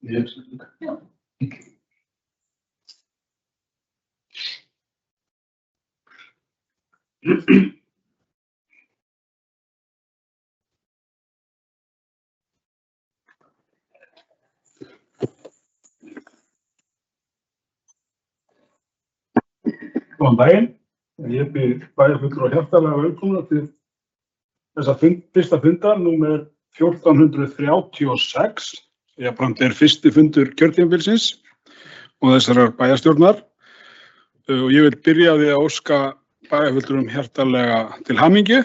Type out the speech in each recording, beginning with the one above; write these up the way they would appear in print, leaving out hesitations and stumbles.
Yes. Góðan daginn. Ég býð bæjarfulltrúa hjartanlega velkomna til þessa fyrsta fundar, númer 1436. Jafnframt fyrsti fundur kjörtímabilsins og þessarar bæjarstjórnar. Og ég vil byrja á því að óska bæjarfulltrúum hjartanlega til hamingju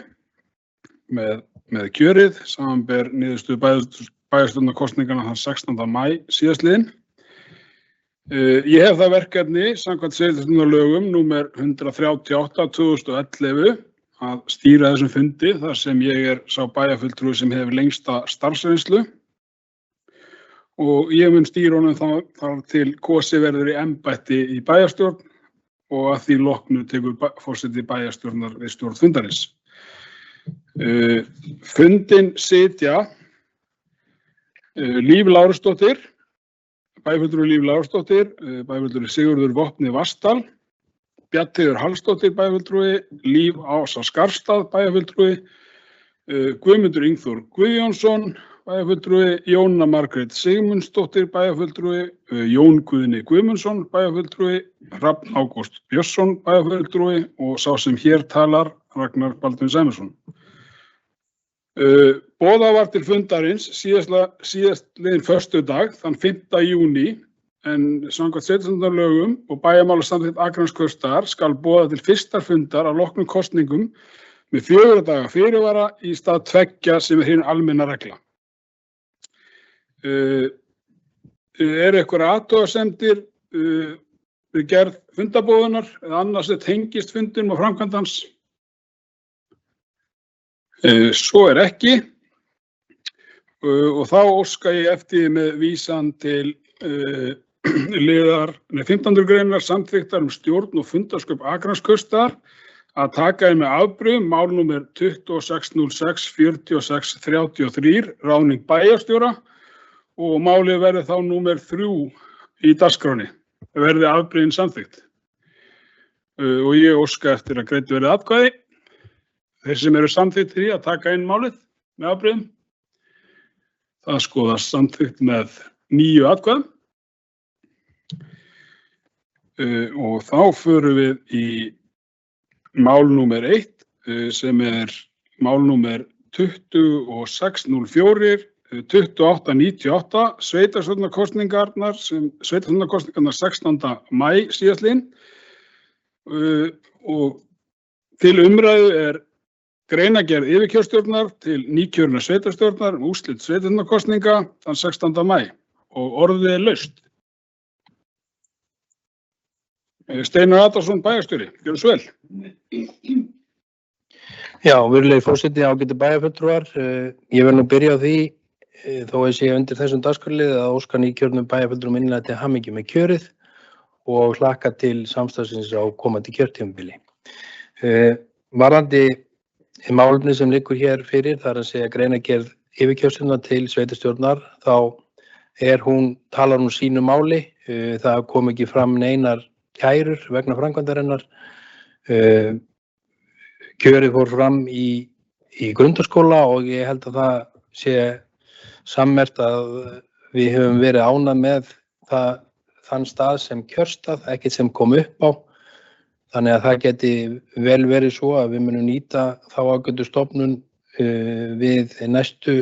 með kjörið, samanber niðurstöðu bæjarstjórnarkosninganna þann 16. maí síðastliðinn. Ég hef það verkefni samkvæmt sveitarstjórnarlögum númer 138/2011 að stýra þessum fundi þar sem ég sá bæjarfulltrúi sem hefur lengsta starfsreynslu og ég mun stýra honum þar til kosið verður í embætti í bæjarstjórn og að því loknu tekur forseti bæjarstjórnar við stjórn fundarins. Fundinn sitja Líf Lárusdóttir, bæjarfulltrúi Líf Lárusdóttir, bæjarfulltrúi Sigurður Vopni Vatnsdal, Bjarnheiður Hallsdóttir, bæjarfulltrúi, Líf Ása Skarfstað, bæjarfulltrúi, Guðmundur Ingþór Guðjónsson, bæjarfulltrúi, Jóna Margrét Sigmundsdóttir, bæjarfulltrúi, Jón Guðni Guðmundsson, bæjarfulltrúi, Hrafn Ágúst Björnsson, bæjarfulltrúi og sá sem hér talar, Ragnar Baldvin Sæmundsson. Boðað var til fundarins síðastliðinn föstudag, þann 5. júní, en samkvæmt sveitarstjórnarlögum og bæjarmálasamþykkt Akraneskaursstaðar skal boða til fyrsta fundar að loknum kosningum með 4 daga fyrirvara í stað 2 sem hin almenna regla. Einhverjar athugasemdir við gerð fundarboðunar eða annars tengist fundinum og framkvæmd hans? Svo ekki og þá óska ég eftir með vísan til liðar 15. greinar samþykktar stjórn og fundarsköp Akraneskaursstaðar að taka inn með afbrigðum mál númer 26064633 ráðning bæjarstjóra og málið verði þá númer 3 í dagskránni, verði afbrigðin samþykkt. Og ég óska eftir að greitt verði atkvæði. Þeir sem eru samþykktir í að taka inn málið með afbrigðum, það skoðast samþykkt með 9 atkvæðum. Og þá förum við í mál númer 1 sem mál númer 2604 2898 sveitarstjórnarkosningarnar 16. maí síðastliðinn og til umræðu greinargerð yfirkjörstjórnar til nýkjörinnar sveitarstjórnar úrslit sveitarstjórnarkosninga þann 16. maí og orðið laust. Steinar Adolfsson, bæjarstjóri, gjörðu svo vel. Já, virðulegi forseti, ágætu bæjarfulltrúar. Ég vil nú byrja á því, þó að sé undir þessum dagskrárlið að óska nýkjörnum bæjarfulltrúum innlega til hamingju með kjörið og hlakka til samstarfsins á komandi kjörtímabili. Varðandi málefni sem liggur hér fyrir, þar að segja greinargerð yfirkjörstjórnar til sveitarstjórnar, þá talar hún sínu máli. Það kom ekki fram neinar kærur vegna framkvæmdarinnar. Kjörið fór fram í grundarskóla og ég held að það sé sammerkt að við höfum verið ánægð með þann stað sem kjörstað, ekkert sem kom upp á. Þannig að það geti vel verið svo að við munum nýta þá ágætu stofnun við næstu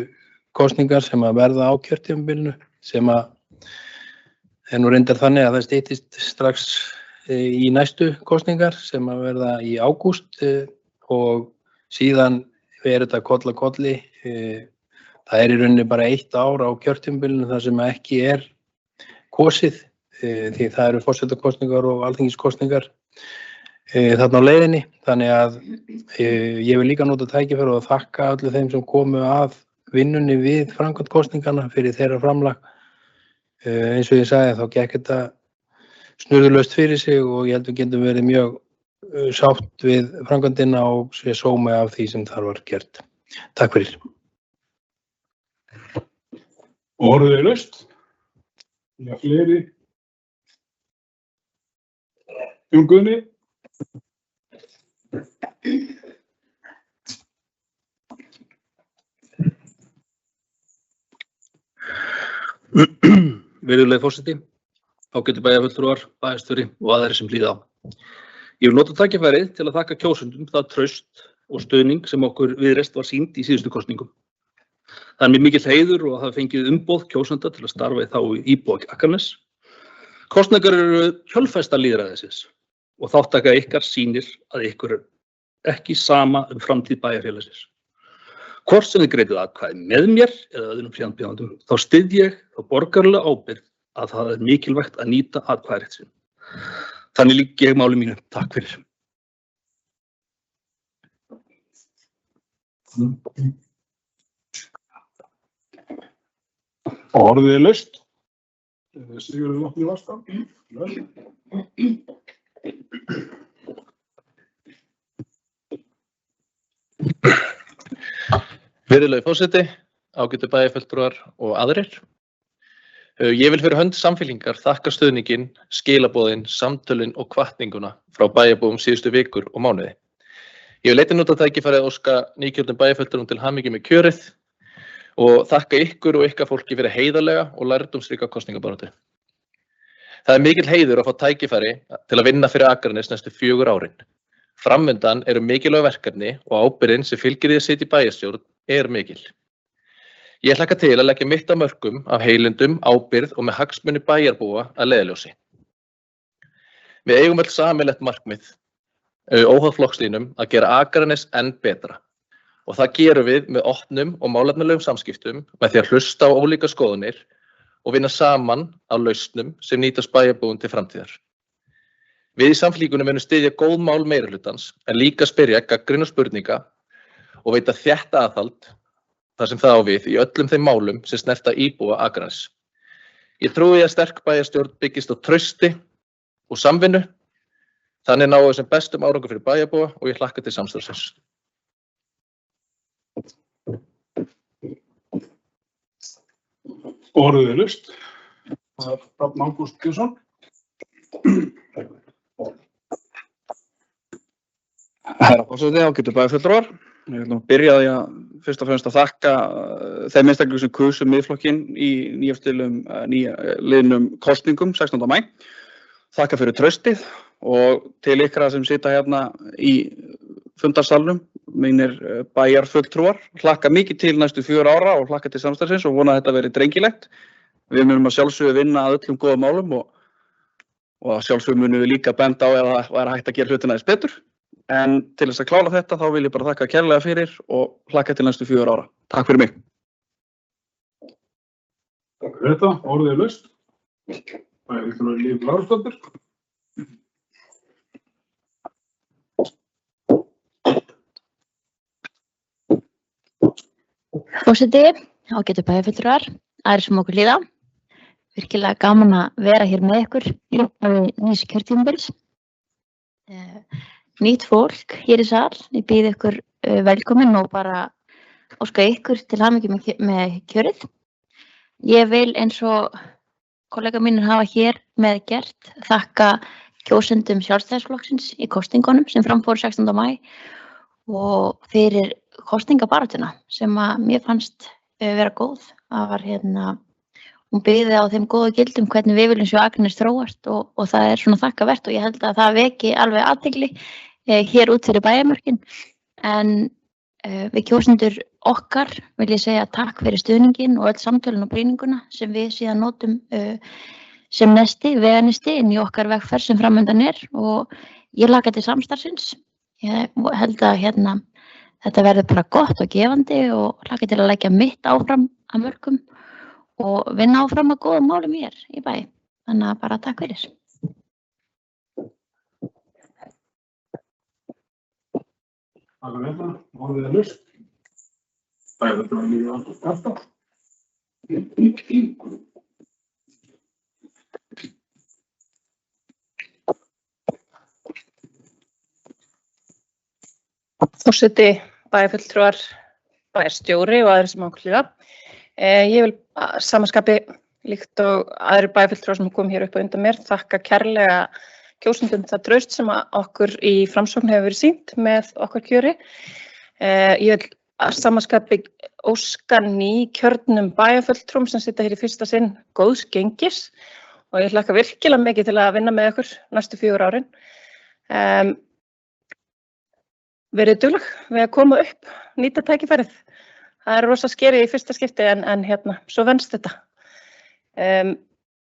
kosningar sem að verða á kjörtímabilinu sem að er nú reyndar þannig að það styttist strax í næstu kosningar sem að verða í ágúst og síðan þetta koll að kolli. Það í rauninni bara 1 ár á kjörtímabilinu þar sem ekki kosið því það eru forsetakosningar og alþingiskosningar þarna á leiðinni. Þannig að ég vil líka nota tækifæri og þakka öllu þeim sem komu að vinnunni við framkvæmd kosninganna fyrir þeirra framlag. Eins og ég sagði þá gekk þetta snurðulaust fyrir sig og ég held við getum verið mjög sátt við framkvæmdina og sé sómi af því sem þar var gert. Takk fyrir. Orðið laust. Já, fleiri. Jón Guðni. Virðulegi forseti, ágætu bæjarfulltrúar, bæjarstjóri og aðrir sem hlýða á. Ég vil nota tækifærið til að þakka kjósendum það traust og stuðning sem okkur Viðreisn var sýnd í síðustu kosningum. Það er mér mikill heiður og að hafa fengið umboð kjósenda til að starfa í þágu íbúa Akraness. Kosningar eru kjölfesta lýðræðisins og þátttaka ykkar sýnir að ykkur ekki sama framtíð bæjarfélagsins. Hvort sem þið greiðið atkvæði með mér eða öðrum frambjóðendum, þá styð ég þá borgaralega ábyrgð að það er mikilvægt að nýta atkvæðisrétt sinn. Þannig lýk ég máli mínu. Takk fyrir. Orðið laust. Sigurður Vopni Vatnsdal. Virðulegi forseti, ágætu bæjarfulltrúar og aðrir. Ég vil fyrir hönd Samfylkingar þakka stuðninginn, skilaboðin, samtölin og hvatninguna frá bæjarbúum síðustu vikur og mánuði. Ég vil einnig nota tækifærið að óska nýkjörnum bæjarfulltrúum til hamingju með kjörið og þakka ykkur og ykkar fólki fyrir heiðarlega og lærdómsríka kosningabaráttu. Það er mikill heiður að fá tækifæri til að vinna fyrir Akranes næstu 4 árin. Framundan eru mikilvæg verkefni og ábyrgðin sem fylgir því að sitja í bæjarstjórn mikil. Ég hlakka til að leggja mitt af mörkum af heilindum, ábyrgð og með hagsmuni bæjarbúa að leiðarljósi. Við eigum öll sameiginlegt markmið, óháð flokkslínum, að gera Akranes enn betra. Og það gerum við með opnum og málefnalegum samskiptum með því að hlusta á ólíka skoðanir og vinna saman á lausnum sem nýtast bæjarbúum til framtíðar. Við í Samfylkingunni munum styðja góð mál meirihlutans en líka spyrja gagnrýna spurninga og veita þétt aðhald þar sem það á við í öllum þeim málum sem snerta íbúa Akraness. Ég trúi að sterk bæjarstjórn byggist á trausti og samvinnu. Þannig náum við sem bestum árangur fyrir bæjarbúa og ég hlakka til samstarfsins. Orðið laust. Rafn Ágúst Björnsson. Herra forseti, ágætu bæjarfulltrúar. Ég vil nú byrja á því að fyrst og fremst að þakka þeim einstaklingum sem kusu Miðflokkinn í nýliðnum kosningum 16. maí. Þakka fyrir traustið og til ykkar sem sita hérna í fundarsalnum, mínir bæjarfulltrúar. Hlakka mikið til næstu 4 ára og hlakka til samstarfsins og vona að þetta verði drengilegt. Við munum að sjálfsögðu vinna að öllum góðum málum og að sjálfsögðu munum við líka benda á ef það væri hægt að gera hlutina aðeins betur. En til þess að klára þetta þá vil ég bara þakka kærlega fyrir og hlakka til næstu 4 ára. Takk fyrir mig. Takk fyrir þetta. Orðið laust. Bæjarfulltrúi Líf Lárusdóttir. Forseti, ágætu bæjarfulltrúar, aðrir sem okkur hlýða. Virkilega gaman að vera hér með ykkur í nýs kjörtímabils. Nýtt fólk hér í sal, ég býð ykkur velkomin og bara óska ykkur til hamingju með kjörið. Ég vil eins og kollega mínir hafa hér með gert þakka kjósendum Sjálfstæðisflokksins í kosningunum sem framfóru 16. maí og fyrir kosningabaráttuna sem að mér fannst vera góð. Það var hún byggði á þeim góðu gildum hvernig við viljum sjá Akranes þróast og það er svona þakkavert og ég held að það veki alveg athygli hér út fyrir bæjarmörkin. En við kjósendur okkar vil ég segja takk fyrir stuðninginn og öll samtölin og brýninguna sem við síðan notum sem nesti, veganisti inn í okkar vegferð sem framöndan og ég hlakka til samstarfsins. Ég held að þetta verður bara gott og gefandi og hlakka til að leggja mitt áfram að mörgum og vinna áfram að góða málum hér í bæ. Þannig að bara takk fyrir. Takk fyrir þetta, orðið laust. Bæjarfulltrúar Líf Ása Skarfstað. Forseti, bæjarfulltrúar, bæjarstjóri og aðrir sem ákveða. Ég vil samanskapi líkt og aðrir bæjarfulltrúar sem kom hér upp á undan mér þakka kærlega kjósendum það traust sem okkur í Framsókn hefur verið sýnt með okkar kjöri. Ég vil samanskapi óska nýkjörnum bæjarfulltrúum sem sitja hér í fyrsta sinn góðs gengis og ég hlakka virkilega mikið til að vinna með ykkur næstu 4 árin. Verið dugleg við að koma upp, nýta tækifærið. Það rosa skeri í fyrsta skipti en svo venst þetta.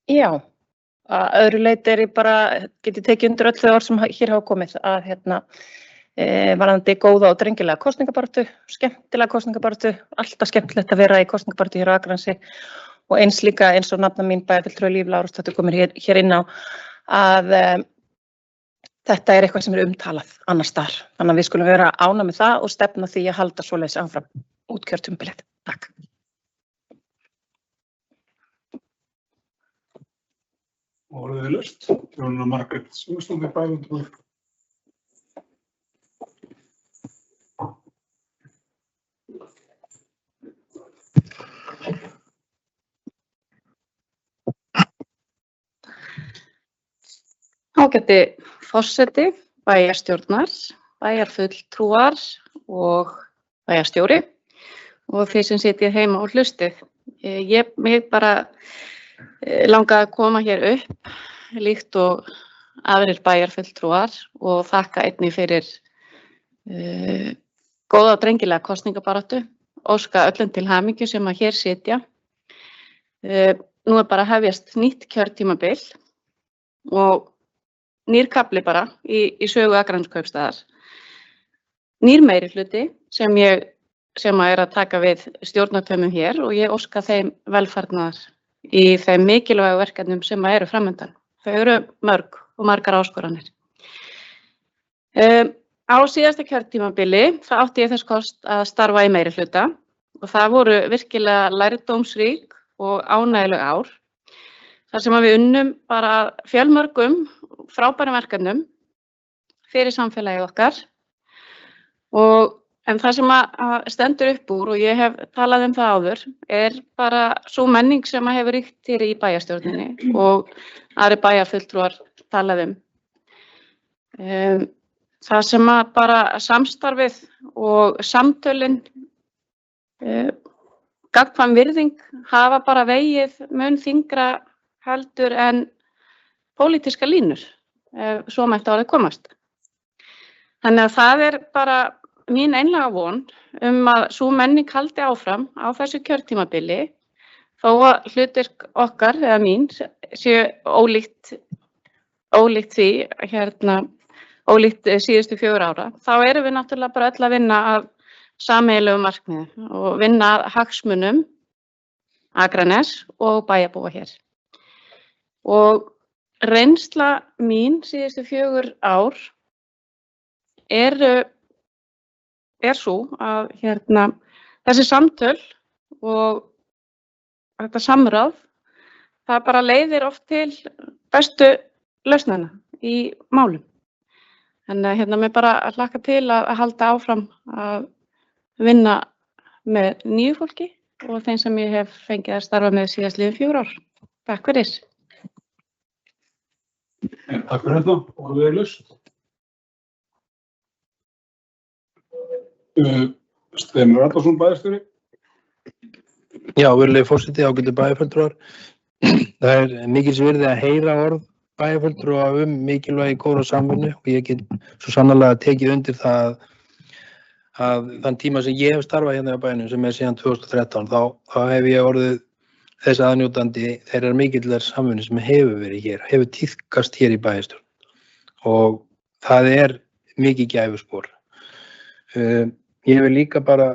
Já, að öðru leyti ég bara, get ég tekið undir öll þau orð sem hér hafa komið að varðandi góða og drengilega kosningabaráttu, skemmtilega kosningabaráttu, alltaf skemmtilegt að vera í kosningabaráttu hér á Akranesi og eins líka eins og nafna mín bæjarfulltrúi Líf Lárusdóttir komir hér inn á að þetta eitthvað sem umtalað annars staðar. Þannig að við skulum vera ánægð með það og stefna því að halda svoleiðis áfram út kjörtímabilið. Takk. Orðið laust. Jónína Margrét Sigurðardóttir, bæjarfulltrúi. Ágæti forseti, bæjarstjórnar, bæjarfulltrúar og bæjarstjóri og þeir sem sitja heima og hlustið. Mig bara langaði að koma hér upp líkt og aðrir bæjarfulltrúar og þakka einnig fyrir góða og drengilega kosningabaráttu, óska öllum til hamingju sem að hér sitja. Nú bara að hefjast nýtt kjörtímabil og nýr kafli bara í sögu Akranskaupstaðar. Nýr meirihluti sem að taka við stjórnartaumum hér og ég óska þeim velfarnaðar í þeim mikilvægu verkefnum sem eru framundan. Þau eru mörg og margar áskoranir. Á síðasta kjörtímabili það átti ég þess kost að starfa í meirihluta og það voru virkilega lærdómsrík og ánægjuleg ár. Þar sem við unnum bara fjölmörgum frábærum verkefnum fyrir samfélagið okkar en það sem að stendur upp úr og ég hef talað það áður bara sú menning sem að hefur ríkt hér í bæjarstjórninni og aðrir bæjarfulltrúar talað það sem að bara samstarfið og samtölin gagnkvæm virðing hafa bara vegið mun þyngra heldur en pólitíska línur, svo mætti orðið komast. Þannig að það bara mín einlæga von að sú menning haldi áfram á þessu kjörtímabili þó að hlutverk okkar eða mín séu ólíkt því, ólíkt síðustu 4 ára. Þá erum við náttúrulega bara öll að vinna að sameiginlegu markmiði og vinna að hagsmunum Akraness og bæjarbúa hér. Og reynsla mín síðustu 4 ár sú að þessi samtöl og þetta samráð, það bara leiðir oft til bestu lausnanna í málum. Þannig að mér bara hlakka til að halda áfram að vinna með nýju fólki og þeim sem ég hef fengið að starfa með síðastliðin 4 ár. Takk fyrir. Takk fyrir þetta, orðið laust. Steinar Atlason, bæjarstjóri. Já, virðulegi forseti, ágætu bæjarfulltrúar. Það mikils virði að heyra orð bæjarfulltrúa mikilvægi góðra samvinnu og ég get svo sannarlega tekið undir það að þann tíma sem ég hef starfað hérna á bænum sem síðan 2013, þá hef ég orðið þess aðnjótandi þeirrar mikillar samvinnu sem hefur verið hér, hefur tíðkast hér í bæjarstjórn og það mikið gæfuspor. Ég vil líka bara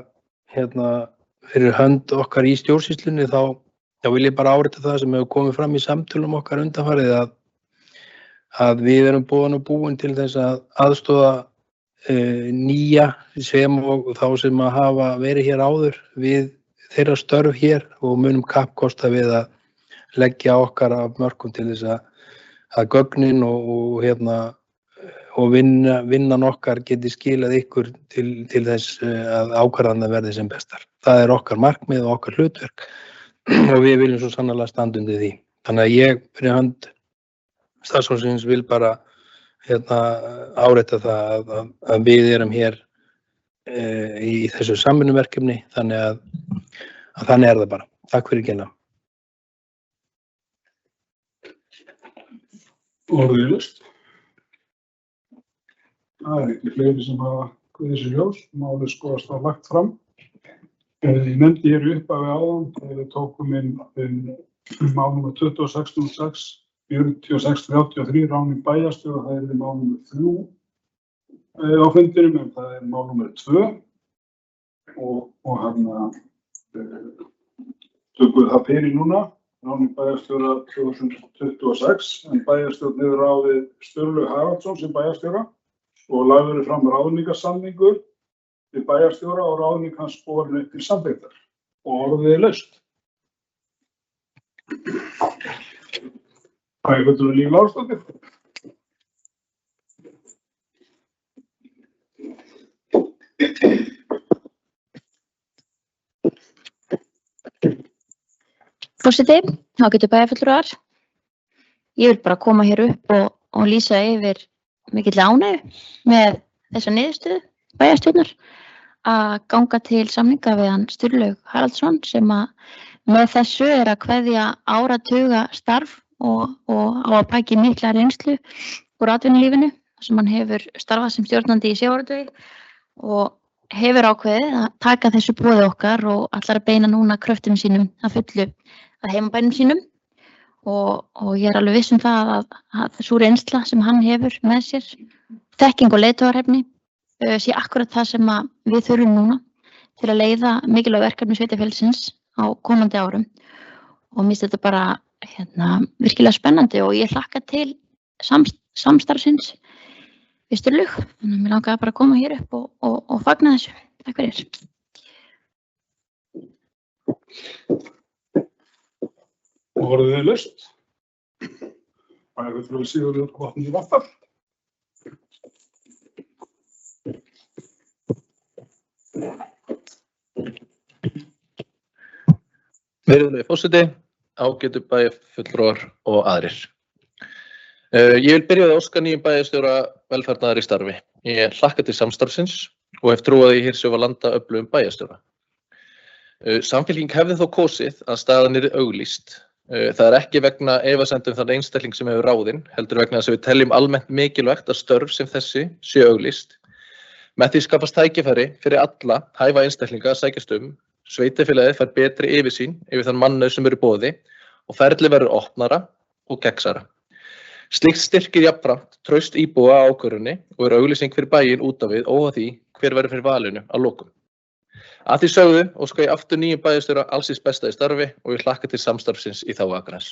fyrir hönd okkar í stjórnsýslunni þá vil ég bara árétta það sem hefur komið fram í samtölum okkar undanfarið að við erum búin til þess að aðstoða nýja sem og þá sem að hafa verið hér áður við þeirra störf hér og munum kappkosta við að leggja okkar af mörkum til þess að gögnin og vinnan okkar geti skilað ykkur til þess að ákvarðanir verði sem bestar. Það okkar markmið og okkar hlutverk og við viljum svo sannarlega standa undir því. Þannig að ég fyrir hönd starfsfólksins vil bara árétta það að við erum hér í þessu samvinnuverkefni, þannig að þannig það bara. Takk fyrir kynna. Orðið laust. Það ekki fleiri sem hafa guðið sér ljós, málið skoðast að lagt fram. Ég nefndi hér upphafi áðan, þegar við tókum inn mál númer 2606, 4633 ráðning bæjarstjóra, það mál númer 3 á fundinum, en það mál númer 2 og tökum við það fyrir núna, ráðning bæjarstjóra 2026, en bæjarstjórn hefur ráðið Sturlaug Haraldsson sem bæjarstjóra og lagður fram ráðningarsamningur við bæjarstjóra og ráðning hans borin upp til samþykktar og orðið laust. Bæjarfulltrúi Líf Lárusdóttir. Forseti, ágætu bæjarfulltrúar. Ég vil bara koma hér upp og lýsa yfir mikilli ánægju með þessa niðurstöðu bæjarstjórnar að ganga til samninga við hann Sturlaug Haraldsson sem með þessu að kveðja áratuga starf og á að baki mikla reynslu úr atvinnulífinu sem hann hefur starfað sem stjórnandi í sjávarútvegi og hefur ákveðið að taka þessu boði okkar og ætlar að beina núna kröftum sínum að fullu að heimabænum sínum og ég alveg viss það að sú reynsla sem hann hefur með sér, þekking og leiðtogarhæfni sé akkurat það sem við þurfum núna til að leiða mikilvæg verkefni sveitarfélagsins á komandi árum og mér finnst þetta bara virkilega spennandi og ég hlakka til samstarfsins við Sturlaug. Þannig að mér langaði bara að koma hér upp og fagna þessu. Takk fyrir. Orðið laust. Bæjarfulltrúi Sigurður Vopni Vastal. Virðulegi forseti, ágætu bæjarfulltrúar og aðrir. Ég vil byrja að óska nýjum bæjarstjóra velfarnaðar í starfi. Ég hlakka til samstarfsins og hef trúað í Hirðsjófa landa öflugum bæjarstjóra. Samfylking hefði þó kosið að staðan yrði auglýst. Það ekki vegna efasemdum þann einstakling sem hefur ráðinn, heldur vegna þess að við teljum almennt mikilvægt að störf sem þessi séu auglýst. Með því skapast tækifæri fyrir alla hæfa einstaklinga að sækjast sveitarfélagið fær betri yfirsýn yfir þann mannauð sem í boði og ferlið verður opnara og gegnsara. Slíkt styrkir jafnframt traust íbúa á ákvörðunni og auglýsing fyrir bæinn út á við óháð því hver verður fyrir valinu að lokum. Að því sögðu óska ég aftur nýjum bæjarstjóra alls hins besta í starfi og ég hlakka til samstarfsins í þágu Akraness.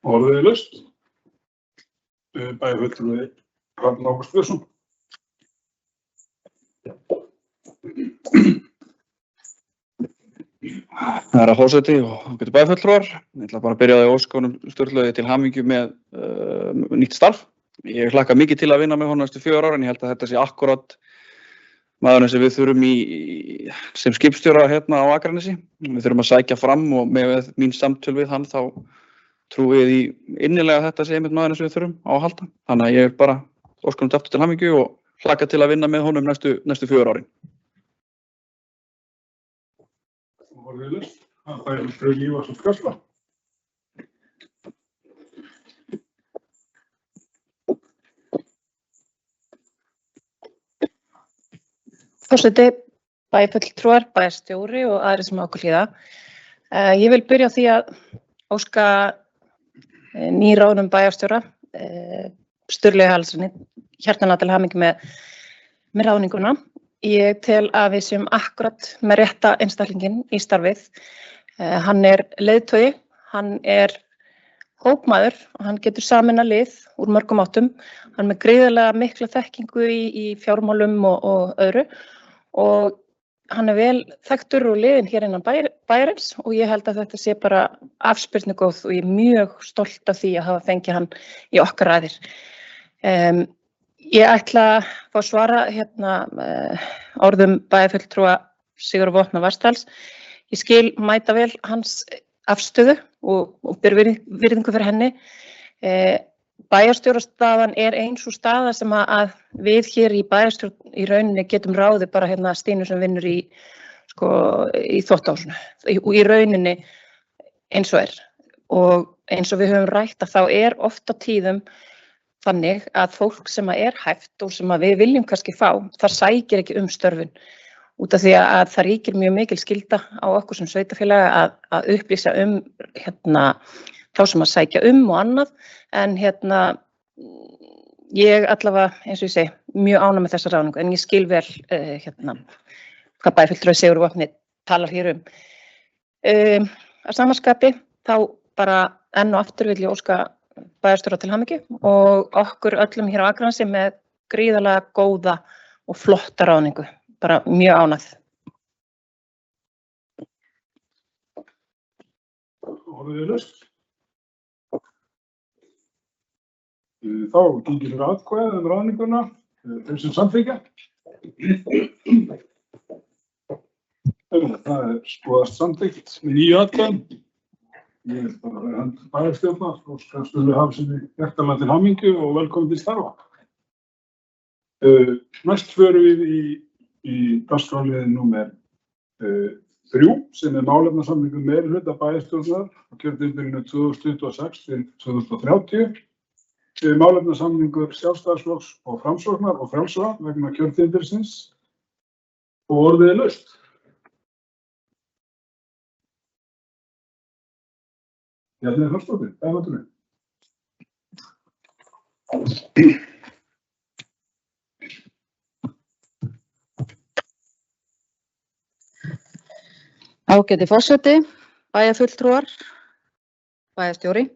Orðið laust. Bæjarfulltrúi Hrafn Ágúst Björnsson. Herra forseti og ágætu bæjarfulltrúar, ég ætla bara að byrja á að óska honum Sturlaugi til hamingju með nýtt starf. Ég hlakka mikið til að vinna með honum næstu 4 ára en ég held að þetta sé akkúrat maðurinn sem við þurfum sem skipstjóra hérna á Akranesi. Við þurfum að sækja fram og með mín samtöl við hann þá trúi ég í innilega að þetta sé einmitt maðurinn sem við þurfum á að halda. Þannig að ég er bara óska honum aftur til hamingju og hlakka til að vinna með honum næstu 4 árin. Orðið laust. Bæjarfulltrúi Líf Lárusdóttir. Forseti, bæjarfulltrúar, bæjarstjóri og aðrir sem á okkur hlýða. Ég vil byrja á því að óska nýráðnum bæjarstjóra, Sturlaugi Haraldssyni, hjartanlega til hamingju með ráðninguna. Ég tel að við séum akkurat með rétta einstaklinginn í starfið. Hann er leiðtogi, hann er hópmaður og hann getur sameinað lið úr mörgum áttum. Hann er með gríðarlega mikla þekkingu í fjármálum og öðru og hann er vel þekktur og liðinn hér innan bæjarins og ég held að þetta sé bara afspyrnugóð og ég er mjög stolt af því að hafa fengið hann í okkar raðir. Ég ætla að fá að svara orðum bæjarfulltrúa Sigurðar Vopna Vastals. Ég skil mæta vel hans afstöðu og ber virðingu fyrir henni. Bæjarstjórastaðan er ein sú staða sem að við hér í bæjarstjórn í rauninni getum ráðið bara Stínu sem vinnur í þvottahúsinu og í rauninni eins og er. Og eins og við höfum rætt að þá er oft á tíðum þannig að fólk sem er hæft og sem að við viljum kannski fá, það sækir ekki störfin. Út af því að það ríkir mjög mikil skylda á okkur sem sveitarfélaga að upplýsa þá sem að sækja og annað, en ég allavega, eins og ég segi, mjög ánægð með þessa ráðningu, en ég skil vel hvað bæjarfulltrúi Sigurður Vopni talar hér Að sama skapi, þá bara enn og aftur vil ég óska bæjarstjóra til hamingju og okkur öllum hér á Akranesi með gríðarlega góða og flotta ráðningu, bara mjög ánægð. Orðið laust. Þá gengir fyrir atkvæði ráðninguna, þeim sem samþykkja. Það skoðast samþykkt með 9 atkvæðum. Ég er bara að hönd bæjarstjórnar og Sturlaugi Haraldssyni hjartanlega til hamingju og velkomin til starfa. Næst förum við í dagskrárliðinn númer 3 sem er málefnasamningur meirihluta bæjarstjórnar á kjörtímabilinu 2026 til 2030. Málefnasamningur Sjálfstæðisflokks og Framsóknar og Frjálsra vegna kjörtímabilsins og orðið laust. Bjarni Þórsdóttir, bæjarfulltrúi. Ágæti forseti, bæjarfulltrúar, bæjarstjóri.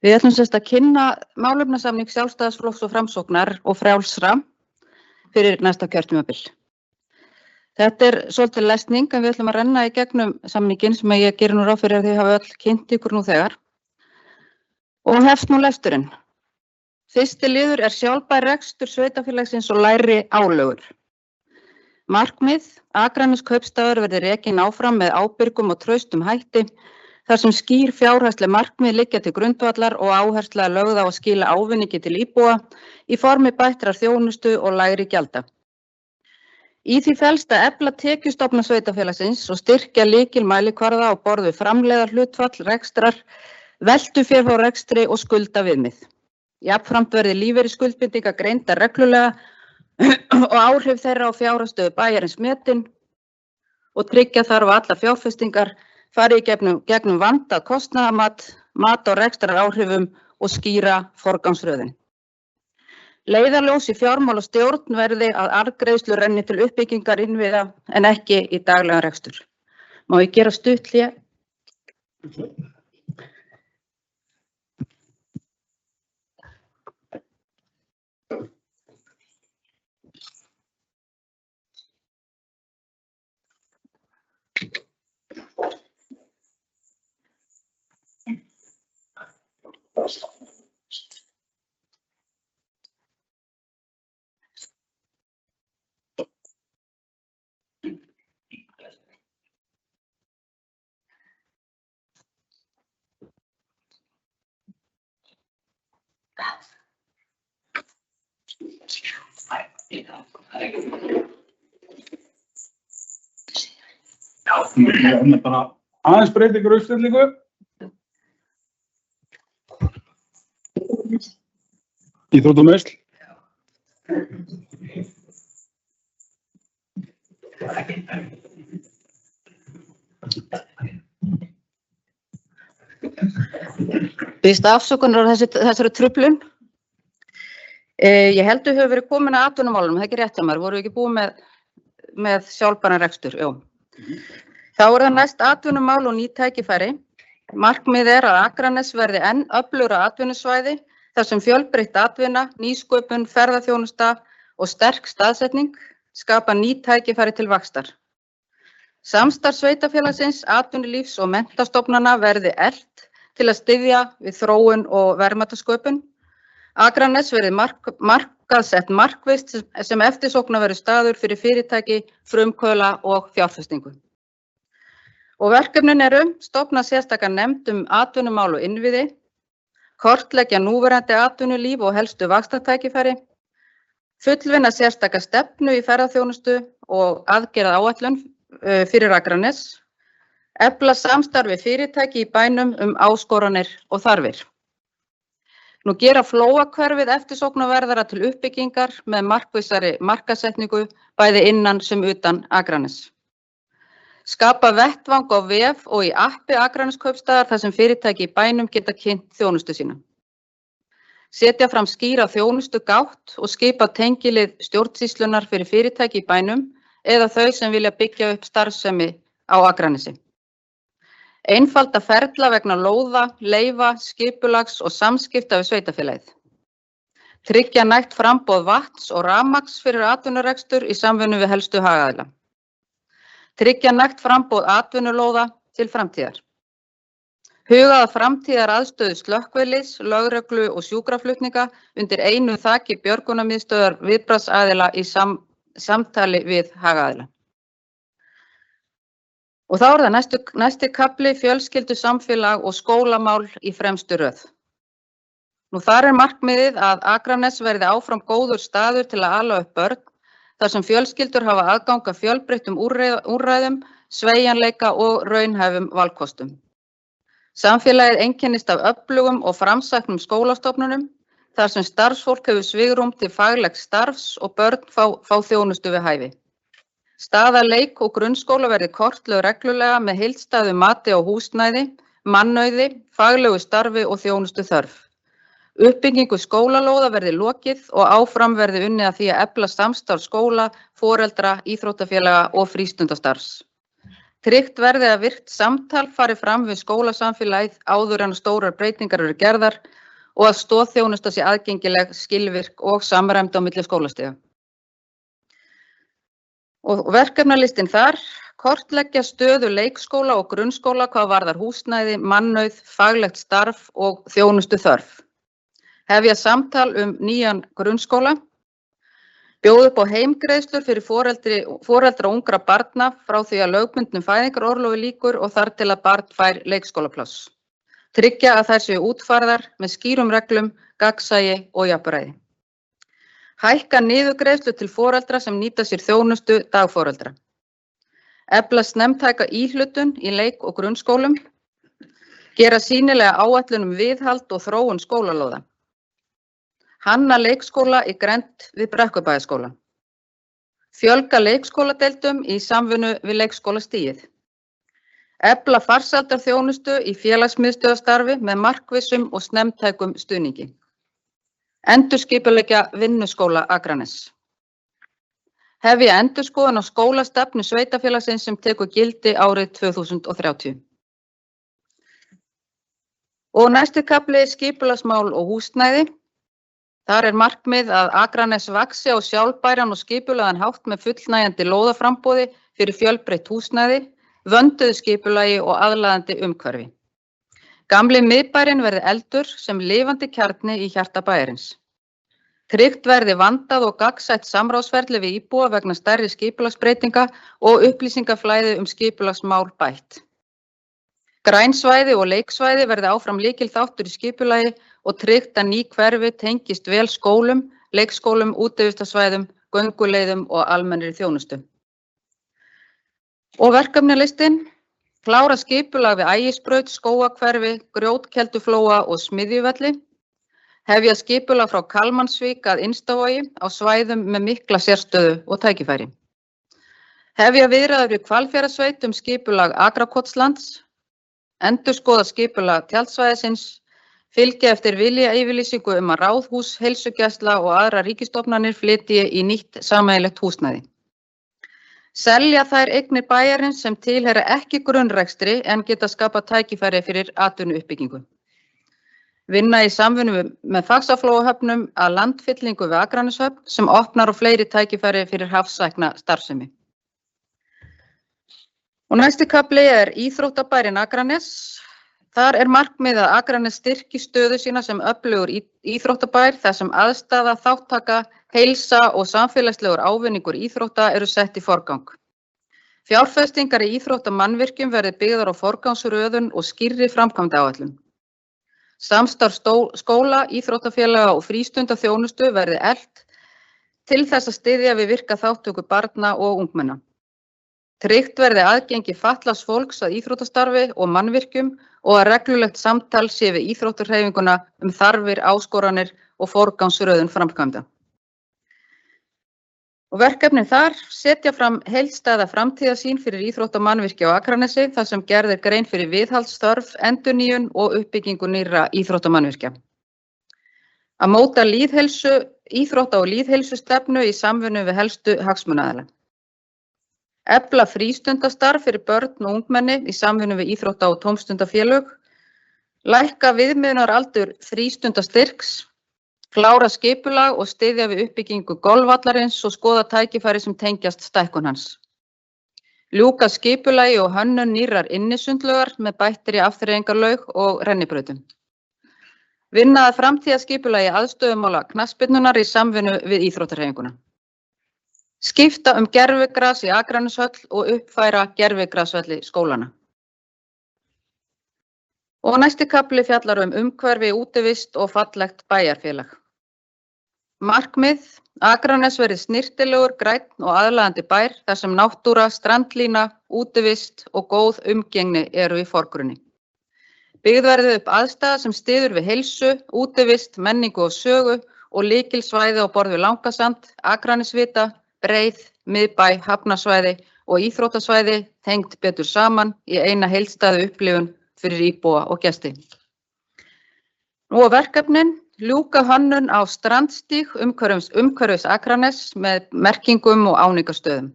Við ætlum sérst að kynna málefnasamning Sjálfstæðisflokks og Framsóknar og Frjálsra fyrir næsta kjörtímabil. Þetta er svolítið lesning en við ætlum að renna í gegnum samninginn sem ég geri nú ráð fyrir að þið hafa öll kynnt ykkur nú þegar. Og hefst nú lesturinn. Fyrsti liður er sjálfbær rekstur sveitarfélagsins og lægri álögur. Markmið, Akraneskaupstaður verði rekin áfram með ábyrgum og traustum hætti þar sem skýr fjárhagsleg markmið liggja til grundvallar og áhersla lögð á að skila ávinningi til íbúa í formi bættrar þjónustu og lægri gjalda. Í því felst að efla tekjustofna sveitarfélagsins og styrkja lykilmælikvarða á borð við framleiðarhlutfall rekstrar, veltufé frá rekstri og skuldaviðmið. Jafnframt verði lífeyrisskuldbindingar greindar reglulega og áhrif þeirra á fjárhagsstöðu bæjarins metin og tryggja þarf að allar fjárfestingar fari í gegnum vandað kostnaðarmat, mat á rekstraráhrifum og skýra forgangsröðin. Leiðarljós í fjármál og stjórn verði að arðgreiðslur renni til uppbyggingar innviða en ekki í daglegan rekstur. Má ég gera stutt hlé? Bara aðeins breytingar uppstillingu. Íþróttameiðsl. Biðst afsökunar á þessari truflun. Ég held við höfum verið komin að atvinnumálunum, það er ekki rétt hjá mér, vorum við ekki búin með sjálfbæran rekstur, jú. Þá það næst atvinnumál og ný tækifæri. Markmið að Akranes verði enn öflugra atvinnusvæði þar sem fjölbreytt atvinna, nýsköpun, ferðaþjónusta og sterk staðsetning skapa ný tækifæri til vaxtar. Samstarf sveitarfélagsins, atvinnulífs og menntastofnana verði eflt til að styðja við þróun og verðmætasköpun. Akranes verði markaðsett markvisst sem eftirsóknarverður staður fyrir fyrirtæki, frumkvöðla og fjárfestingu. Og verkefnin stofna sérstaka nefnd atvinnumál og innviði, kortleggja núverandi atvinnulíf og helstu vaxtartækifæri, fullvinna sérstaka stefnu í ferðaþjónustu og aðgerðaáætlun fyrir Akranes, efla samstarfi fyrirtæki í bænum áskoranir og þarfir. Nú gera Flóahverfið eftirsóknarverðara til uppbyggingar með markvissari markaðssetningu bæði innan sem utan Akranes. Skapa vettvang á vef og í appi Akraneskaupstaðar þar sem fyrirtæki í bænum geta kynnt þjónustu sína. Setja fram skýra þjónustugátt og skipa tengilið stjórnsýslunar fyrir fyrirtæki í bænum eða þau sem vilja byggja upp starfsemi á Akranesi. Einfalda ferla vegna lóða, leyfa, skipulags og samskipta við sveitarfélagið. Tryggja nægt framboð vatns og rafmagns fyrir atvinnurekstur í samvinnu við helstu hagaðila. Tryggja nægt framboð atvinnulóða til framtíðar. Hugaða framtíðar aðstöðu slökkviliðs, lögreglu og sjúkraflutninga undir einu þaki björgunarmiðstöðvar viðbragðsaðila í samtali við hagaðila. Og þá það næsti kafli fjölskyldu samfélag og skólamál í fremstu röð. Nú þar markmiðið að Akranes verði áfram góður staður til að ala upp börn, þar sem fjölskyldur hafa aðgang að fjölbreyttum úrræðum, sveigjanleika og raunhæfum valkostum. Samfélagið einkennist af öflugum og framsæknum skólastofnunum, þar sem starfsfólk hefur svigrúm til faglegs starfs og börn fá þjónustu við hæfi. Staða leik- og grunnskóla verði kortlögð reglulega með heildstæðu mati á húsnæði, mannauði, faglegu starfi og þjónustu þörf. Uppbyggingu skólalóða verði lokið og áfram verði unnið að því að efla samstarf skóla, foreldra, íþróttafélaga og frístundastarfs. Tryggt verði að virkt samtal fari fram við skólasamfélagið áður en stórar breytingar eru gerðar og að stoðþjónusta sé aðgengileg, skilvirk og samræmd á milli skólastiga. Og verkefnalistinn þar, kortleggja stöðu leikskóla og grunnskóla hvað varðar húsnæði, mannauð, faglegt starf og þjónustu þörf. Hefja samtal nýjan grunnskóla, bjóða upp á heimgreiðslur fyrir foreldra ungra barna frá því að lögbundnum fæðingarorlofi lýkur og þar til að barn fær leikskólapláss. Tryggja að þær séu útfærðar með skýrum reglum, gagnsæi og jafnræði. Hækka niðurgreiðslu til foreldra sem nýta sér þjónustu dagforeldra. Efla snemmtæka íhlutun í leik- og grunnskólum. Gera sýnilega áætlun viðhald og þróun skólalóða. Hanna leikskóla í grennd við Brekkubæjarskóla. Fjölga leikskóladeildum í samvinnu við leikskólastigið. Efla farsældarþjónustu í félagsmiðstöðvarstarfi með markvissum og snemmtækum stuðningi. Endurskipuleggja vinnuskóla Akranes. Hefja endurskoðun á skólastefnu sveitarfélagsins sem tekur gildi árið 2030. Og næsti kafli skipulagsmál og húsnæði. Þar markmið að Akranes vaxi á sjálfbæran og skipulagðan hátt með fullnægjandi lóðaframboði fyrir fjölbreytt húsnæði, vönduðu skipulagi og aðlaðandi umhverfi. Gamli miðbærinn verði eldur sem lifandi kjarni í hjarta bæjarins. Tryggt verði vandað og gagnsætt samráðsferli við íbúa vegna stærri skipulagsbreytinga og upplýsingaflæði skipulagsmál bætt. Grænsvæði og leiksvæði verði áfram lykilþáttur í skipulagi og tryggt að ný hverfi tengist vel skólum, leikskólum, útivistarsvæðum, gönguleiðum og almennri þjónustu. Og verkefnalistinn. Klára skipulag við Ægisbraut, Skógahverfi, Grjótkelduflóa og Smiðjuvelli. Hefja skipulag frá Kalmansvík að Innstavogi á svæðum með mikla sérstöðu og tækifæri. Hefja viðræður við Hvalfjarðarsveit skipulag Akrakotslands, endurskoða skipulag tjaldsvæðisins, fylgja eftir viljayfirlýsingu að ráðhús, heilsugæsla og aðrar ríkisstofnanir flytji í nýtt sameiginlegt húsnæði. Selja þær eignir bæjarins sem tilheyra ekki grunnrekstri en geta skapað tækifæri fyrir atvinnuuppbyggingu. Vinna í samvinnu með Faxaflóahöfnum að landfyllingu við Akraneshöfn sem opnar á fleiri tækifæri fyrir hafsækna starfsemi. Og næsti kafli íþróttabærinn Akranes. Þar markmið að Akranes styrki stöðu sína sem öflugur íþróttabær þar sem aðstaða, þáttaka, heilsa og samfélagslegur ávinningur íþrótta eru sett í forgang. Fjárfestingar í íþróttamannvirkjum verði byggðar á forgangsröðun og skýrri framkvæmdaáætlun. Samstarf skóla, íþróttafélaga og frístundaþjónustu verði eflt til þess að styðja við virka þátttöku barna og ungmenna. Tryggt verði aðgengi fatlaðs fólks að íþróttastarfi og mannvirkjum og að reglulegt samtal sé við íþróttahreyfinguna þarfir, áskoranir og forgangsröðun framkvæmda. Og verkefnin þar setja fram heildstæða framtíðarsýn fyrir íþróttamannvirki á Akranesi þar sem gerð grein fyrir viðhaldsþörf, endurnýjun og uppbyggingu nýrra íþróttamannvirkja. Að móta íþrótta- og lýðheilsustefnu í samvinnu við helstu hagsmunaaðila. Efla frístundastarf fyrir börn og ungmenni í samvinnu við íþrótta- og tómstundafélög. Lækka viðmiðunaraldur frístundastyrks. Klára skipulag og styðja við uppbyggingu golfvallarins og skoða tækifæri sem tengjast stækkun hans. Ljúka skipulagi og hönnun nýrrar innisundlaugar með bættri afþreyingarlaug og rennibrautum. Vinna að framtíðarskipulagi aðstöðumála knattspyrnunnar í samvinnu við íþróttahreyfinguna. Skipta gervigras í Akraneshöll og uppfæra gervigrasvelli skólana. Og næsti kafli fjallar umhverfi, útivist og fallegt bæjarfélag. Markmið: Akranes verði snyrtilegur, grænn og aðlaðandi bær þar sem náttúra, strandlína, útivist og góð umgengni eru í forgrunni. Byggð verði upp aðstaða sem styður við heilsu, útivist, menningu og sögu og lykilsvæði á borð við Langasand, Akranesvita, Breið, miðbæ, hafnarsvæði og íþróttasvæði tengd betur saman í eina heildstæðu upplifun fyrir íbúa og gesti. Nú verkefnin: ljúka hönnun á strandstíg umhverfis Akranes með merkingum og áningastöðum.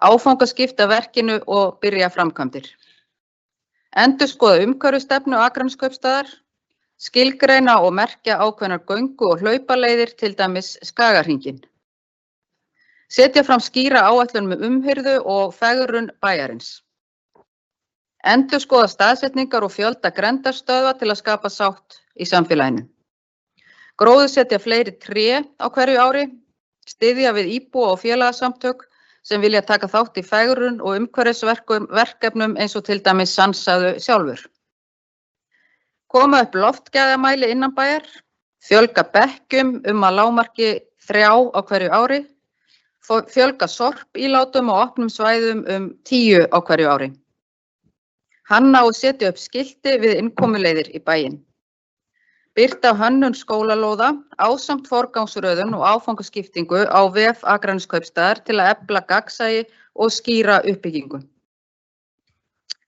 Áfangaskipta verkinu og byrja framkvæmdir. Endurskoða umhverfisstefnu Akraneskaupstaðar. Skilgreina og merkja ákveðnar göngu- og hlaupaleiðir, til dæmis Skagahringinn. Setja fram skýra áætlun með umhirðu og fegrun bæjarins. Endurskoða staðsetningar og fjölda grendarstöðva til að skapa sátt í samfélaginu. Gróðursetja fleiri tré á hverju ári. Styðja við íbúa og félagasamtök sem vilja taka þátt í fegrun og umhverfisverkefnum eins og til dæmis Sansaðu sjálfur. Koma upp loftgæðamæli innan bæjar. Fjölga bekkjum að lágmarki 3 á hverju ári. Fjölga sorpílátum og opnum svæðum 10 á hverju ári. Hanna og setja upp skilti við innkomuleiðir í bæinn. Birta hönnun skólalóða ásamt forgangsröðun og áfangaskiptingu á vef Akraneskaupstaðar til að efla gagnsæi og skýra uppbyggingu.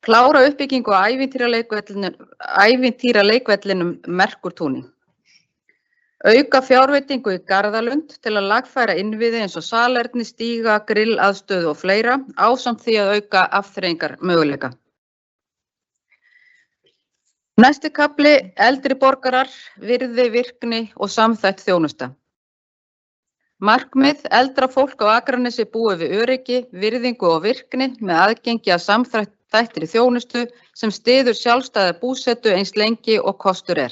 Klára uppbyggingu á ævintýraleikvellinum Merkurtúni. Auka fjárveitingu í Garðalund til að lagfæra innviði eins og salerni, stíga, grillaðstöðu og fleira, ásamt því að auka afþreyingar möguleika. Næsti kafli: eldri borgarar, virði, virkni og samþætt þjónusta. Markmið: eldra fólk á Akranesi búi við öryggi, virðingu og virkni með aðgengi að samþættri þjónustu sem styður sjálfstæða búsetu eins lengi og kostur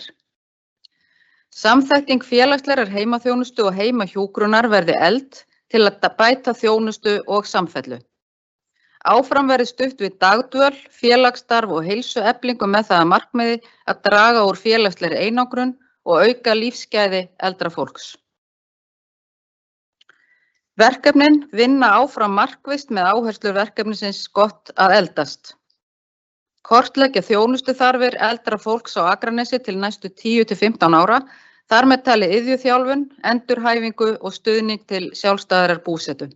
Samþætting félagslegrar heimaþjónustu og heimahjúkrunar verði efld til að bæta þjónustu og samfellu. Áfram verði stutt við dagdvöl, félagsstarf og heilsueflingu með það að markmiði að draga úr félagslegri einangrun og auka lífsgæði eldra fólks. Verkefnin: vinna áfram markvisst með áherslur verkefnisins gott að eldast. Kortleggja þjónustuþarfir eldra fólks á Akranesi til næstu 10 til 15 ára, þar með talið iðjuþjálfun, endurhæfingu og stuðning til sjálfstæðrar búsetu.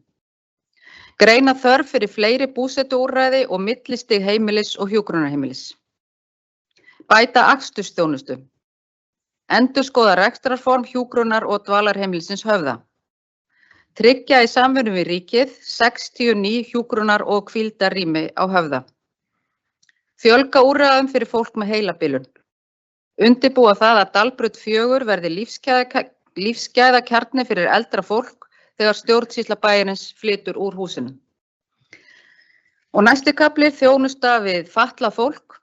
Greina þörf fyrir fleiri búsetuúrræði og millistig heimilis og hjúkrunarheimilis. Bæta akstursþjónustu. Endurskoða rekstrarform hjúkrunar og dvalarheimilisins Höfða. Tryggja í samvinnu við ríkið 69 hjúkrunar- og hvíldarrými á Höfða. Fjölga úrræðum fyrir fólk með heilabilun. Undirbúa það að Dalbraut 4 verði lífsgæðakjarni fyrir eldra fólk þegar stjórnsýsla bæjarins flytur úr húsinu. Og næsti kafli, þjónusta við fatlað fólk.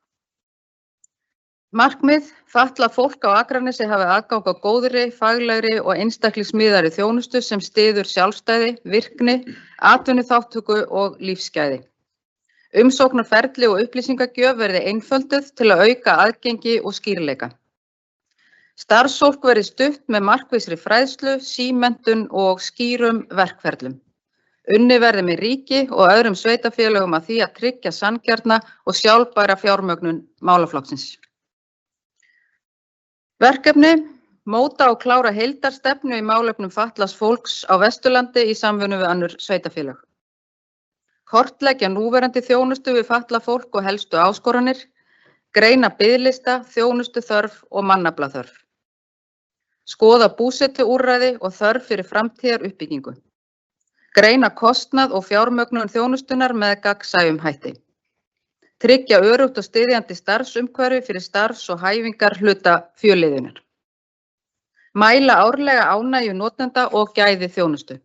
Markmið, fatlað fólk á Akranesi hafi aðgang á góðri, faglegri og einstaklingsmiðaðri þjónustu sem styður sjálfstæði, virkni, atvinnuþátttöku og lífsgæði. Umsóknarferli og upplýsingagjöf verði einfölduð til að auka aðgengi og skýrleika. Starfsfólk verði stutt með markvissri fræðslu, símenntun og skýrum verkferlum. Unnið verði með ríki og öðrum sveitarfélögum að því að tryggja sanngjarna og sjálfbæra fjármögnun málaflokksins. Verkefni, móta og klára heildarstefnu í málefnum fatlaðs fólks á Vesturlandi í samvinnu við önnur sveitarfélög. Kortleggja núverandi þjónustu við fatlað fólk og helstu áskoranir, greina biðlista, þjónustuþörf og mannaflaþörf. Skoða búsetuúrræði og þörf fyrir framtíðaruppbyggingu. Greina kostnað og fjármögnun þjónustunar með gagnsæjum hætti. Tryggja öruggt og styðjandi starfsumhverfi fyrir starfs- og hæfingarhluta fjölliðunar. Mæla árlega ánægju notenda og gæði þjónustu.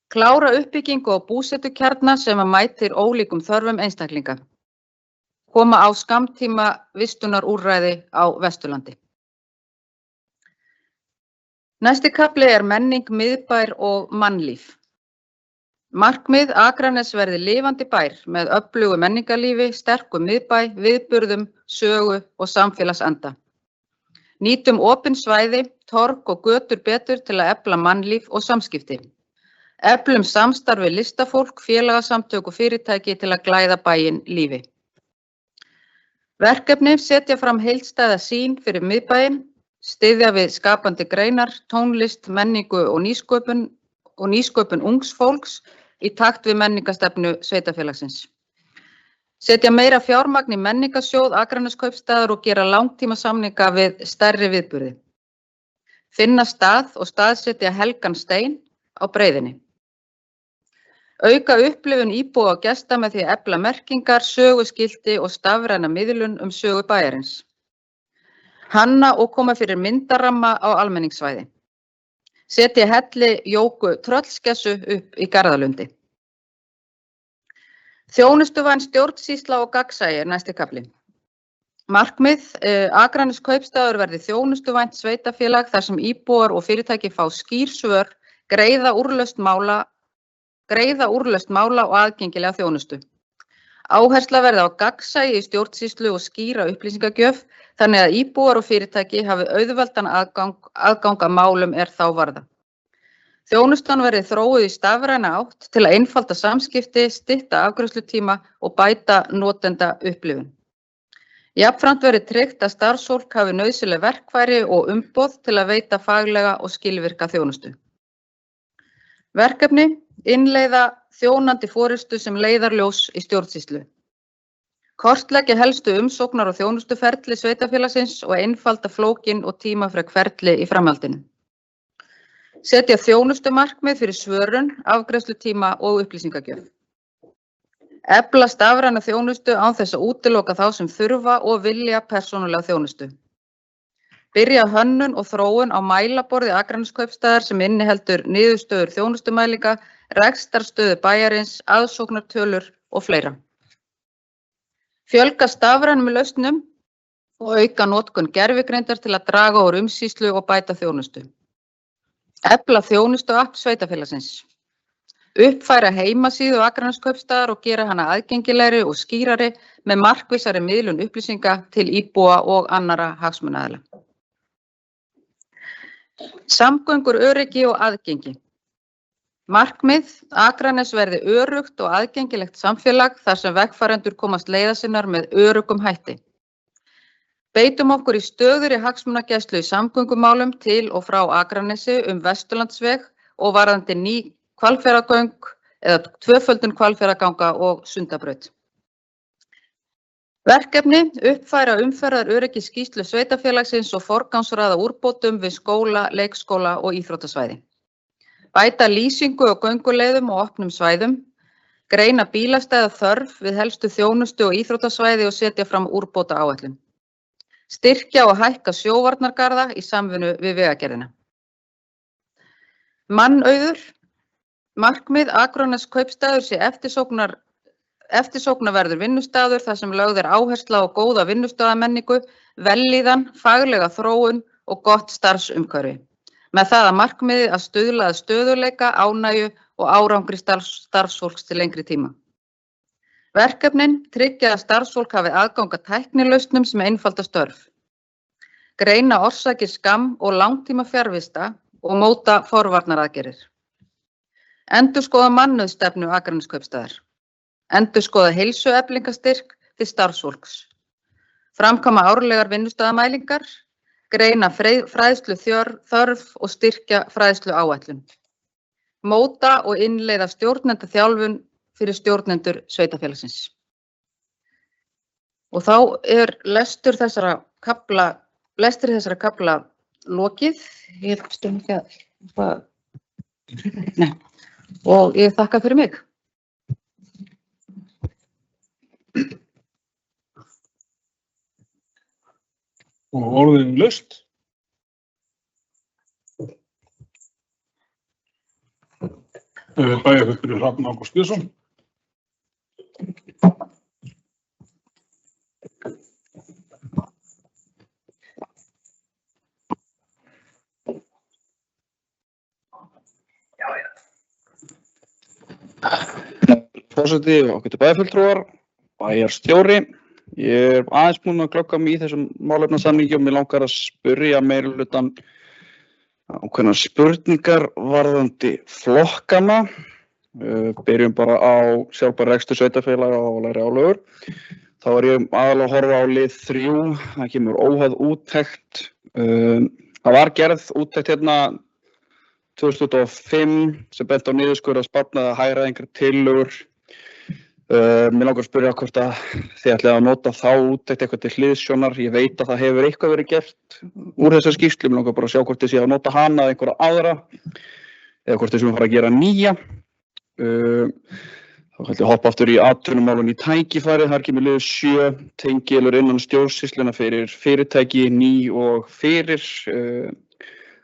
Klára uppbyggingu á búsetukjarna sem að mætir ólíkum þörfum einstaklinga. Koma á skammtíma vistunarúrræði á Vesturlandi. Næsti kafli menning, miðbær og mannlíf. Markmið, Akranes verði lifandi bær með öflugu menningarlífi, sterku miðbæ, viðburðum, sögu og samfélagsanda. Nýtum opin svæði, torg og götur betur til að efla mannlíf og samskipti. Eflum samstarfi listafólk, félagasamtök og fyrirtæki til að glæða bæinn lífi. Verkefni, setja fram heildstæða sýn fyrir miðbæinn, styðja við skapandi greinar, tónlist, menningu og nýsköpun ungs fólks í takt við menningarstefnu sveitarfélagsins. Setja meira fjármagn í menningarsjóð Akraneskaupstaðar og gera langtímasamninga við stærri viðburði. Finna stað og staðsetja helgan stein á breiðinni. Auka upplifun íbúa og gesta með því að efla merkingar, söguskilti og stafræna miðlun sögu bæjarins. Hanna og koma fyrir myndaramma á almenningssvæði. Setja helli Jóku Tröllskessu upp í Garðalundi. Þjónustuvæn stjórnsýsla og gagnsæi næsti kafli. Markmið, Akraneskaupstaður verði þjónustuvænt sveitarfélag þar sem íbúar og fyrirtæki fá skýr svör, greiða úrlausn mála og aðgengilega þjónustu. Áhersla verði á gagnsæi í stjórnsýslu og skýra upplýsingagjöf þannig að íbúar og fyrirtæki hafi auðveldan aðgang að málum þá varða. Þjónustan verði þróuð í stafræna átt til að einfalda samskipti, stytta afgreiðslutíma og bæta notenda upplifun. Jafnframt verði tryggt að starfsfólk hafi nauðsynleg verkfæri og umboð til að veita faglega og skilvirka þjónustu. Verkefni, innleiða þjónandi forystu sem leiðarljós í stjórnsýslu. Kortleggja helstu umsóknar og þjónustuferli sveitarfélagsins og einfalda flókin og tímafrek ferli í framhaldinu. Setja þjónustumarkmið fyrir svörun, afgreiðslutíma og upplýsingagjöf. Efla stafræna þjónustu án þess að útiloka þá sem þurfa og vilja persónulega þjónustu. Byrja hönnun og þróun á mælaborði Akraneskaupstaðar sem inniheldur niðurstöður þjónustumælinga, rekstrarstöðu bæjarins, aðsóknartölur og fleira. Fjölga stafrænum lausnum og auka notkun gervigreindar til að draga úr umsýslu og bæta þjónustu. Efla þjónustuapp sveitarfélagsins. Uppfæra heimasíðu Akraneskaupstaðar og gera hana aðgengilegri og skýrari með markvissari miðlun upplýsinga til íbúa og annarra hagsmunaaðila. Samgöngur, öryggi og aðgengi. Markmið, Akranes verði öruggt og aðgengilegt samfélag þar sem vegfarendur komast leiða sinnar með öruggum hætti. Beitum okkur í stöðugri hagsmunagæslu í samgöngumálum til og frá Akranesi Vesturlandsveg og varðandi ný Hvalfjarðargöng, eða tvöföldun Hvalfjarðarganga og Sundabraut. Verkefni: uppfæra umferðaröryggi skýrslu sveitarfélagsins og forgangsraða úrbótum við skóla, leikskóla og íþróttasvæði. Bæta lýsingu á gönguleiðum og opnum svæðum. Greina bílastæða þörf við helstu þjónustu og íþróttasvæði og setja fram úrbóta áætlun. Styrkja og hækka sjóvarnargarða í samvinnu við Vegagerðina. Mannauður. Markmið: Akranes kaupstaður sé eftirsóknarverður vinnustaður þar sem lögð áhersla á góða vinnustaðamenningu, vellíðan, faglega þróun og gott starfsumhverfi. Með það að markmiði að stuðla að stöðugleika, ánægju og árangri starfsfólks til lengri tíma. Verkefnin: tryggja að starfsfólk hafi aðgang að tæknilausnum sem einfalda störf. Greina orsakir skamm- og langtíma fjarvista og móta forvarnaraðgerðir. Endurskoða mannauðsstefnu Akraneskaupstaðar. Endurskoða heilsueflingastyrk til starfsfólks. Framkvæma árlegar vinnustaðamælingar. Greina fræðslu þörf og styrkja fræðslu áætlun. Móta og innleiða stjórnendaþjálfun fyrir stjórnendur sveitarfélagsins. Og þá lestur þessara kafla lokið. Ég stund ekki að... Nei. Og ég þakka fyrir mig. Og orðin laust. Bæjarfulltrúi Hrafn Ágúst Björnsson. Forseti og ágætu bæjarfulltrúar, bæjarstjóri. Ég aðeins búinn að glögga mig í þessum málefnasamningi og mig langar að spyrja meirihlutann ákveðnar spurningar varðandi flokkana. Byrjum bara á sjálfbær rekstur sveitarfélaga og lægri álögur. Þá ég aðalega að horfa á lið 3, það kemur óháð úttekt. Það var gerð úttekt hérna 2025 sem bent á niðurskurð að sparnaði hagræðingar tillögur. Mér langar að spyrja hvort að þið ætlið að nota þá úttekt eitthvað til hliðsjónar. Ég veit að það hefur eitthvað verið gert úr þessar skýrslu. Mér langar bara að sjá hvort þið séu að nota hana eða einhverja aðra eða hvort þið séu að fara að gera nýja. Þá ætlum ég að hoppa aftur í atvinnumálun í tækifæri. Þar kemur liður 7 tengilur innan stjórnsýsluna fyrir fyrirtæki, ný og fyrir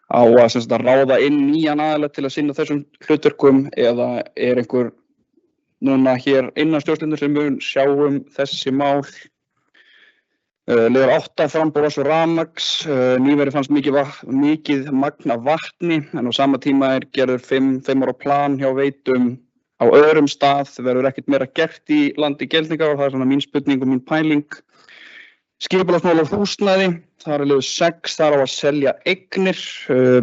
á að ráða inn nýjan aðila til að sinna þessum hlutverkum eða einhver núna hér innan stjórnsýslunnar sem mun sjá þessi mál. Liður 8 framboðs og rafmagns. Nýverið fannst mikið magn af vatni en á sama tíma gerður 5 ára plan hjá Veitum á öðrum stað. Verður ekkert meira gert í landi Geldingar og það svona mín spurning og mín pæling. Skipulagsmál og húsnæði. Það liður 6, þar á að selja eignir.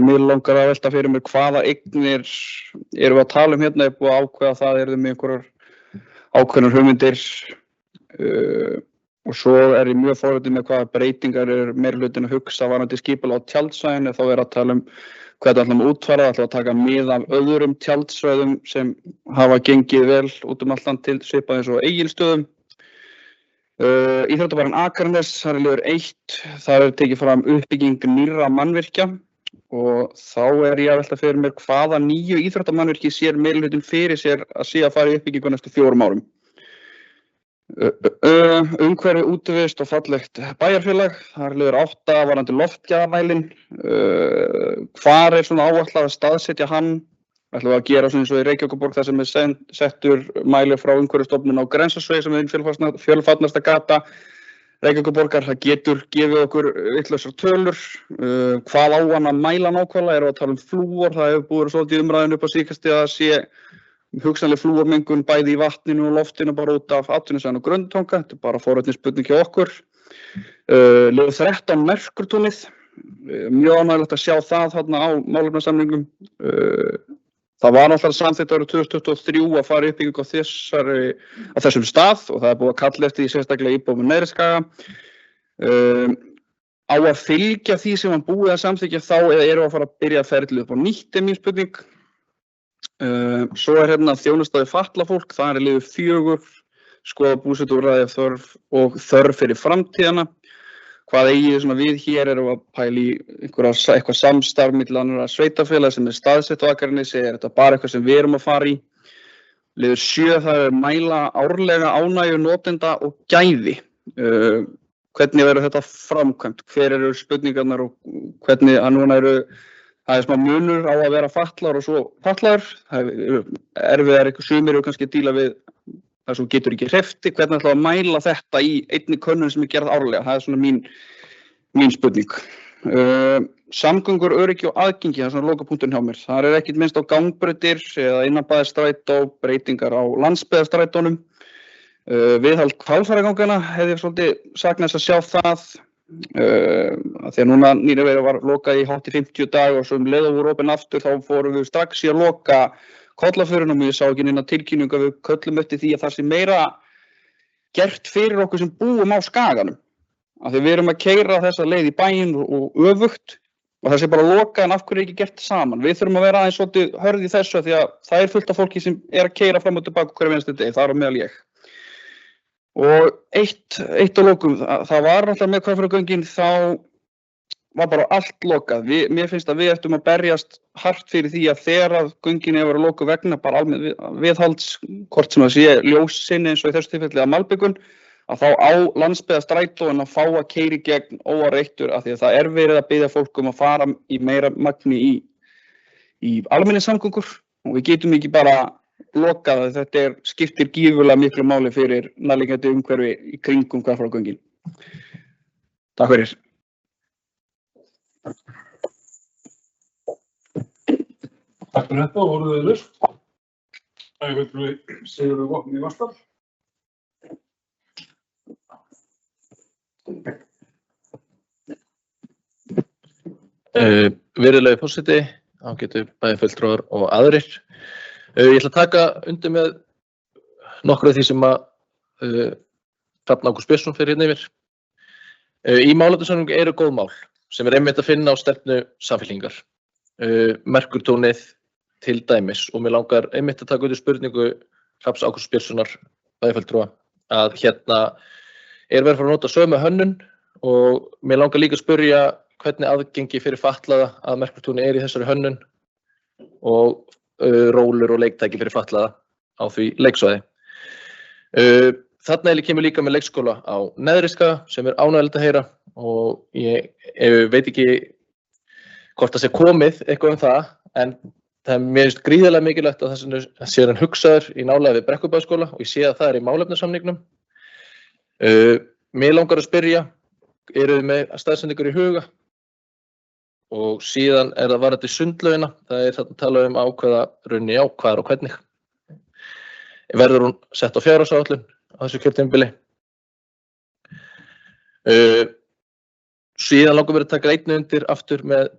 Mér langar að velta fyrir mér hvaða eignir erum við að tala hérna, er búið að ákveða það, erum við með einhverjar ákveðnar hugmyndir og svo ég mjög forvitinn með hvaða breytingar meirihlutinn að hugsa varðandi skipulag á tjaldsvæðinu. Þá að tala hvað það ætlum að útfæra, það ætlum að taka mið af öðrum tjaldsvæðum sem hafa gengið vel út allt land til svipað eins og Egilsstöðum. Íþróttabærin Akranes, þar liður 1, þar tekið fram uppbygging nýrra mannvirkja og þá ég að velta fyrir mér hvaða nýju íþróttamannvirki sér meirihlutinn fyrir sér að sé að fara í uppbyggingu næstu 4 árum. Umhverfi, útivist og fallegt bæjarfélag, þar liður 8 varðandi loftgæðamælinn. Hvar svona áætlað að staðsetja hann? Ætlum við að gera svona eins og í Reykjavíkurborg þar sem settur mæli frá Umhverfisstofnun á Grensásvegi sem fjölfarnasta gata Reykjavíkurborgar. Það getur gefið okkur vitlausar tölur. Hvað á hann að mæla nákvæmlega? Erum við að tala flúor? Það hefur búið svolítið umræðinu upp á síðkastið að sé hugsanlega flúormengun bæði í vatninu og loftinu bara út af atvinnusvæðinu og Grundartanga. Þetta bara forvitnisspurning hjá okkur. Liður 13 Merkurtúnið. Mjög ánægilegt að sjá það þarna á málefnasamningum. Það var alltaf samþykkt árið 2023 að fara í uppbyggingu á þessum stað og það búið að kalla eftir því sérstaklega íbúðum með Neðri-Skaga. Á að fylgja því sem hann búið að samþykkja þá eða eru að fara að byrja að ferli upp á nýtt mín spurning. Svo hérna þjónusta við fatlað fólk, það er liður 4, skoða búsetuúrræði og þörf fyrir framtíðina. Hvað eigið svona við hér erum að pæla í eitthvað samstarf milli annarra sveitarfélaga sem staðsett á Akranesi, þetta bara eitthvað sem við erum að fara í. Liður 7, það er mæla árlega ánægju notenda og gæði. Hvernig verður þetta framkvæmt? Hver eru spurningarnar og hvernig núna það er smá munur á að vera fatlaður og svo fatlaður. Það erfiðar eitthvað sumir og kannski díla við það sem getur ekki hreyfti, hvernig ætlaðu að mæla þetta í einni könnun sem gerð árlega, það er svona mín spurning. Samgöngur, öryggi og aðgengi, það er svona lokapunkturinn hjá mér. Það er ekkert minnst á gangbrautir eða innanbæjarstrætó, breytingar á landsbyggðarstrætónum. Viðhald hvalfjarðarganganna hefði ég svolítið saknað þess að sjá það. Þegar núna nýlega var lokað í hátt í 50 dag og svo leið og voru opin aftur, þá fórum við strax í að loka Kollafjörðunum og ég sá ekki neina tilkynningu að við köllum eftir því að það sé meira gert fyrir okkur sem búum á Skaganum. Af því við erum að keyra þessa leið í bæinn og öfugt og það sé bara lokað en af hverju er ekki gert saman. Við þurfum að vera aðeins svolítið hörð í þessu því að það er fullt af fólki sem er að keyra fram og tilbaka hverju einasta degi, það er á meðal ég. Og eitt að lokum, það var alltaf með Hvalfjarðargöngin, þá var bara allt lokað. Mér finnst að við ættum að berjast hart fyrir því að þegar að göngin eru að loka vegna bara almenn viðhalds, hvort sem það sé ljóssinni eins og í þessu tilfelli að malbikun, að þá á landsbyggðarstrætóin að fá að keyra í gegn óáreittur af því að það er verið að biðja fólk að fara í meira magni í almenningssamgöngur og við getum ekki bara lokað að þetta skiptir gífurlega miklu máli fyrir nærliggjandi umhverfi í kringum Hvalfjarðargöngin. Takk fyrir. Takk fyrir þetta og voruð þið laust. Bæjarfulltrúi Sigurður Vopni Vatnsdal. Virðulegi forseti, ágætu bæjarfulltrúar og aðrir. Ég ætla að taka undir með nokkru af því sem að Hrafn Ágúst Björnsson fer hérna yfir. Í málefnasamningu eru góð mál sem er einmitt að finna á stefnu Samfylkingar. Merkurtónið til dæmis og mér langar einmitt að taka undir spurningu Hrafns Ágústs Björnssonar bæjarfulltrúa að hérna verið að fara að nota sömu hönnun og mér langar líka að spyrja hvernig aðgengi fyrir fatlaða að Merkurtóni í þessari hönnun og rólur og leiktæki fyrir fatlaða á því leiksvæði. Þarna kemur líka með leikskóla á Neðriskaga sem er ánægjulegt að heyra og ég veit ekki hvort það sé komið eitthvað það en það er mér finnst gríðarlega mikilvægt að það sé hann hugsaður í nálægð við Brekkubæjarskóla og ég sé að það er í málefnasamningnum. Mér langar að spyrja, eru þið með staðsetningar í huga? Og síðan það varðandi sundlaugina, það þarna talað um ákveða runni á hvar og hvernig. Verður hún sett á fjárhagsáætlun á þessu kjörtímabili? Síðan langar mér að taka einnig undir aftur með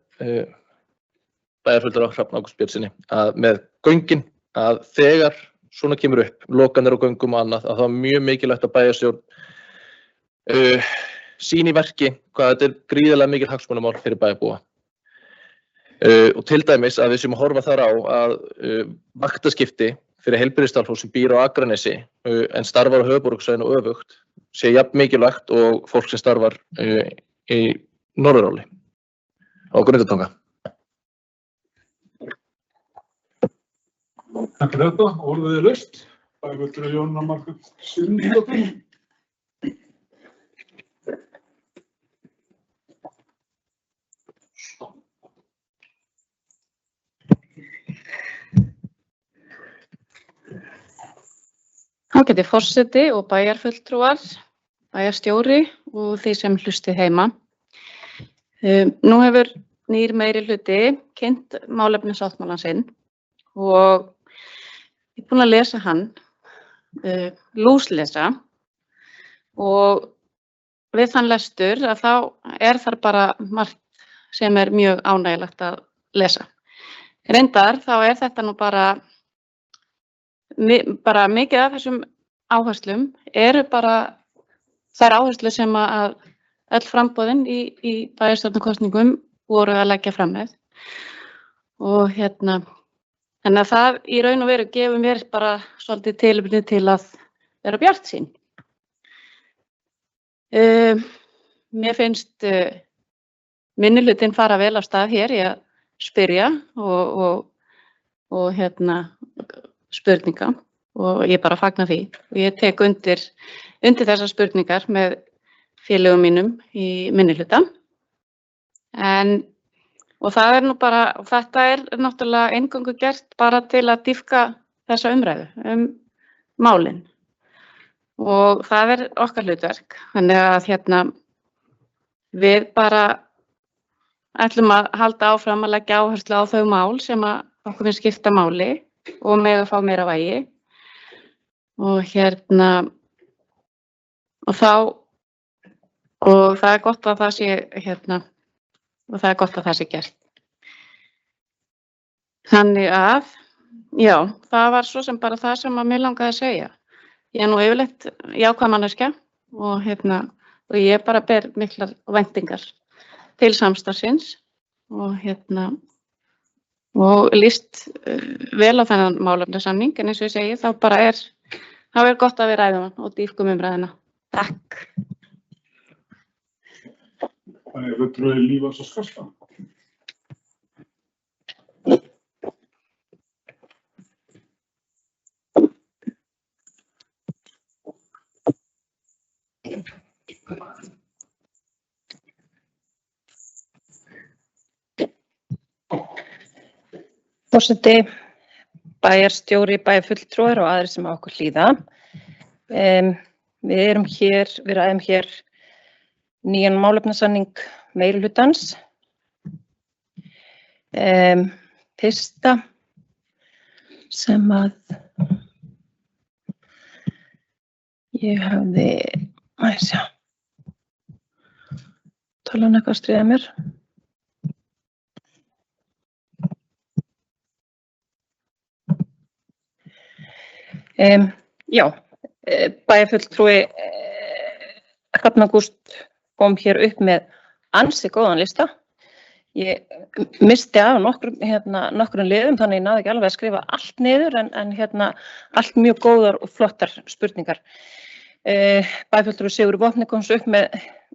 bæjarfulltrúa Hrafn Ágúst Björnssyni að með göngin að þegar svona kemur upp, lokanir á göngum og annað, að það er mjög mikilvægt að bæjarstjórn sýni í verki hvað þetta er gríðarlega mikil hagsmunamál fyrir bæjarbúa. Og til dæmis að við séum að horfa þar á að vaktaskipti fyrir heilbrigðisstarfsfólk sem býr á Akranesi en starfar á höfuðborgarsvæðinu og öfugt sé jafn mikilvægt og fólk sem starfar í Norðuráli á Grundartanga. Takk fyrir þetta, voruð þið laust. Bæjarfulltrúi Jónína Margrét Sigurðardóttir. Ágæti forseti og bæjarfulltrúar, bæjarstjóri og þeir sem hlustið heima. Nú hefur nýr meiri hluti kynnt málefnasáttmálann sinn og ég er búin að lesa hann, lúslesa og við þann lestur að þá þar bara margt sem er mjög ánægjulegt að lesa. Reyndar þá þetta nú bara mikið af þessum áherslum eru bara þær áherslur sem að öll framboðin í bæjarstjórnarkosningum voru að leggja fram með. Og Þannig að það í raun og veru gefur mér bara svolítið tilefni til að vera bjartsýn. Mér finnst minnihlutinn fara vel af stað hér í að spyrja og spurninga og ég bara fagna því. Og ég tek undir þessar spurningar með félögum mínum í minnihluta. Og það er nú bara, þetta er náttúrulega eingöngu gert bara til að dýpka þessa umræðu málin. Og það er okkar hlutverk. Þannig að við bara ætlum að halda áfram að leggja áherslu á þau mál sem að okkur finnst skipta máli og mega fá meira vægi. Og og það er gott að það sé og það er gott að það sé gert. Þannig að, já, það var svo sem bara það sem að mér langaði að segja. Ég er nú yfirleitt jákvæð manneskja og ég bara ber miklar væntingar til samstarfsins og líst vel á þennan málefnasamning, en eins og ég segi, þá er gott að við ræðum hann og dýpkum umræðina. Takk. Bæjarfulltrúi Líf Ása Skarðsstað. Forseti, bæjarstjóri, bæjarfulltrúar og aðrir sem á okkur hlýða. Við ræðum hér nýjan málefnasamning meirihlutans. Fyrsta sem að ég hafði, talan eitthvað að stríða mér. Bæjarfulltrúi Hrafn Ágúst kom hér upp með ansi góðan lista. Ég missti af nokkrum liðum, þannig ég náði ekki alveg að skrifa allt niður, en allt mjög góðar og flottar spurningar. Bæjarfulltrúi Sigurður Vopni kom svo upp með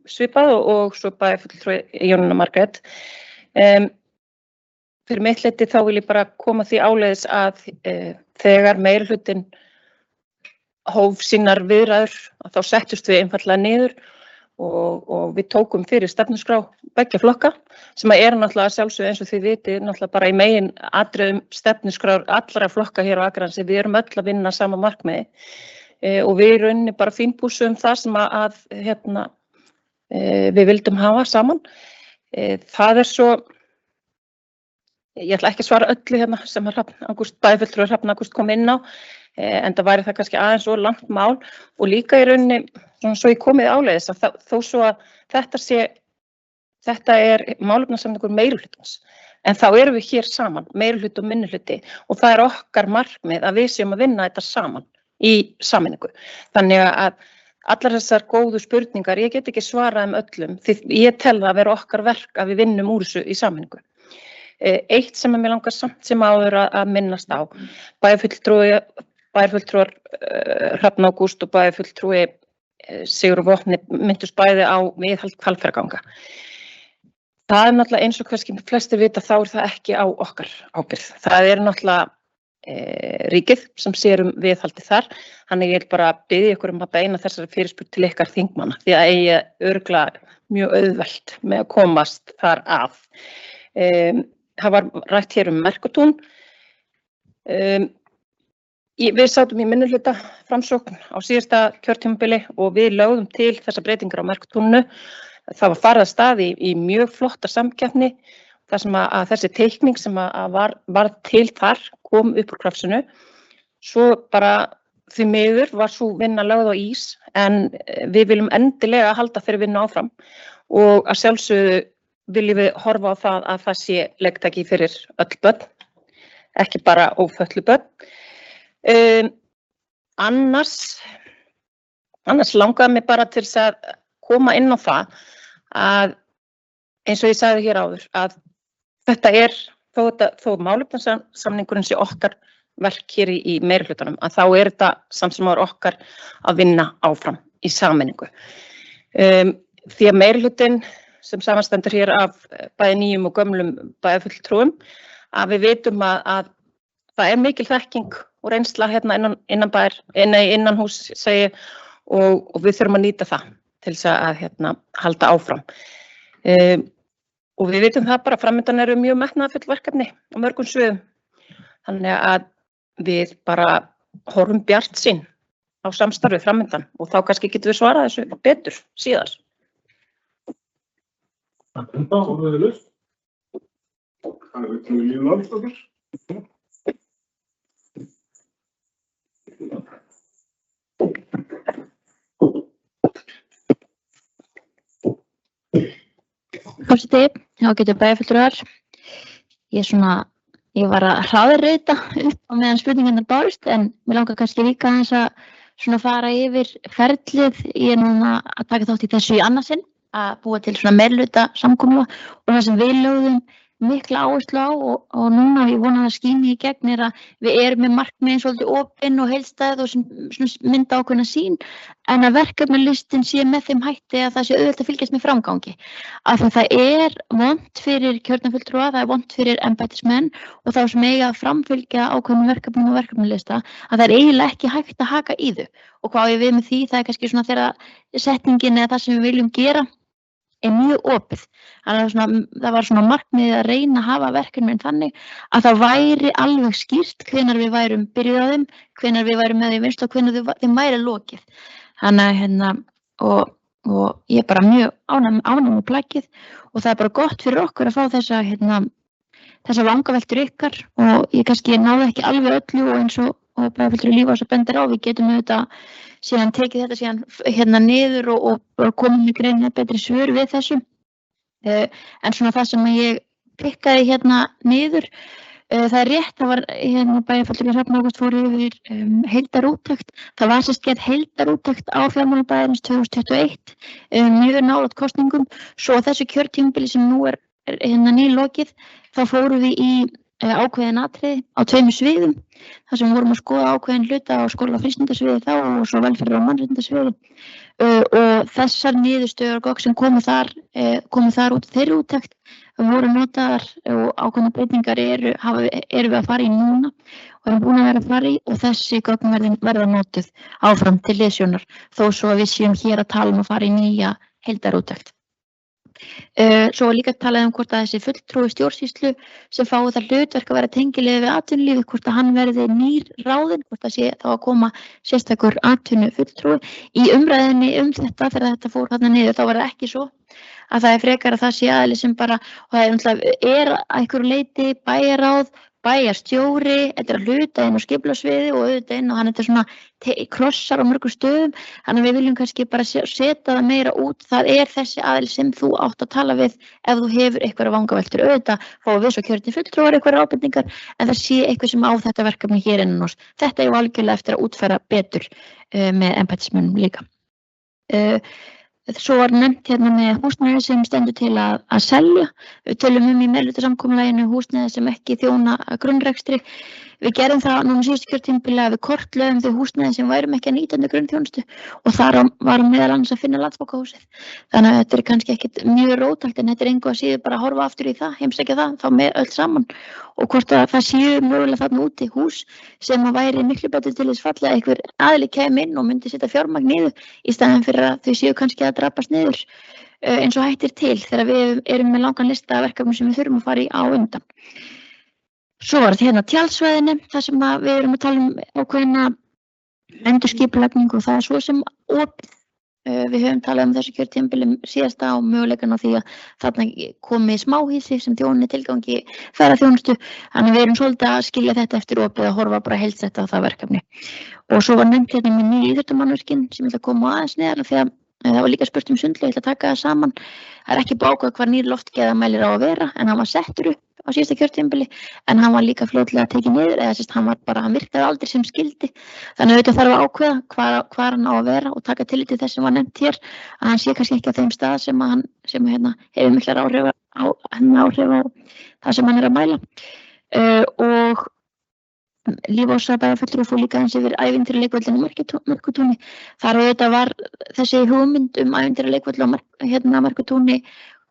svipað og svo bæjarfulltrúi Jónína Margrét. Fyrir mitt leyti þá vil ég bara koma því áleiðis að þegar meirihlutinn hóf sínar viðræður, þá settust við einfaldlega niður og við tókum fyrir stefnuskrá beggja flokka, sem er náttúrulega sjálfsögðu eins og þið vitið, náttúrulega bara í megin atriðum stefnuskrár allra flokka hér á Akranesi. Við erum öll að vinna sama markmiði og við í rauninni bara fínpúsum það sem að við vildum hafa saman. Það er svo, ég ætla ekki að svara öllu sem bæjarfulltrúi Hrafn Ágúst kom inn á, en það væri það kannski aðeins og langt mál og líka í rauninni, svo ég komið áleiðis að þó svo að þetta er málefnasamningur meirihlutans, en þá erum við hér saman, meirihluti og minnihluti, og það er okkar markmið að við séum að vinna þetta saman í sameiningu. Þannig að allar þessar góðu spurningar, ég get ekki svarað öllum, því ég tel það að vera okkar verk að við vinnum úr þessu í sameiningu. Eitt sem mér langar samt sem áður að minnast á, bæjarfulltrúar Hrafn Ágúst og bæjarfulltrúi Sigurður Vopni minntust bæði á viðhald Hvalfjarðarganga. Það er náttúrulega eins og kannski flestir vita, þá er það ekki á okkar ábyrgð. Það er náttúrulega ríkið sem sér viðhaldi þar. Þannig ég vil bara biðja ykkur að beina þessari fyrirspurn til ykkar þingmanna, því að eigi örugglega mjög auðvelt með að komast þar að. Það var rætt hér Merkutún. Við sátum í minnihluta Framsókn á síðasta kjörtímabili og við lögðum til þessar breytingar á Merkutúninu. Það var farið af stað í mjög flotta samkeppni, þar sem að þessi teikning sem var til þar kom upp úr krafsinu. Svo bara því miður var svo vinna lögð á ís, en við viljum endilega halda þeirri vinnu áfram og að sjálfsögðu viljum við horfa á það að það sé leiktæki fyrir öll börn, ekki bara ófötluð börn. Annars langaði mig bara til þess að koma inn á það að eins og ég sagði hér áður að þetta er þó málefnasamningurinn sé okkar verk hér í meirihlutanum, að þá þetta samt sem áður okkar að vinna áfram í sameiningu. Því að meirihlutin sem samanstendur hér af bæði nýjum og gömlum bæjarfulltrúum, að við vitum að það mikil þekking og reynsla hérna innan hús segi, og við þurfum að nýta það til þess að halda áfram. Og við vitum það bara, framundan eru mjög metnaðarfull verkefni á mörgum sviðum. Þannig að við bara horfum bjartsýn á samstarfið framundan og þá kannski getum við svarað þessu betur síðar. Forseti, ágætu bæjarfulltrúar. Ég var að hraðrita upp á meðan spurningarnar bárust, en mér langar kannski líka aðeins að fara yfir ferlið. Ég núna að taka þátt í þessu í annað sinn, að búa til meirihluta samkomulag og það sem við lögðum mikla áherslu á og núna ég vona að það skíni í gegn að við erum með markmiðin svolítið opin og heildstæð og sem mynda ákveðna sýn, en að verkefnalistin sé með þeim hætti að það sé auðvitað að fylgjast með framgangi. Að það vont fyrir kjörna fulltrúa, það vont fyrir embættismenn og þá sem eiga að framfylgja ákveðnum verkefnum og verkefnalista, að það eiginlega ekki hægt að haka í þau. Og hvað ég við með því, það kannski þegar setningin eða það sem við viljum gera mjög opið. Það var markmiðið að reyna að hafa verkefnin þannig að það væri alveg skýrt hvenær við værum byrjuð á þeim, hvenær við værum með þeim vinnslu og hvenær þeim væri lokið. Þannig og ég er bara mjög ánægð með plaggið og það er bara gott fyrir okkur að fá þessa vangaveltur ykkar og ég kannski náði ekki alveg öllu og eins og bæjarfulltrúi Líf Ása bendir á, við getum auðvitað síðan tekið þetta síðan niður og komið með greinilega betri svör við þessu. En það sem ég pikkaði niður, það er rétt, það var bæjarfulltrúi Hrafn Ágúst fór yfir heildarúttekt. Það var gerð heildarúttekt á fjármálabæjarins 2021, mjög nálægt kosningum. Svo þessu kjörtímabili sem nú er nýlokið, þá fórum við í ákveðin atriði á 2 sviðum, þar sem vorum að skoða ákveðin hluta á skóla- og frístundasviði þá og svo velferðar- og mannréttindasviði og þessar niðurstöður og gögn sem komu þar út þeirri úttekt voru notaðar og ákveðna breytingar erum við að fara í núna og erum búin að vera að fara í og þessi gögn verða notuð áfram til hliðsjónar þó svo að við séum hér að tala að fara í nýja heildarúttekt. Svo var líka talað hvort að þessi fulltrúi stjórnsýslu sem fái það hlutverk að vera tengiliður við atvinnulífið, hvort að hann verði nýr ráðinn, hvort að sé þá að koma sérstakur atvinnufulltrúi. Í umræðinni þetta þegar þetta fór þarna niður þá var það ekki svo að það er frekar að það sé aðili sem bara, og það er að einhverju leyti bæjarráð, bæjarstjóri, þetta að hluta inn á skipulagsviði og auðvitað inn og hann þetta krossar á mörgum stöðum, þannig að við viljum kannski bara setja það meira út, það er þessi aðili sem þú átt að tala við ef þú hefur einhverja vangaveltur, auðvitað fáum við svo kjörnir fulltrúar einhverjar ábendingar en það sé eitthvað sem á þetta verkefni hér innan oss. Þetta er algjörlega eftir að útfæra betur með embættismönnum líka. Svo var nefnt með húsnæði sem stendur til að selja. Við tölum í meirihlutasamkomulaginu húsnæði sem ekki þjóna grunnrekstri. Við gerum það núna síðustu kjörtímabili að við kortlögum þau húsnæði sem værum ekki að nýta undir grunnþjónustu og þar var meðal annars að finna Landsbókahúsið. Þannig að þetta er kannski ekkit mjög róttækt en þetta er engu að síður bara að horfa aftur í það, heimsækja það, þá með öll saman og hvort að það séu mögulega þarna úti hús sem að væri miklu betur til þess falla að einhver aðili kæmi inn og myndi setja fjármagn niður í staðinn fyrir að þau séu kannski að drapast niður eins og hættir til þegar við erum með langan lista af verkefnum sem við þurfum að fara í á undan. Svo var þetta tjaldsvæðinu, þar sem við erum að tala ákveðna endurskipulagningu og það er svo sem opið. Við höfum talað þessu kjörtímabili síðasta á möguleikann á því að þarna komi smáhýsi sem þjóni tilgangi ferðaþjónustu. Þannig við erum svolítið að skilja þetta eftir opið að horfa bara heildsett á það verkefni. Og svo var nefnt með nýju íþróttamannvirkin sem ég ætla að koma aðeins neðar því að það var líka spurt sundlaug, ég ætla að taka það saman. Það er ekki bákvað hvar nýr loftgæðamælir á að vera en hann var settur upp á síðasta kjörtímabili en hann var líka fljótlega tekið niður eða hann virkaði aldrei sem skildi. Þannig auðvitað þarf að ákveða hvar hann á að vera og taka tillit til þess sem var nefnt hér að hann sé kannski ekki á þeim stað sem hefur miklar áhrif á það sem hann er að mæla. Og Líf Ása bæjarfulltrúi fór líka eins yfir ævintýraleikvöllin á Merkutúni. Þar auðvitað var þessi hugmynd ævintýraleikvöll á Merkutúni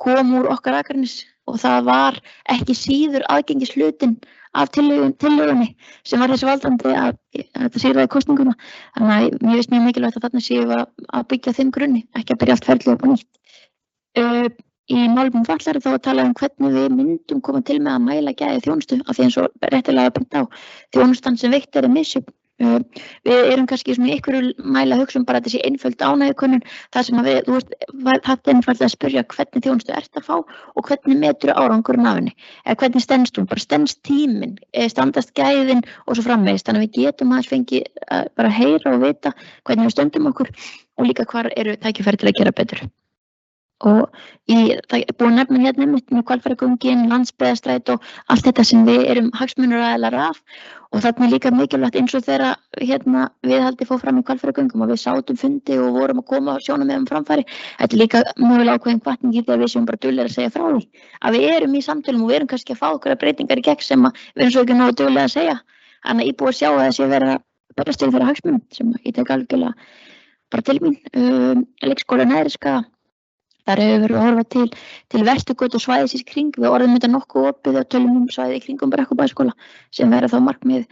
kom úr okkar Akranes og það var ekki síður aðgengishlutinn af tillögunni sem var þessi valdandi að þetta sigraði kosninguna. Þannig að mér finnst mjög mikilvægt að þarna séum við að byggja þeim grunni, ekki að byrja allt ferlið upp á nýtt. Í málefnum fatlaðra þá að tala hvernig við myndum koma til með að mæla gæði þjónustu af því eins og réttilega bent á þjónustan sem veitt er misjöfn. Við erum kannski í einhverju mæli að hugsa bara þessi einföld ánægjukönnun þar sem við, það er einfaldlega að spyrja hvernig þjónustu ert að fá og hvernig metur árangurinn af henni. Eða hvernig stendst hún, bara stendst tíminn, standast gæðin og svo framvegis. Þannig að við getum aðeins fengið bara að heyra og vita hvernig við stöndum okkur og líka hvar eru tækifæri til að gera betur. Og það er búin að nefna hérna með Hvalfjarðargöngin, Landsbyggðarstræti og allt þetta sem við erum hagsmunaaðilar af og þarna er líka mikilvægt eins og þegar viðhaldi fór fram í Hvalfjarðargöngum og við sátum fundi og vorum að koma sjónarmiðum framfæri. Þetta er líka mögulega ákveðin hvatning í þegar við séum bara duglegir að segja frá því. Að við erum í samtölum og við erum kannski að fá okkur breytingar í gegn sem við erum svo ekki nógu duglegir að segja. Þannig að íbúar sjá að þessi vera berjast fyrir þeirra hagsmunum sem ég tek algjörlega bara til mín. Leikskóla Neðri Skaga. Þar hefur verið að horfa til Vesturgötu og svæðis í kring. Við orðum þetta nokkuð opið og tölum svæði í kringum Brekkubæskóla sem verða þá markmið.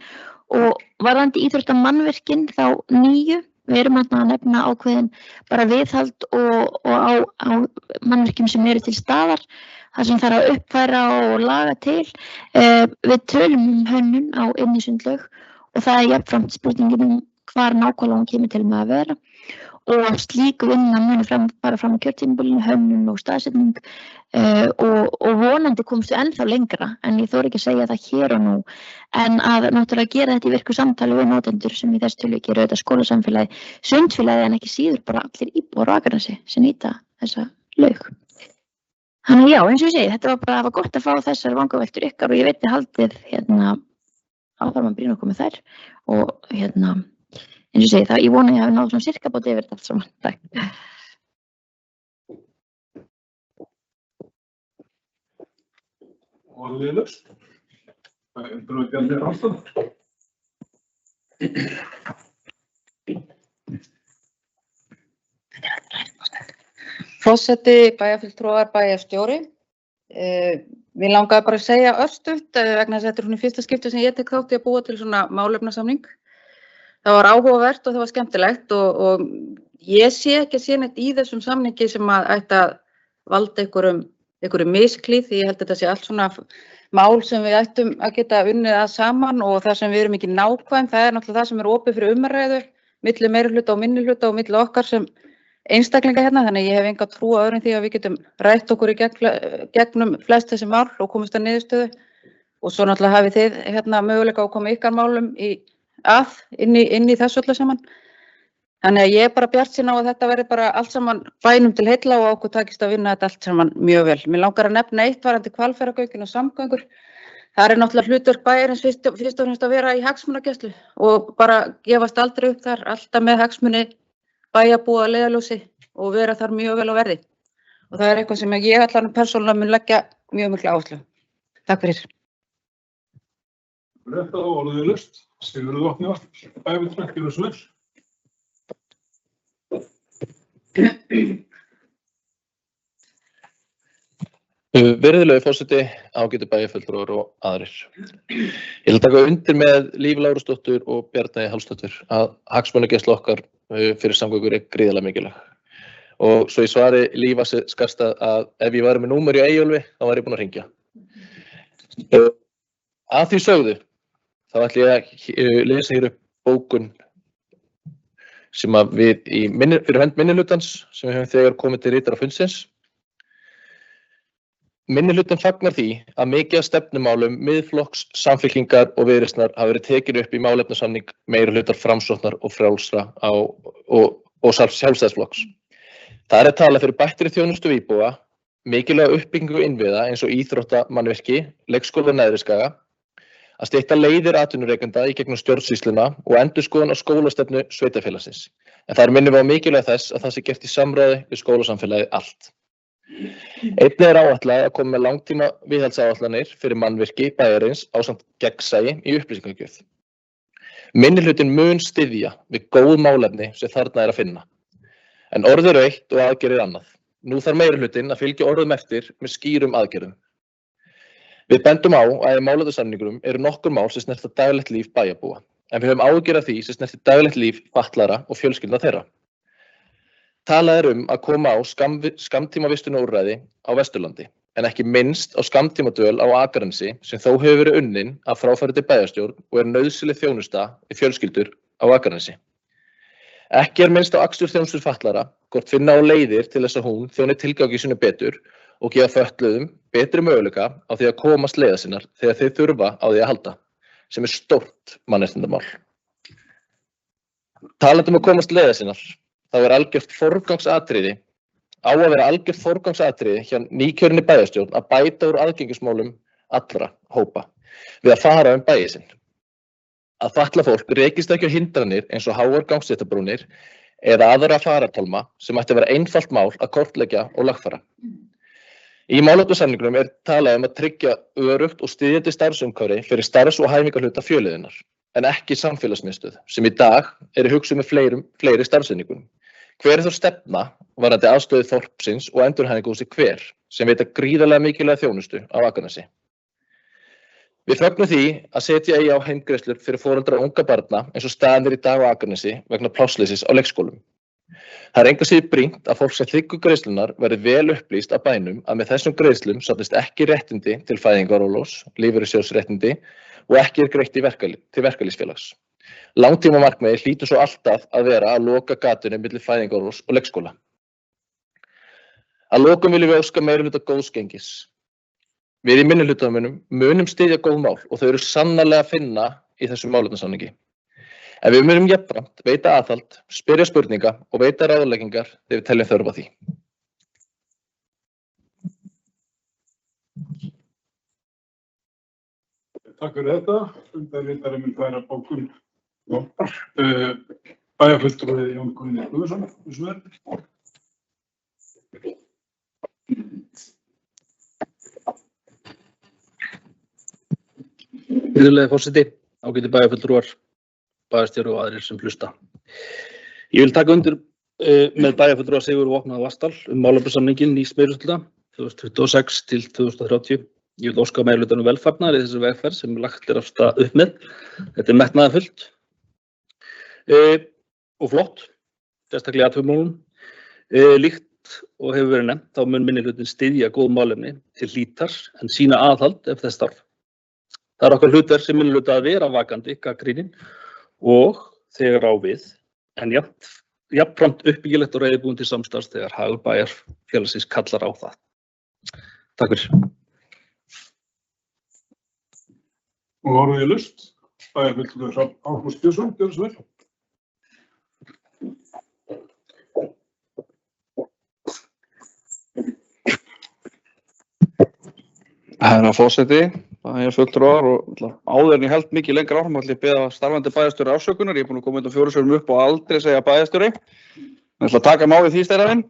Og varðandi íþróttamannvirkin þá 9, við erum að nefna ákveðin bara viðhald og á mannvirkjum sem eru til staðar, þar sem þarf að uppfæra og laga til. Við tölum hönnun á Sundlaug og það er jafnframt spurningin hvar nákvæmlega hún kemur til með að vera. Og slík vinna muni fara fram á kjörtímabilinu, hönnun og staðsetning og vonandi komstu ennþá lengra en ég þori ekki að segja það hér og nú en að náttúrulega gera þetta í virku samtali við notendur sem í þess tilviki eru auðvitað skólasamfélagi, sundfélagi en ekki síður bara allir íbúar á Akranesi sem nýta þessa laug. Þannig já, eins og ég segi, þetta var bara gott að fá þessar vangaveltur ykkar og ég veit þið haldið áfram að brýna okkur með þær og eins og ég segi það, ég vona ég hafi náð svona sirka bóti yfir þetta allt saman. Takk. Og við löst. Það er bara ekki allir ástæð. Forseti, bæjarfulltrúar, bæjarstjóri. Mér langaði bara að segja örstutt vegna þess að þetta er í fyrsta skipti sem ég tek þátt í að búa til svona málefnasamning. Það var áhugavert og það var skemmtilegt og ég sé ekki að sé neitt í þessum samningi sem að ætti að valda einhverjum misklíð því ég held að þetta sé allt svona mál sem við ættum að geta unnið að saman og það sem við erum ekki nákvæm, það er náttúrulega það sem er opið fyrir umræðu milli meirihluta og minnihluta og milli okkar sem einstaklinga hérna, þannig ég hef enga trú á öðrum því að við getum rætt okkur í gegnum flest þessi mál og komist að niðurstöðu og svo náttúrulega hafið þið möguleika að koma ykkar málum inn í þessu öllu saman. Þannig að ég er bara bjartsýn á að þetta verði bara allt saman bænum til heilla og okkur takist að vinna þetta allt saman mjög vel. Mér langar að nefna eitt varðandi Hvalfjarðargöngin og samgöngur. Það er náttúrulega hlutverk bæjarins fyrst og fremst að vera í hagsmunagæslu og bara gefast aldrei upp þar, alltaf með hagsmuni bæjarbúa að leiðarljósi og vera þar mjög vel á verði. Og það er eitthvað sem ég allan persónulega mun leggja mjög mikla áherslu. Takk fyrir. Rétt að orðið löst. Sigurður Vopni Vatnsdal, bæjarfulltrúi, gjörðu svo vel. Virðulegi forseti, ágætu bæjarfulltrúar og aðrir. Ég vil taka undir með Líf Lárusdóttur og Bjarney Hallsdóttur að hagsmunagæsla okkar fyrir samgöngur er gríðarlega mikilvæg. Og svo í svari Líf Skarstað að ef ég væri með númer í Eyjólfi, þá væri ég búinn að hringja. Að því sögðu, þá ætla ég að lesa hér upp bókun sem að við fyrir hönd minnihlutans sem við höfum þegar komið til ritara fundsins. Minnihlutin fagnar því að mikið af stefnumálum Miðflokks, Samfylkingar og Viðreisnar hafa verið tekin upp í málefnasamning meirihlutar Framsóknar og Frjálsra og Sjálfstæðisflokks. Það er að tala fyrir bættri þjónustu við íbúa, mikilvæga uppbyggingu innviða eins og íþróttamannvirki, leikskóla Neðri Skaga, að stytta leiðir atvinnurekenda í gegnum stjórnsýsluna og endurskoðun á skólastefnu sveitarfélagsins. En það minnum við á mikilvæg þess að það sé gert í samráði við skólasamfélagið allt. Einnig áætlað að koma með langtíma viðhaldsáætlanir fyrir mannvirki bæjarins ásamt gegnsæi í upplýsingagjöf. Minnihlutinn mun styðja við góð málefni sem þarna að finna. En orð eru eitt og aðgerðir annað. Nú þarf meirihlutinn að fylgja orðum eftir með skýrum aðgerðum. Við bendum á að í málefnasamningnum eru nokkur mál sem snerta daglegt líf bæjarbúa, en við höfum áhyggjur af því sem snertir daglegt líf fatlaðra og fjölskyldna þeirra. Talað að koma á skammtímavistunarúrræði á Vesturlandi, en ekki minnst á skammtímadvöl á Akranesi sem þó hefur verið unnin af fráfarandi bæjarstjórn og nauðsynleg þjónusta í fjölskyldur á Akranesi. Ekki minnst á akstursþjónustu fatlaðra, hvort finna á leiðir til þess að hún þjóni tilgangi sínu betur og gefa fötluðum betri möguleika á því að komast leiða sinnar þegar þeir þurfa á því að halda, sem stórt mannréttindamál. Talandi að komast leiða sinnar, þá algjört forgangsatriði, á að vera algjört forgangsatriði hjá nýkjörinni bæjarstjórn að bæta úr aðgengismálum allra hópa við að fara bæi sinn. Að fatlað fólk rekist ekki á hindranir eins og háar gangstéttabrúnir eða aðra farartálma sem ætti að vera einfalt mál að kortleggja og lagfæra. Í málefnasamningnum talað að tryggja öruggt og styðjandi starfsumhverfi fyrir starfs- og hæfingarhluta fjölliðinnar, en ekki samfélagsmiðstöð sem í dag hugsuð með fleiri starfseiningunum. Hver þá stefna varðandi aðstöðu þorpsins og endurhæfingarhúsi hver sem veita gríðarlega mikilvæga þjónustu á Akranesi. Við fögnum því að setja eigi á heimgreiðslur fyrir foreldra unga barna eins og staðan í dag á Akranesi vegna plássleysis á leikskólum. Það engu síður brýnt að fólk sem þiggur greiðslunar verði vel upplýst af bænum að með þessum greiðslum safnist ekki réttindi til fæðingarorlofs, lífeyrissjóðsréttindi og ekki greitt til verkalýðsfélags. Langtímamarkmiðið hlýtur svo alltaf að vera að loka gatinu milli fæðingarorlofs og leikskóla. Að lokum viljum við óska meirihluta góðs gengis. Við í minnihlutanum munum styðja góð mál og þau eru sannarlega að finna í þessum málefnasamningi. En við munum jafnframt veita aðhald, spyrja spurninga og veita ráðleggingar þegar við teljum þörf á því. Takk fyrir þetta. Fundarritari mun færa bókun Jónar. Bæjarfulltrúi Jón Guðni Guðmundsson. Virðulegi forseti, ágætu bæjarfulltrúar, bæjarstjóri og aðrir sem hlusta. Ég vil taka undir með bæjarfulltrúa Sigurður Vopnað Vatnsdal málefnasamninginn nýs meirihluta 2026 til 2030. Ég vil óska meirihlutanum velfarnaðar í þessari vegferð sem lagt af stað upp með. Þetta metnaðarfullt og flott, sérstaklega í atvinnumálum. Líkt og hefur verið nefnt, þá mun minnihlutinn styðja góð málefni til hlítar en sýna aðhald ef þess þarf. Það okkar hlutverk sem minnihluta að vera vakandi gagnrýnin og þegar á við, en jafnframt uppbyggilegt og reiðubúin til samstarfs þegar hagur bæjarfélagsins kallar á það. Takk fyrir. Og orðið lust, bæjarfulltrúi Hrafn Ágúst Björnsson, gjörðu svo vel. Herra forseti, bæjarfulltrúar og áður en ég held mikið lengra áfram ætla ég að biðja starfandi bæjarstjóri afsökunar. Ég búinn að koma undan 4 sögum upp og aldrei segja bæjarstjóri. Ég ætla að taka málið því stærðarinn.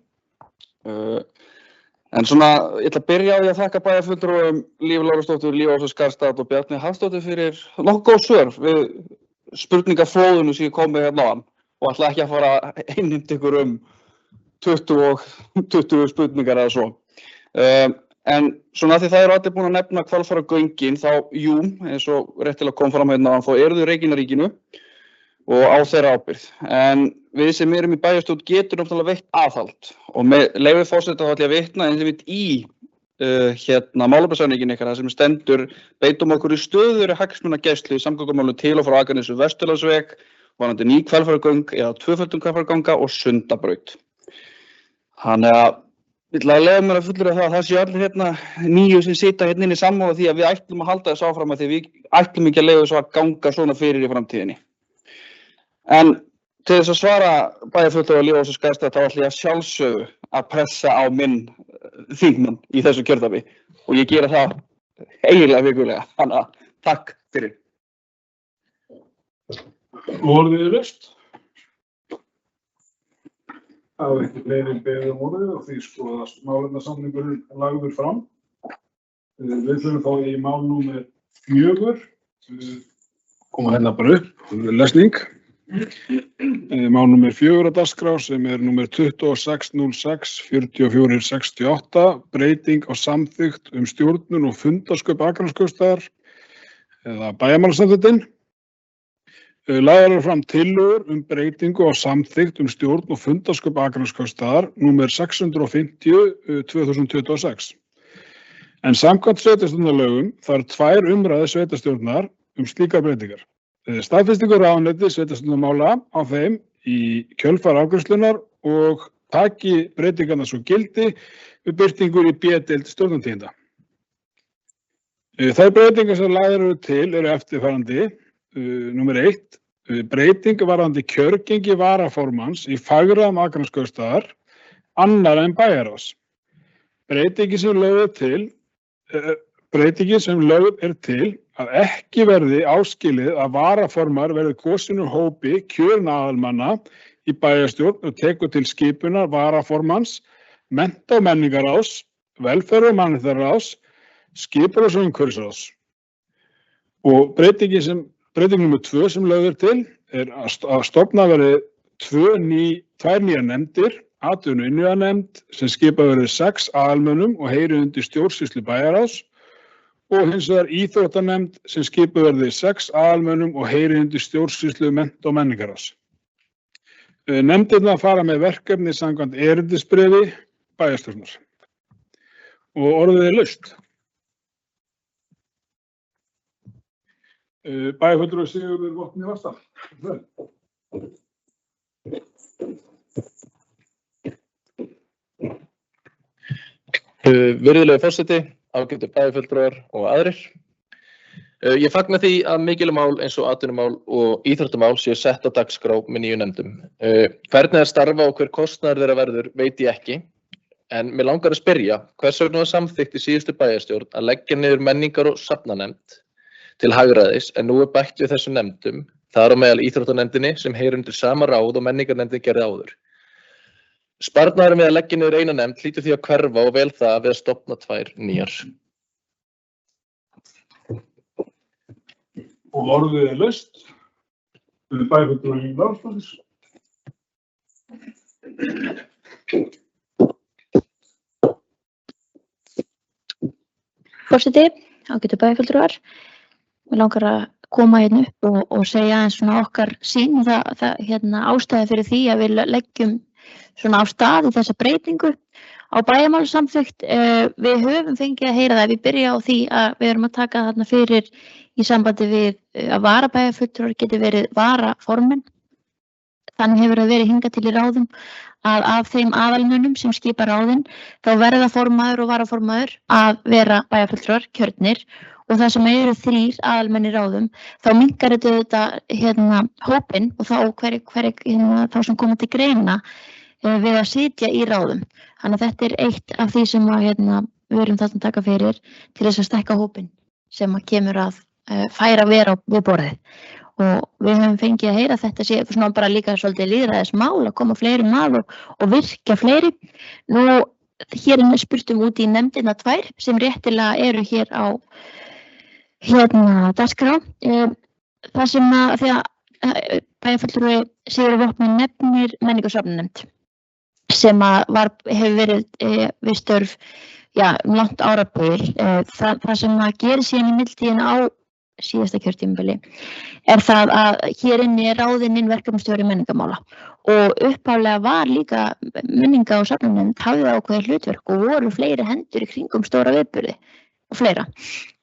En svona, ég ætla að byrja á því að þakka bæjarfulltrúum Líf Lárusdóttur, Líf Ása Skarstad og Bjarni Hafsdóttir fyrir nokkuð góð svör við spurningaflóðinu sem ég kom með hérna áðan og ætla ekki að fara að innheimta ykkur 20 spurningar eða svo. En svona því það eru allir búin að nefna Hvalfjarðargöngin þá, jú, eins og réttilega kom fram hérna áðan, þá eru þau Reykjanesríkinu og á þeirra ábyrgð. En við sem erum í bæjarstjórn getum náttúrulega veitt aðhald og með leyfi forseta þá ætla ég að vitna einmitt í málefnasamninginn ykkar þar sem stendur beitum okkur í stöðugri hagsmunagæslu í samgöngumálum til og frá Akranesi Vesturlandsveg, varðandi ný Hvalfjarðargöng eða tvöföldun Hvalfjarðarganga og Sundabraut. Þannig að ég ætla að leyfa mér að fullyrða það séu allir hérna nýju sem sita hérna inn í sammála því að við ætlum að halda þessu áfram að því við ætlum ekki að leyfa þessu að ganga svona fyrir í framtíðinni. En til þess að svara bæjarfulltrúa Líf Ása Skarstad þá ætla ég að sjálfsögðu að pressa á minn þingmann í þessu kjördæmi og ég gera það eiginlega vikulega. Þannig að takk fyrir. Og orðið lust. Það er ekki fleiri beðið orðið og því skoðast málefnasamningurinn lagður fram. Við þurfum þá í mál númer 4, koma hérna bara upp, lesning. Mál númer 4 á dagskrá sem er númer 2606 4468, breyting á samþykkt stjórnun og fundarsköp Akraneskaupstaðar eða bæjarmálasamþykktin. Lagðar eru fram tillögur breytingu á samþykkt stjórn og fundarsköp Akraneskaupstaðar númer 650 2026. En samkvæmt sveitarstjórnarlögum þarf 2 umræður sveitarstjórnar slíkar breytingar. Staðfestingu ráðuneyti sveitarstjórnarmála á þeim í kjölfar afgreiðslunnar og taki breytingarnar svo gildi við birtingu í B-deild stjórnartíðinda. Þær breytingar sem lagðar eru til eru eftirfarandi. Númer 1. Breyting varðandi kjörgengi varaformanns í fagráðum Akraneskaupstaðar annar en bæjarráðs. Breytingin sem lögð er til að ekki verði áskilið að varaformar verði kosin úr hópi kjörinna aðalmanna í bæjarstjórn og tekur til skipunar varaformanns, mennta- og menningarráðs, velferðar- og mannréttindaráðs, skipulags- og umhverfisráðs. Og breyting númer 2 sem lögð er til er að stofna verði 2 nýjar nefndir, atvinnu- og innviðanefnd sem skipað verði 6 aðalmönnum og heyri undir stjórnsýslu bæjarráðs og hins vegar íþróttanefnd sem skipað verði 6 aðalmönnum og heyri undir stjórnsýslu mennta- og menningarráðs. Nefndirnar fara með verkefni samkvæmt erindisbréfi bæjarstjórnar. Og orðið er laust. Bæjarfulltrúi Sigurður Vopni Vatnsdal. Virðulegi forseti, ágætu bæjarfulltrúar og aðrir. Ég fagna því að mikilvæg mál eins og atvinnumál og íþróttamál séu sett á dagskrá með nýju nefndum. Hvernig það starfa og hver kostnaður þeirra verður veit ég ekki, en mig langar að spyrja hvers vegna var samþykkt í síðustu bæjarstjórn að leggja niður menningar- og safnanefnd til hagræðis en nú er bætt við þessum nefndum, þar á meðal íþróttanefndinni sem heyrir undir sama ráð og menningarnefndin gerði áður. Sparnaðurinn við að leggja niður eina nefnd hlýtur því að hverfa og vel það við að stofna 2 nýjar. Og orðið er laust. Bæjarfulltrúi Lárusdóttir. Forseti, ágætu bæjarfulltrúar. Mig langar að koma hérna upp og segja eins svona okkar sýn ástæði fyrir því að við leggjum svona á stað í þessa breytingu á bæjarmálasamþykkt. Við höfum fengið að heyra það, við byrja á því að við erum að taka þarna fyrir í sambandi við að varabæjarfulltrúar geti verið varaformenn. Þannig hefur það verið hingað til í ráðum að af þeim aðalmönnum sem skipa ráðin þá verða formaður og varaformaður að vera bæjarfulltrúar kjörnir og það sem eru 3 aðalmenn í ráðum þá minnkar þetta hópinn og þá þá sem koma til greina við að sitja í ráðum. Þannig að þetta er eitt af því sem við erum þarna að taka fyrir til þess að stækka hópinn sem kemur að færa vera við borðið. Og við höfum fengið að heyra að þetta sé svona bara líka svolítið lýðræðismál að koma fleiri mál og virkja fleiri. Nú, hér er spurt út í nefndina 2 sem réttilega eru hér á dagskrá. Það sem því að bæjarfulltrúi Sigurður Vopni nefnir menningar- og safnanefnd sem hefur verið við störf langt árabil. Það sem gerir síðan í millitíðina á síðasta kjörtímabili er það að hér inni er ráðinn inn verkefnastjóri menningarmála og upphaflega var líka menninga- og safnanefnd hafði ákveðið hlutverk og voru fleiri hendur í kringum stóra viðburði og fleira.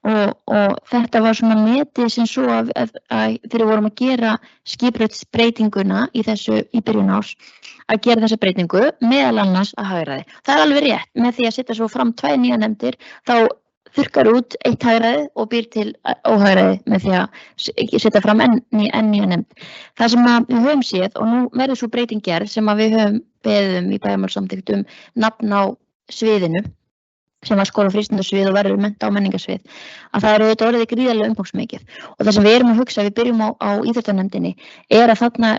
Og þetta var svona metið sem svo að þegar við vorum að gera skipulagsbreytinguna í byrjun árs að gera þessa breytingu meðal annars að hagræði. Það er alveg rétt, með því að setja svo fram 2 nýjar nefndir þá þurrkar út 1 hagræði og býr til óhagræði með því að setja fram enn nýja nefnd. Það sem við höfum séð og nú verður svo breyting gerð sem við höfum beðið í bæjarmálasamþykkt nafn á sviðinu sem var skóla- og frístundasvið og verður mennta- og menningarsvið, að það auðvitað orðið gríðarlega umfangsmikið. Og það sem við erum að hugsa, við byrjum á íþróttanefndinni, að þarna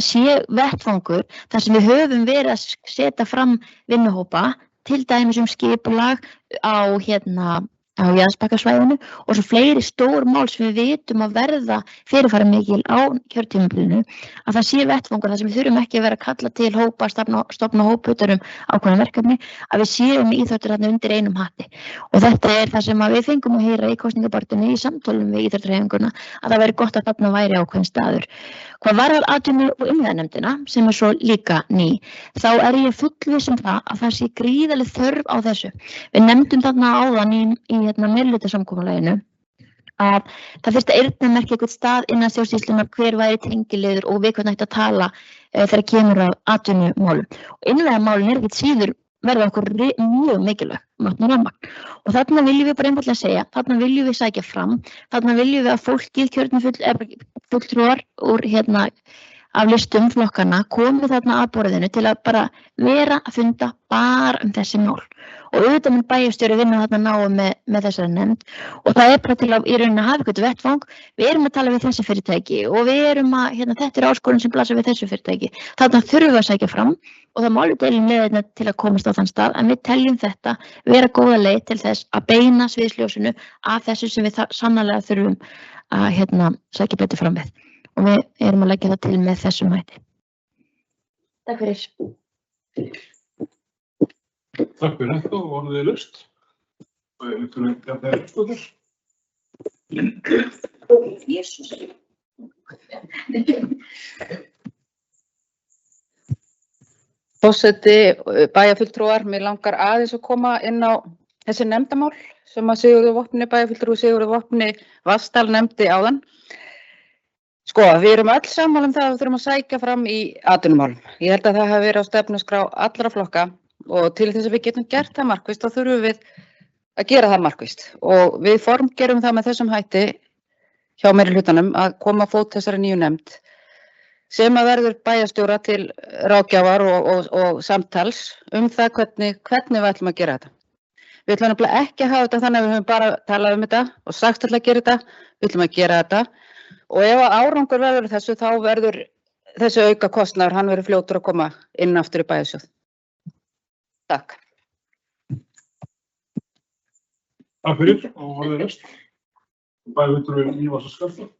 sé vettvangur þar sem við höfum verið að setja fram vinnuhópa, til dæmis skipulag á Jaðarbakkasvæðinu og svo fleiri stór mál sem við vitum að verða fyrirferðarmikil á kjörtímabilinu, að það sé vettvangur þar sem við þurfum ekki að vera að kalla til hópa, stofna hópa utan ákveðin verkefni, að við séum íþróttir þarna undir einum hatti. Og þetta það sem við fengum að heyra í kosningabaráttunni í samtölum við íþróttahreyfinguna, að það væri gott að þarna væri ákveðin staður. Hvað varðar atvinnu- og innviðanefndina, sem svo líka ný, þá ég fullviss það að það sé gríðarleg þörf á þessu. Við nefndum þarna áðan í meirihlutasamkomulaginu að það þyrfti að eyrnamerkja einhvern stað innan stjórnsýslunnar hver væri tengiliður og við hvernig ætti að tala þegar kemur að atvinnumálum. Og innviðamálin ekkert síður verða okkur mjög mikilvæg, matn og þarna viljum við bara einfaldlega segja, þarna viljum við sækja fram, þarna viljum við að fólkið kjörnu fulltrúar úr af listum flokkana komið þarna að borðinu til að bara vera að funda bara þessi mál. Og auðvitað mun bæjarstjóri vinna þarna náu með þessari nefnd og það bara til að í rauninni hafa eitthvað vettvang. Við erum að tala við þessi fyrirtæki og við erum að, þetta áskorun sem blasir við þessu fyrirtæki. Þarna þurfum við að sækja fram og það máli deilum leiðina til að komast á þann stað, en við teljum þetta vera góða leið til þess að beina sviðsljósinu að þessu sem við sannarlega þurfum að sækja betur fram við. Og við erum að leggja það til með þessum hætti. Takk fyrir. Takk fyrir þetta og orðið laust. Og ég lítur að það skoður. Jesús. Forseti, bæjarfulltrúar, mér langar aðeins að koma inn á þessi nefndamál sem að Sigurður Vopni, bæjarfulltrúi Sigurður Vopni Vatnsdal nefndi áðan. Sko, við erum öll sammála það að við þurfum að sækja fram í atvinnumálum. Ég held að það hafi verið á stefnuskrá allra flokka og til þess að við getum gert það markvisst þá þurfum við að gera það markvisst. Og við formgerum það með þessum hætti hjá meirihlutanum að koma á fót þessari nýju nefnd sem að verður bæjarstjóra til ráðgjafar og samtals það hvernig við ætlum að gera þetta. Við ætlum nefnilega ekki að hafa þetta þannig að við höfum bara talað þetta og sagt alltaf að gera þetta, við ætlum að gera þetta. Og ef árangur verður þessu, þá verður þessi auka kostnaður, hann verður fljótur að koma inn aftur í bæjarsjóð. Takk. Takk fyrir og orðið laust. Bæjarfulltrúi Ívars og Skarðstad.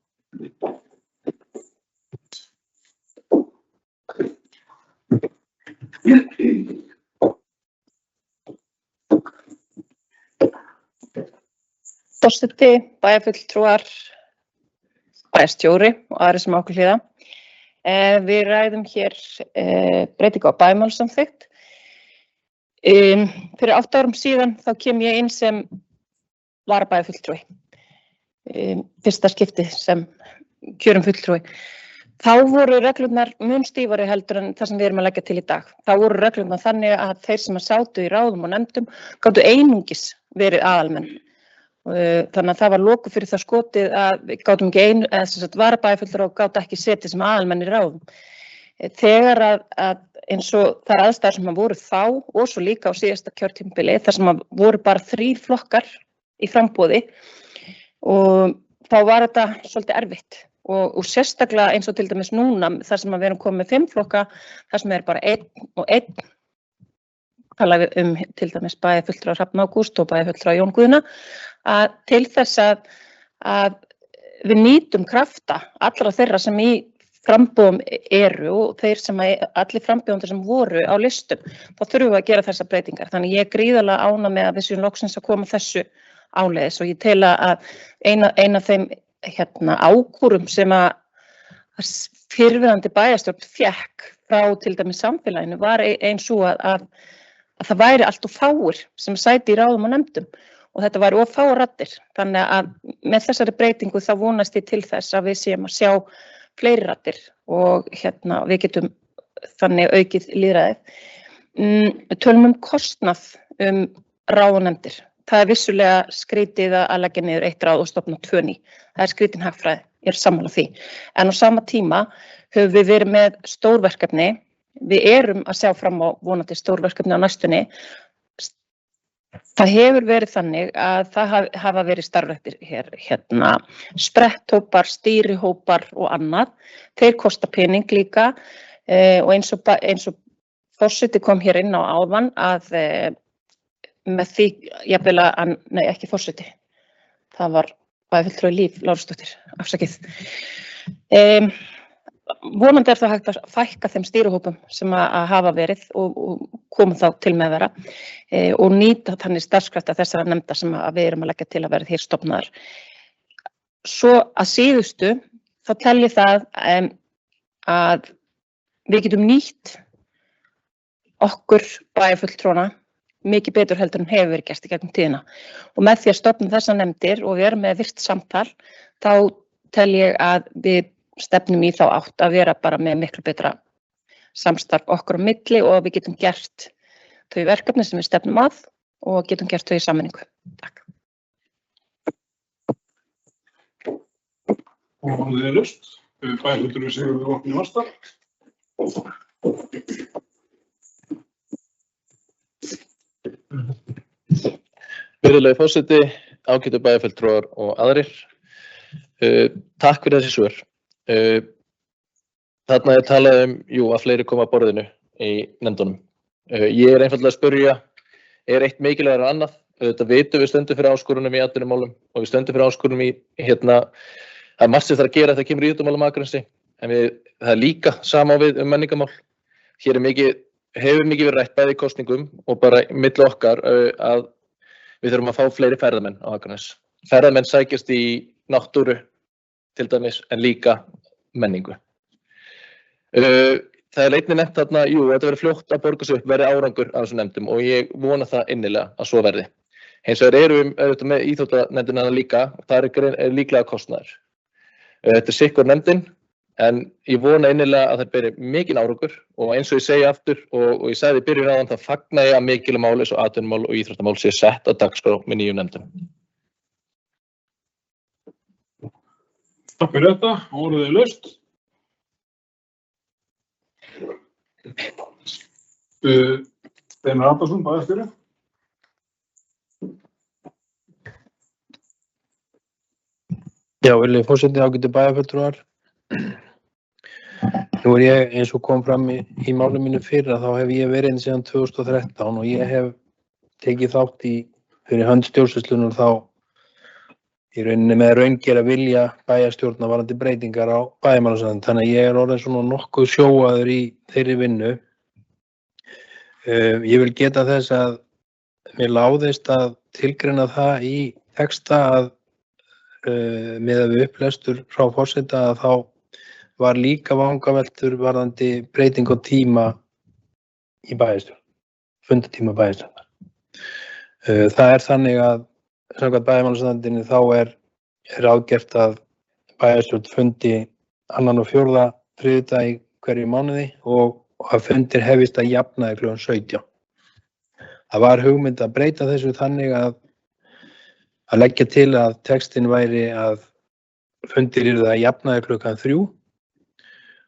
Forseti, bæjarfulltrúar, bæjarstjóri og aðrir sem okkur hlýða. Við ræðum hér breytingu á bæjarmálasamþykkt. Fyrir 8 árum síðan þá kem ég inn sem varabæjarfulltrúi. Fyrsta skipti sem kjörum fulltrúi. Þá voru reglurnar mun stífari heldur en það sem við erum að leggja til í dag. Þá voru reglurnar þannig að þeir sem sátu í ráðum og nefndum gátu einungis verið aðalmenn. Þannig að það var loku fyrir það skotið að við gátum ekki varabæjarfulltrúar og gátu ekki setið sem aðalmenn í ráðum. Þegar að eins og þær aðstæður sem voru þá og svo líka á síðasta kjörtímabili þar sem voru bara 3 flokkar í framboði og þá var þetta svolítið erfitt og sérstaklega eins og til dæmis núna þar sem við erum komið með 5 flokka þar sem bara 1 og 1 talaði til dæmis bæjarfulltrúa Hrafn Ágúst og bæjarfulltrúa Jón Guðna að til þess að við nýtum krafta allra þeirra sem í framboðum eru og þeir sem allir frambjóðendur sem voru á listum, þá þurfum við að gera þessar breytingar. Þannig ég gríðarlega ánægð með að við séum loksins að koma þessu áleiðis og ég tel að eina af þeim ákúrum sem að fyrrverandi bæjarstjórn fékk frá til dæmis samfélaginu var eins og að það væri allt of fáir sem sæti í ráðum og nefndum og þetta væri of fáar raddir. Þannig að með þessari breytingu þá vonast ég til þess að við séum að sjá fleiri raddir og við getum þannig aukið lýðræðið. Við tölum kostnað ráð og nefndir. Það er vissulega skrítið að leggja niður 1 ráð og stofna 2 ný. Það er skrítin hagfræði, ég er sammála því. En á sama tíma höfum við verið með stórverkefni. Við erum að sjá fram á vonandi stórverkefni á næstunni. Það hefur verið þannig að það hafa verið starfræktir hér spretthópar, stýrihópar og annað. Þeir kosta pening líka og eins og forseti kom hér inn á áðan að með því, jafnvel að, nei ekki forseti, það var bæjarfulltrúi Líf Lárusdóttir, afsakið. Vonandi það hægt að fækka þeim stýrihópum sem að hafa verið og koma þá til með vera og nýta þannig starfskrafta þessara nefnda sem að við erum að leggja til að verða hér stofnaðar. Svo að síðustu þá tel ég það að við getum nýtt okkur bæjarfulltrúana mikið betur heldur en hefur verið gert í gegnum tíðina og með því að stofna þessar nefndir og við erum með virkt samtal þá tel ég að við stefnum í þá átt að vera bara með miklu betra samstarf okkur á milli og við getum gert þau verkefni sem við stefnum að og getum gert þau í sameiningu. Takk. Og það laust. Bæjarfulltrúi Sigurður Vopni Vatnsdal. Virðulegi forseti, ágætu bæjarfulltrúar og aðrir. Takk fyrir þessi svör. Þarna talað að fleiri koma að borðinu í nefndunum. Ég einfaldlega að spyrja, eitt mikilvægara en annað? Þetta vitum við stöndum fyrir áskorunum í atvinnumálum og við stöndum fyrir áskorunum í það margt sem þarf að gera þegar kemur í íþróttamálum Akranesi, en það er líka sama á við menningarmál. Hér hefur mikið verið rætt bæði í kosningum og bara milli okkar að við þurfum að fá fleiri ferðamenn á Akranes. Ferðamenn sækjast í náttúru til dæmis, en líka menningu. Það er einnig nefnt þarna, þetta verður fljótt að borga sig upp, verði árangur af þessum nefndum og ég vona það innilega að svo verði. Hins vegar erum við með íþróttanefndina líka, það er líklega kostnaður. Þetta er sikkur nefndin, en ég vona innilega að það beri mikinn árangur og eins og ég segi aftur og ég sagði í byrjun áðan, það fagna ég að mikilvæg mál eins og atvinnumál og íþróttamál sé sett á dagskrá með nýjum nefndum. Takk fyrir þetta, orðið laust. Steinar Arnarsson, bæjarstjóri. Já, virðulegi forseti, ágætu bæjarfulltrúar. Nú er ég, eins og kom fram í máli mínu fyrra, þá hef ég verið síðan 2013 og ég hef tekið þátt fyrir hönd stjórnsýslunnar þá í rauninni með raungera vilja bæjarstjórnar varðandi breytingar á bæjarmálasafninu. Þannig að ég er orðinn svona nokkuð sjóaður í þeirri vinnu. Ég vil geta þess að mér láðist að tilgreina það í texta að miðað við upplestur frá forseta að þá var líka vangaveltur varðandi breyting á tíma í bæjarstjórn, fundatíma bæjarstjórnar. Það er þannig að samkvæmt bæjarmálasafninu þá er ráðgert að bæjarstjórn fundi 2. og 4. þriðjudag í hverju mánuði og að fundir hefjist að jafnaði kl. 17. Það var hugmynd að breyta þessu þannig að leggja til að textin væri að fundir yrðu að jafnaði kl. 3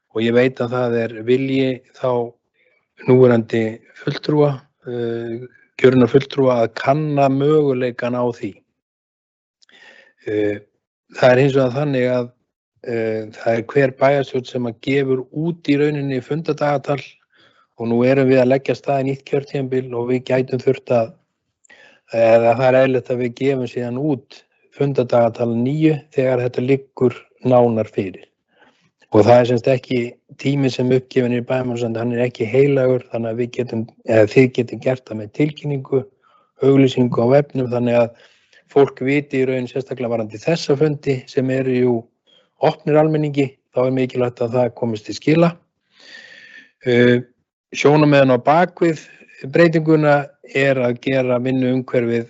og ég veit að það er vilji þá núverandi fulltrúa, kjörinna fulltrúa að kanna möguleikan á því. Það er hins vegar þannig að það er hver bæjarstjórn sem að gefur út í rauninni fundadagatal og nú erum við að leggja af stað í nýtt kjörtímabil og við gætum þurft að það er eðlilegt að við gefum síðan út fundadagatal 9 þegar þetta liggur nánar fyrir. Og það er semst ekki tími sem uppgefin í bæjarmálasafninu, hann er ekki heilagur þannig að þið getum gert það með tilkynningu, auglýsingu á vefnum þannig að fólk viti í raun sérstaklega varðandi þessa fundi sem eru opnir almenningi, þá er mikilvægt að það komist til skila. Sjónarmiðin á bakvið breytinguna er að gera vinnuumhverfið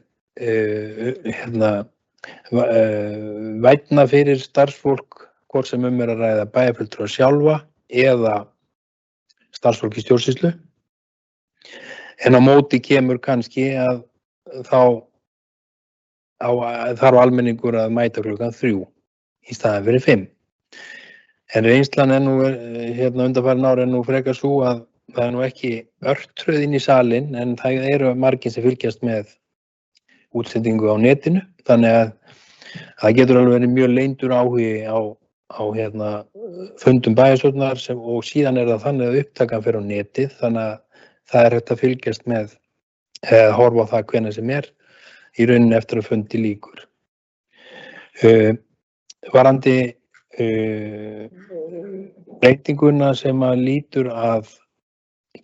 vænna fyrir starfsfólk, hvort sem er að ræða bæjarfulltrúa sjálfa eða starfsfólk í stjórnsýslu. En á móti kemur kannski að þá þarf almenningur að mæta kl. 3 í staðinn fyrir 5. En reynslan er nú undanfarin ár er nú frekar svo að það er nú ekki örtröð inn í salinn en það eru margir sem fylgjast með útsendingu á netinu, þannig að það getur alveg verið mjög leyndur áhugi á fundum bæjarstjórnar og síðan það þannig að upptakan fer á netið, þannig að það hægt að fylgjast með horfa á það hvenær sem í rauninni eftir að fundi lýkur. Varðandi breytinguna sem að lýtur að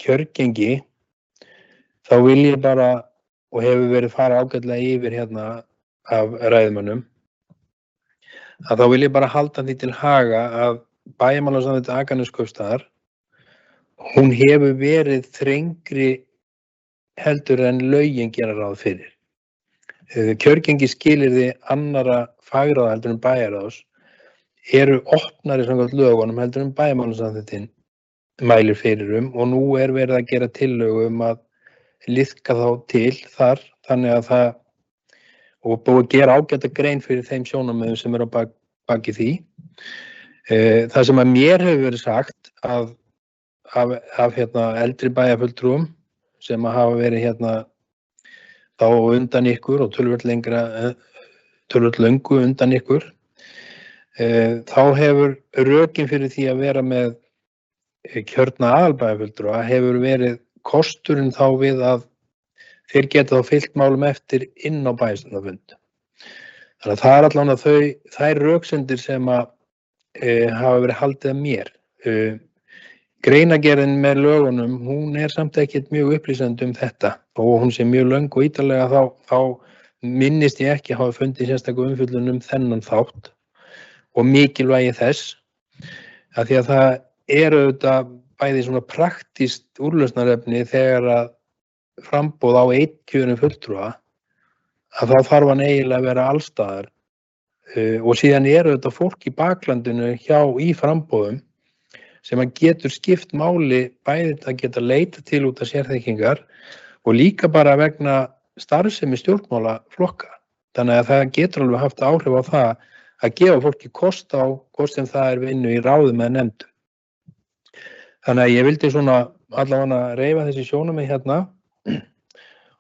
kjörgengi, þá vil ég bara, og hefur verið fara ágætlega yfir hérna af ræðumönnum, að þá vil ég bara halda því til haga að bæjarmálasamþykkt Akraneskaupstaðar, hún hefur verið þrengri heldur en lögin gera ráð fyrir. Kjörgengi skilyrði annarra fagráða heldur en bæjarráðs eru opnari samkvæmt lögunum heldur en bæjarmálasamþykktin mælir fyrir og nú verið að gera tillögu að liðka þá til þar, þannig að það og búið að gera ágæta grein fyrir þeim sjónarmiðum sem á baki því. Það sem að mér hefur verið sagt af eldri bæjarfulltrúum sem að hafa verið þá undan ykkur og töluvert löngu undan ykkur, þá hefur rökin fyrir því að vera með kjörna aðalbæjarfulltrúa hefur verið kosturinn þá við að þeir geta þá fylgt málum eftir inn á bæjarstjórnarfund. Þannig að það allavega þær röksemdir sem að hafa verið haldið af mér. Greinagerðin með lögunum, hún samt ekkert mjög upplýsandi þetta og hún sé mjög löng og ítarlega þá minnist ég ekki hafa fundið sérstaklega umfjöllun þennan þátt og mikilvægi þess að því að það auðvitað bæði svona praktískt úrlausnarefni þegar að framboð á einn kjörinn fulltrúa að þá þarf hann eiginlega að vera allstaðar og síðan auðvitað fólk í baklandinu í framboðum sem að getur skipt máli bæði að geta leita til út af sérþekkingar og líka bara vegna starfsemi stjórnmálaflokka. Þannig að það getur alveg haft áhrif á það að gefa fólki kost á hvort sem það vinnu í ráðum eða nefndum. Þannig að ég vildi svona allavega reifa þessi sjónarmið hérna.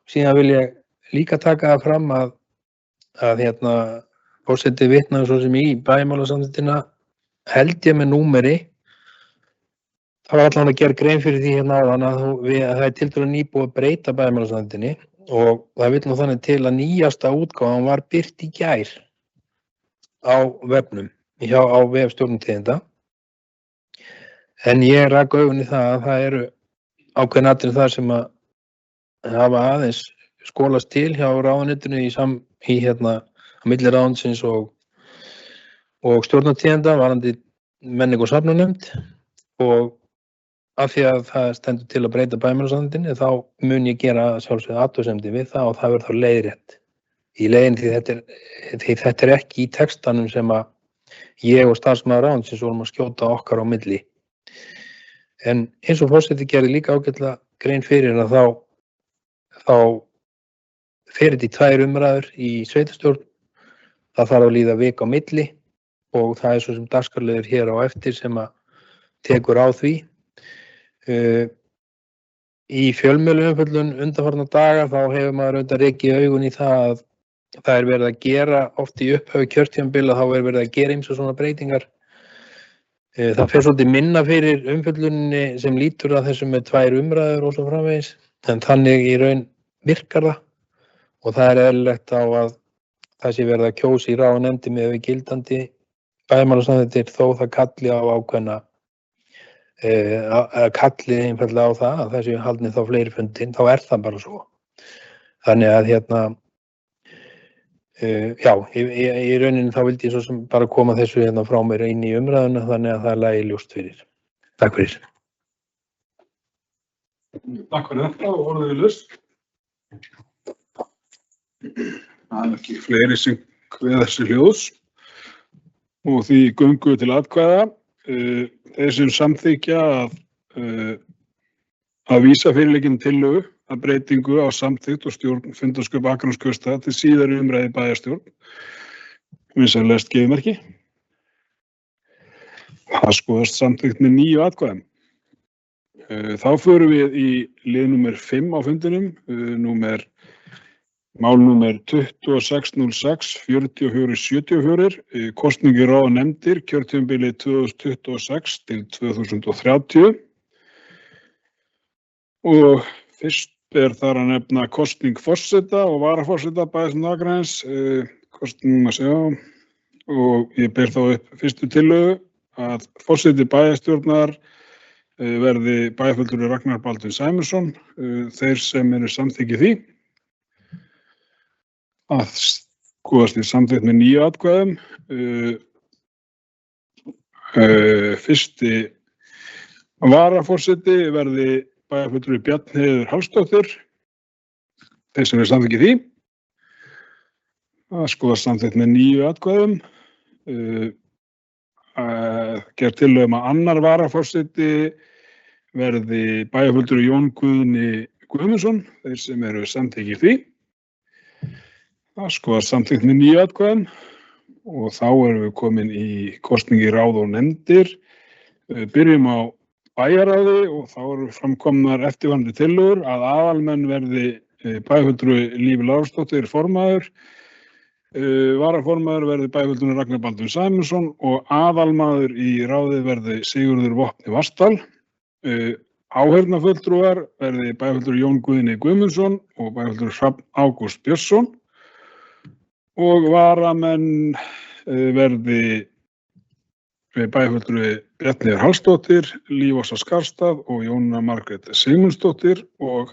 Síðan vil ég líka taka það fram að forseti vitnaði svo sem í bæjarmálasamþykktina held ég með númeri. Það var allavega að gera grein fyrir því hérna áðan að það tiltölulega nýbúið að breyta bæjarmálasamþykktinni og það vill nú þannig til að nýjasta útgáfan var birt í gær á vefnum, á vef Stjórnartíðinda. En ég rak augun í það að það eru ákveðin atriði þar sem að hafa aðeins skolast til hjá ráðuneytinu á milli ráðuneytisins og Stjórnartíðinda varðandi menningu og safnanefnd og af því að það stendur til að breyta bæjarmálasamþykktinni þá mun ég gera sjálfsögðu athugasemdir við það og það verður þá leiðrétt í leiðinni því þetta ekki í textanum sem að ég og starfsmaður ráðuneytisins vorum að skjóta okkar á milli. En eins og forseti gerði líka ágætlega grein fyrir að þá fer þetta í 2 umræður í sveitarstjórn, það þarf að líða vika á milli og það svo sem dagskrárliður hér á eftir sem að tekur á því. Í fjölmiðlaumfjöllun undanfarna daga þá hefur maður auðvitað rekið augun í það að það verið að gera oft í upphafi kjörtímabila þá verið að gera ýmsar svona breytingar. Það fer svolítið minna fyrir umfjölluninni sem lítur að þessu með 2 umræður og svo framvegis en þannig í raun virkar það og það eðlilegt á að það sé verið að kjósa í ráðunefndi með við gildandi bæjarmálasamþykktir þó það kalli á ákveðna kalli einfaldlega á það að þessi haldni þá fleiri fundin, þá það bara svo. Þannig að í rauninni þá vildi ég svo sem bara koma þessu frá mér inn í umræðuna þannig að það lægi ljóst fyrir. Takk fyrir. Takk fyrir þetta og orðið við laust. Það ekki fleiri sem kveða þessi hljóðs og því göngum við til atkvæða. Þeir sem samþykja að vísa fyrirliggjandi tillögu að breytingu á samþykkt og stjórn fundarskjöp Akraneskaupstaðar til síðari umræðu í bæjarstjórn. Vinsamlegast gefmerki. Það skoðast samþykkt með 9 atkvæðum. Þá förum við í lið númer 5 á fundinum, númer Mál númer 2606 4474, kosning í ráð og nefndir, kjörtímabilið 2026 til 2030. Og fyrst þar að nefna kosning forseta og varaforseta bæjarstjórnar Akraness, kosning að sjá, og ég ber þá upp fyrstu tillögu að forseti bæjarstjórnar verði bæjarfulltrúi Ragnar Baldvin Sæmundsson, þeir sem eru samþykki því. Að skoðast í samþykkt með 9 atkvæðum. Fyrsti varaforseti verði bæjarfulltrúi Bjarnheiður Hallsdóttir, þeir sem eru samþykki því. Að skoðast samþykkt með 9 atkvæðum. Gerð tillögu að annar varaforseti verði bæjarfulltrúi Jón Guðni Guðmundsson, þeir sem eru samþykki því. Það skoðast samþykkt með 9 atkvæðum og þá erum við komin í kosningi ráð og nefndir. Byrjum á bæjarráði og þá eru framkomnar eftirfarandi tillögur að aðalmenn verði bæjarfulltrúi Líf Lárusdóttir formaður, varaformaður verði bæjarfulltrúi Ragnar Baldvin Sæmundsson og aðalmaður í ráðið verði Sigurður Vopni Vastal. Áheyrnarfulltrúar verði bæjarfulltrúi Jón Guðni Guðmundsson og bæjarfulltrúi Hrafn Ágúst Björnsson. Og varamenn verði bæjarfulltrúi Bjarnheiður Hallsdóttir, Líf Ása Skarstað og Jóna Margrét Sigmundsdóttir og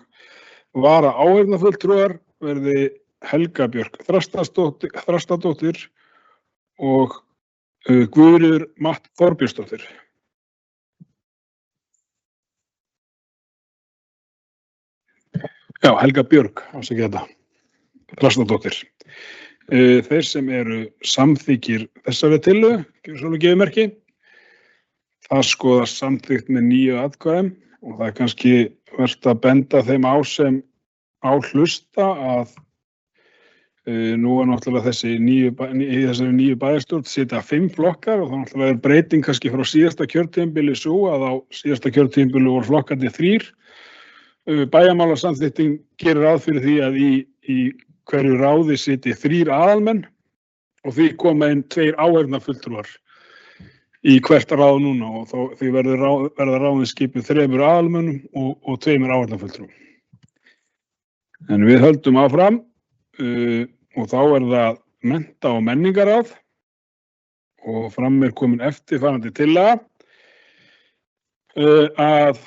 vara áheyrnarfulltrúar verði Helga Björk Þrastadóttir og Guðríður Matt Þorbjörnsdóttir. Já, Helga Björk, afsakið þetta, Þrastadóttir. Þeir sem eru samþykkir þessari tillögu, svona gefið merki, það skoðast samþykkt með 9 atkvæðum og það er kannski vert að benda þeim á sem á hlusta að nú er náttúrulega þessari nýju bæjarstjórn sitja 5 flokkar og þá náttúrulega er breyting kannski frá síðasta kjörtímabili svo að á síðasta kjörtímabili voru flokkandi 3. Bæjarmálasamþykktin gerir ráð fyrir því að í hverju ráði sitji 3 aðalmenn og því koma inn 2 áheyrnarfulltrúar í hvert ráð núna og því verða ráðin skipuð 3 aðalmönnum og 2 áheyrnarfulltrúum. En við höldum áfram og þá er það mennta- og menningarráð og fram er komin eftirfarandi tillaga að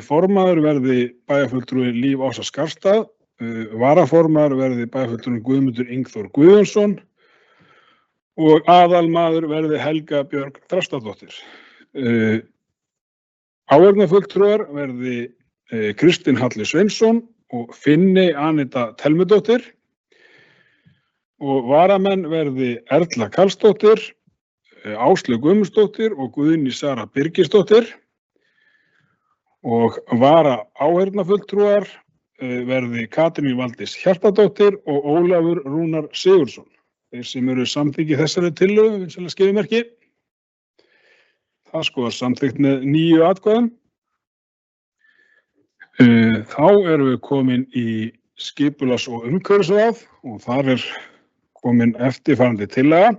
formaður verði bæjarfulltrúi Líf Ása Skarstað, varaformaður verði bæjarfulltrúi Guðmundur Ingþór Guðjónsson og aðalmaður verði Helga Björk Þrastadóttir. Áheyrnarfulltrúar verði Kristinn Halli Sveinsson og Finney Anita Telmudóttir og varamenn verði Erla Karlsdóttir, Áslaug Guðmundsdóttir og Guðný Sara Birgisdóttir og vara áheyrnarfulltrúar verði Katrín Valdís Hjartardóttir og Ólafur Rúnar Sigurðsson. Þeir sem eru samþykki þessari tillögu, vinsælega skeifumerki. Það skoðast samþykkt með 9 atkvæðum. Þá erum við komin í skipulags- og umhverfisráð og þar er komin eftirfarandi tillaga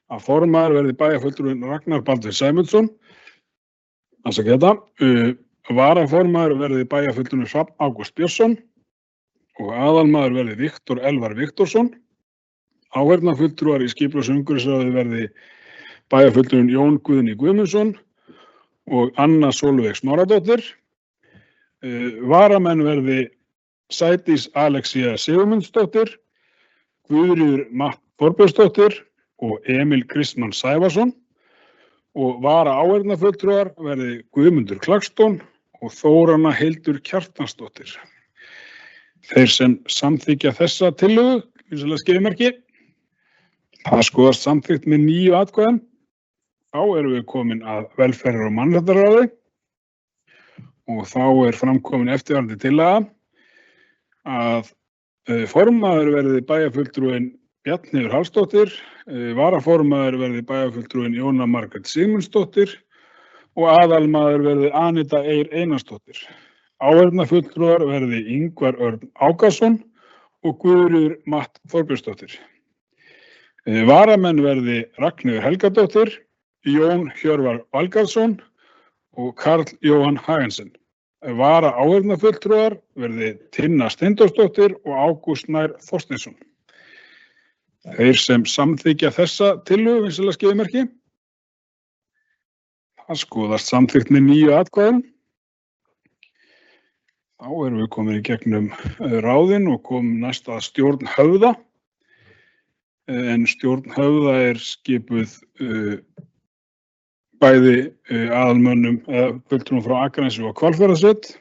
að formaður verði bæjarfulltrúi Ragnar Baldvin Sæmundsson, varaformaður verði bæjarfulltrúi Hrafn Ágúst Björnsson og aðalmaður verði Viktor Elvar Viktorsson. Áheyrnarfulltrúar í skipulags- og umhverfisráði verði bæjarfulltrúi Jón Guðni Guðmundsson og Anna Sólveig Smáradóttir. Varamenn verði Sædís Alexía Sigurmundsdóttir, Guðríður Matt Þorbjörnsdóttir og Emil Kristmann Sævarsson og vara áheyrnarfulltrúar verði Guðmundur Klagston og Þórana Hildur Kjartansdóttir. Þeir sem samþykja þessa tillögu, vinsælega skeifumerki, það skoðast samþykkt með 9 atkvæðum. Þá erum við komin að velferðar- og mannréttindaráði og þá er framkomin eftirfarandi tillaga að formaður verði bæjarfulltrúin Bjarnheiður Hallsdóttir, varaformaður verði bæjarfulltrúin Jóna Margrét Sigmundsdóttir og aðalmaður verði Anita Eir Einarsdóttir. Áheyrnarfulltrúar verði Ingvar Örn Ákason og Guðrýður Matt Þorbjörnsdóttir. Varamenn verði Ragnheiður Helgadóttir, Jón Hjörvar Valgarðsson og Karl Jóhann Hagensen. Vara áheyrnarfulltrúar verði Tinna Steindórsdóttir og Ágúst Nær Þorsteinsson. Þeir sem samþykkja þessa tillögu vinsamlega skrifa merki. Það skoðast samþykkt með 9 atkvæðum. Þá erum við komin í gegnum ráðin og komum næst að stjórn höfða. En stjórn höfða skipuð bæði aðalmönnum fulltrúum frá Akranesi og Hvalfjarðarsveit.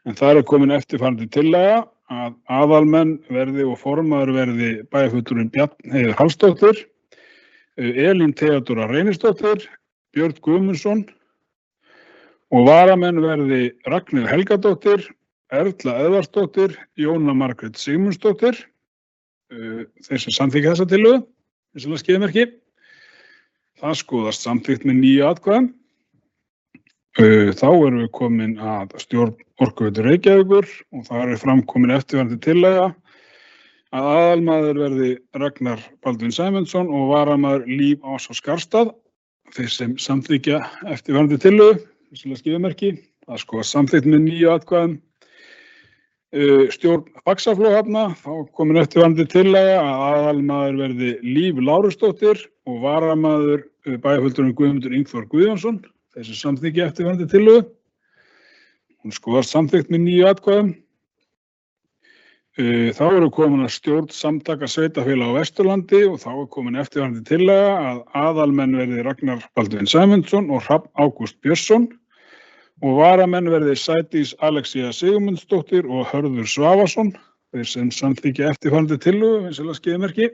En það komin eftirfarandi tillaga að aðalmenn verði og formaður verði bæjarfulltrúinn Bjarnheiður Hallsdóttir, Elín Theodóra Reynisdóttir, Björn Guðmundsson og varamenn verði Ragnheiður Helgadóttir, Erla Eðvarðsdóttir, Jóna Margrét Sigmundsdóttir. Þeir sem samþykkja þessa tillögu, vinsamlega skrifa merki. Það skoðast samþykkt með 9 atkvæðum. Þá erum við komin að stjórn Orkuveitu Reykjavíkur og það framkomin eftirfarandi tillaga að aðalmaður verði Ragnar Baldvin Sæmundsson og varamaður Líf Ás á Skarðstað. Þeir sem samþykkja eftirfarandi tillögu, vinsamlega skrifa merki. Það skoðast samþykkt með 9 atkvæðum. Stjórn Faxaflóhafna, þá komin eftirfarandi tillaga að aðalmaður verði Líf Lárusdóttir og varamaður bæjarfulltrúinn Guðmundur Ingþór Guðjónsson. Þeir sem samþykkja eftirfarandi tillögu. Hún skoðast samþykkt með 9 atkvæðum. Þá erum við komin að stjórn Samtaka sveitarfélaga á Vesturlandi og þá komin eftirfarandi tillaga að aðalmenn verði Ragnar Baldvin Sæmundsson og Hrafn Ágúst Björnsson og varamenn verði Sædís Alexía Sigmundsdóttir og Hörður Svavarsson. Þeir sem samþykkja eftirfarandi tillögu, vinsamlega skrifa merki.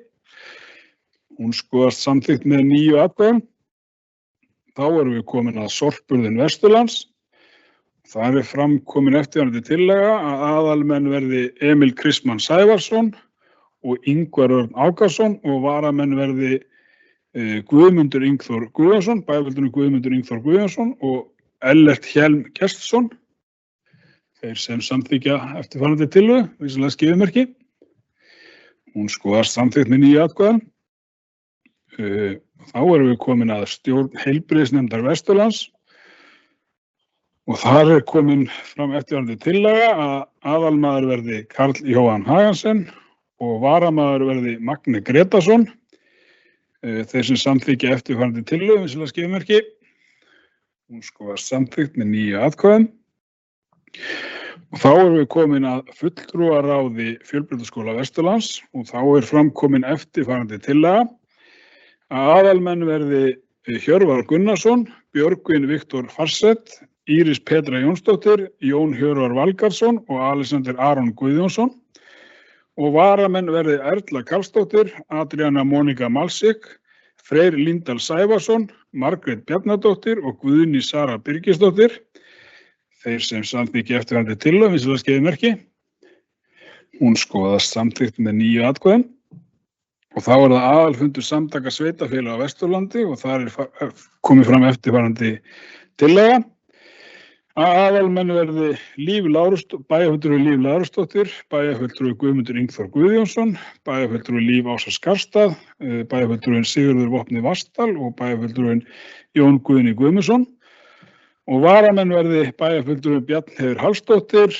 Hún skoðast samþykkt með 9 atkvæðum. Þá erum við komin að Sorpurðin Vesturlands. Það framkomin eftirfarandi tillaga að aðalmenn verði Emil Kristmann Sævarsson og Ingvar Örn Ákason og varamenn verði Guðmundur Ingþór Guðjónsson, bæjarfulltrúinn Guðmundur Ingþór Guðjónsson og Ellert Hjelm Gestsson. Þeir sem samþykkja eftirfarandi tillögu, vinsamlega skrifa merki. Hún skoðast samþykkt með 9 atkvæðum. Þá erum við komin að stjórn Heilbrigðisnefndar Vesturlands og þar komin fram eftirfarandi tillaga að aðalmaður verði Karl Jóhann Hagensen og varamaður verði Magni Gretarsson. Þeir sem samþykkja eftirfarandi tillögu, vinsamlega skrifa merki. Hún skoðast samþykkt með 9 atkvæðum. Og þá erum við komin að fulltrúaráði Fjölbrautaskóla Vesturlands og þá framkomin eftirfarandi tillaga að aðalmenn verði Hjörvar Gunnarsson, Björgvin Viktor Farsett, Íris Petra Jónsdóttir, Jón Hjörvar Valgarðsson og Alexander Aron Guðjónsson og varamenn verði Erla Karlsdóttir, Adriana Monika Malsik, Freyr Líndal Sævarsson, Margrét Bjarnadóttir og Guðný Sara Birgisdóttir. Þeir sem samþykkja eftirfarandi tillögu, vinsamlega skrifa merki. Hún skoðast samþykkt með 9 atkvæðum. Og þá það aðalfundur Samtaka sveitarfélaga á Vesturlandi og þar komið fram eftirfarandi tillaga að aðalmenn verði bæjarfulltrúi Líf Lárusdóttir, bæjarfulltrúi Guðmundur Ingþór Guðjónsson, bæjarfulltrúi Líf Ás á Skarðstað, bæjarfulltrúinn Sigurður Vopni Vastal og bæjarfulltrúinn Jón Guðni Guðmundsson og varamenn verði bæjarfulltrúinn Bjarnheiður Hallsdóttir,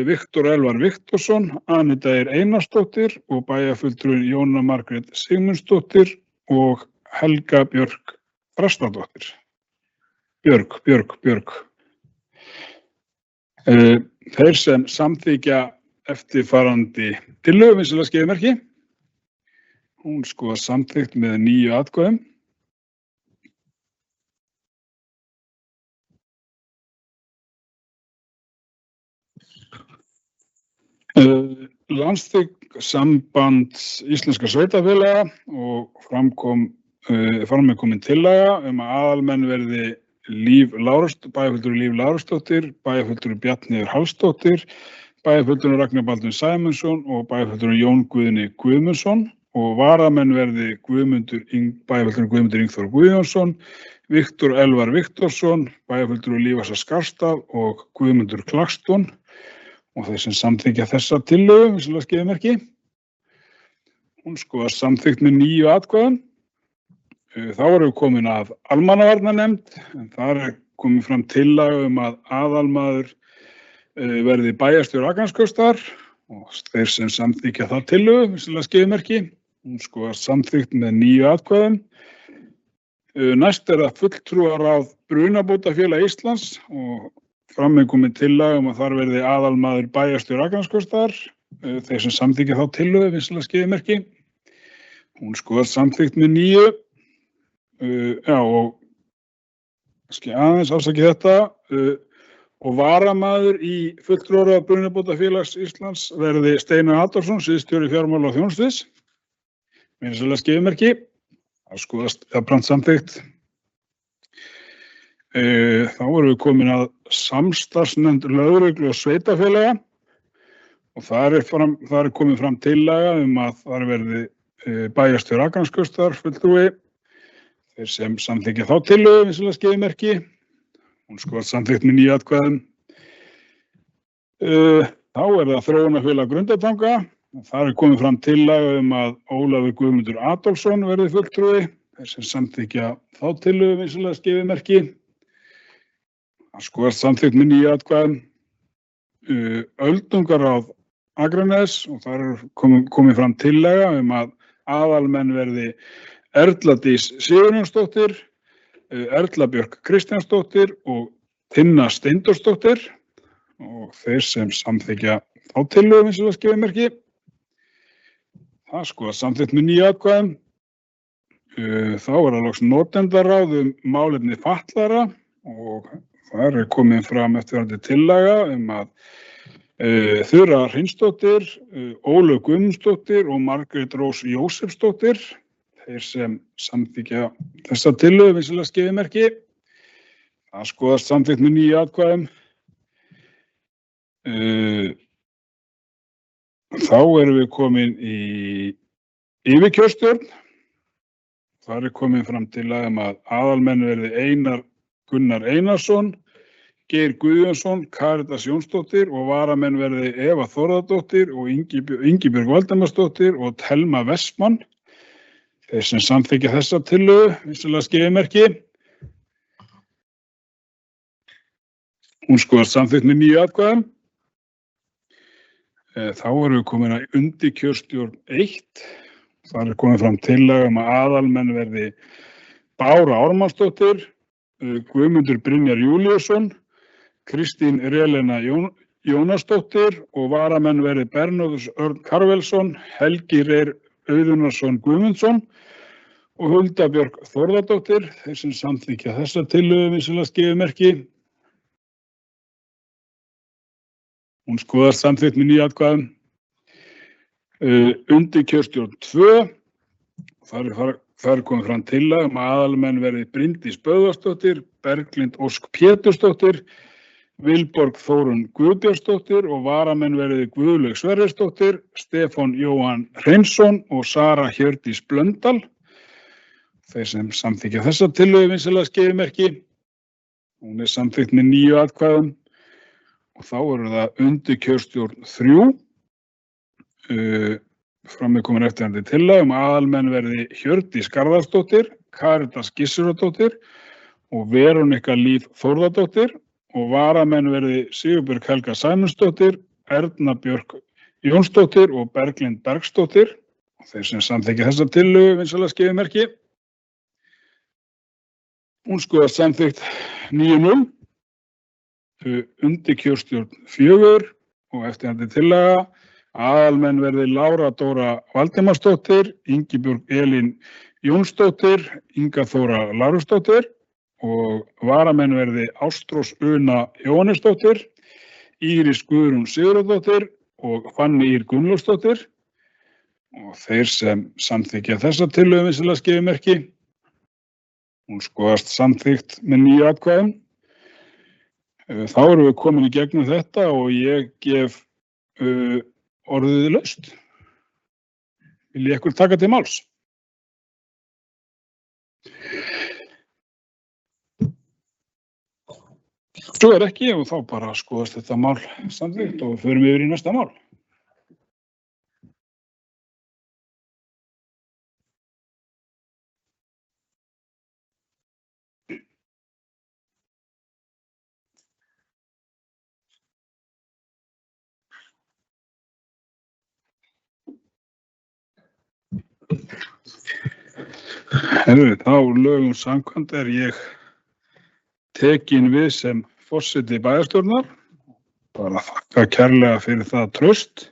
Viktor Elvar Viktorsson, Anita Eir Einarsdóttir og bæjarfulltrúinn Jóna Margrét Sigmundsdóttir og Helga Björk Þrastardóttir. Björk. Þeir sem samþykkja eftirfarandi tillögu, vinsamlega skrifa merki. Hún skoðast samþykkt með 9 atkvæðum. Landsþing Sambands íslenskra sveitarfélaga og framkomin tillaga að aðalmenn verði bæjarfulltrúi Líf Lárusdóttir, bæjarfulltrúi Bjarnheiður Hallsdóttir, bæjarfulltrúi Ragnar Baldvin Sæmundsson og bæjarfulltrúi Jón Guðni Guðmundsson og varamenn verði bæjarfulltrúi Guðmundur Ingþór Guðjónsson, Viktor Elvar Viktorsson, bæjarfulltrúi Líf Ás á Skarðstað og Guðmundur Klagston og þeir sem samþykkja þessa tillögu, vinsamlega skrifa merki. Hún skoðast samþykkt með 9 atkvæðum. Þá erum við komin að almannavarnanefnd, en þar komin fram tillaga að aðalmaður verði bæjarstjóri Akraneskaupstaðar og þeir sem samþykkja þá tillögu, vissulega skeiðmerki. Hún skoðast samþykkt með 9 atkvæðum. Næst það fulltrúaráð Brunabótafélag Íslands og fram komin tillaga að þar verði aðalmaður bæjarstjóri Akraneskaupstaðar. Þeir sem samþykkja þá tillögu, vissulega skeiðmerki. Hún skoðast samþykkt með 9. Og aðeins afsakið þetta. Og varamaður í fulltrúaráð Brunabótafélags Íslands verði Steinar Adolfsson, sviðsstjóri fjármála og þjónustusviðs. Vissulega skeiðmerki. Það skoðast jafnframt samþykkt. Þá erum við komin að samstarfsnefnd lögreglu og sveitarfélaga og þar komin fram tillaga að þar verði bæjarstjóri Akraneskaupstaðar fulltrúi. Þeir sem samþykkja þá tillögu, vissulega skeiðmerki. Hún skoðast samþykkt með 9 atkvæðum. Þá það þróunarfélag Grundartanga. Þar komin fram tillaga að Ólafur Guðmundur Adolfsson verði fulltrúi. Þeir sem samþykkja þá tillögu, vissulega skeiðmerki. Það skoðast samþykkt með 9 atkvæðum. Öldungaráð Akraness og þar komin fram tillaga að aðalmenn verði Erla Dís Sigurjónsdóttir, Erla Björk Kristjánsdóttir og Tinna Steindórsdóttir og þeir sem samþykkja þá tillögu, vissulega skeiðmerki. Það skoðast samþykkt með 9 atkvæðum. Þá það loks notendaráð málefni fatlaðra og þar komin fram eftirfarandi tillaga að Þura Hreinsdóttir, Ólöf Guðmundsdóttir og Margrét Rós Jósefsdóttir. Þeir sem samþykkja þessa tillögu, vissulega skeiðmerki. Það skoðast samþykkt með 9 atkvæðum. Þá erum við komin í yfirkjörstjórn. Þar komin fram tillaga að aðalmenn verði Einar Gunnar Einarsson, Geir Guðjónsson, Karítas Jónsdóttir og varamenn verði Eva Þórðardóttir og Ingibjörg Valdemarsdóttir og Thelma Vestmann. Þeir sem samþykkja þessa tillögu, vissulega skeiðmerki. Hún skoðast samþykkt með 9 atkvæðum. Þá erum við komin að undirkjörstjórn 1. Þar komin fram tillaga að aðalmenn verði Bára Ármannsdóttir, Guðmundur Brynjar Júlíusson, Kristín Relena Jónasdóttir og varamenn verði Bernóður Örn Karvelsson, Helgi Reyr Auðunarsson Guðmundsson og Hulda Björk Þórðardóttir. Þeir sem samþykkja þessa tillögu, vissulega skeiðmerki. Hún skoðast samþykkt með 9 atkvæðum. Undirkjörstjórn 2. Þar komið fram tillaga að aðalmenn verði Bryndís Böðvarsdóttir, Berglind Ósk Pétursdóttir, Vilborg Þórunn Guðbjörnsdóttir og varamenn verði Guðlaug Sverrisdóttir, Stefán Jóhann Hreinsson og Sara Hjördís Blöndal. Þeir sem samþykkja þessa tillögu, vissulega skeiðmerki. Hún samþykkt með 9 atkvæðum. Og þá það undirkjörstjórn 3. Fram komin eftirfarandi tillaga að aðalmenn verði Hjördís Garðarsdóttir, Karítas Gissuradóttir og Veronika Líf Þórðardóttir og varamenn verði Sigurbjörg Helga Sæmundsdóttir, Erna Björk Jónsdóttir og Berglind Bergsdóttir. Og þeir sem samþykkja þessa tillögu, vissulega skeiðmerki. Hún skoðast samþykkt 9-0. Undirkjörstjórn 4 og eftirfarandi tillaga aðalmenn verði Lára Dóra Valdemarsdóttir, Ingibjörg Elín Jónsdóttir, Inga Þóra Lárusdóttir og varamenn verði Ástrós Una Jóhannesdóttir, Íris Guðrún Sigurðardóttir og Fanny Ýr Gunnlaugsdóttir. Og þeir sem samþykkja þessa tillögu, vissulega skeiðmerki. Hún skoðast samþykkt með 9 atkvæðum. Þá erum við komin í gegnum þetta og ég gef orðið laust. Vil ég ykkur taka til máls? Svo ekki og þá bara skoðast þetta mál samþykkt og förum yfir í næsta mál. Þá lögum samkvæmt ég tekin við sem forseti bæjarstjórnar. Bara þakka kærlega fyrir það traust.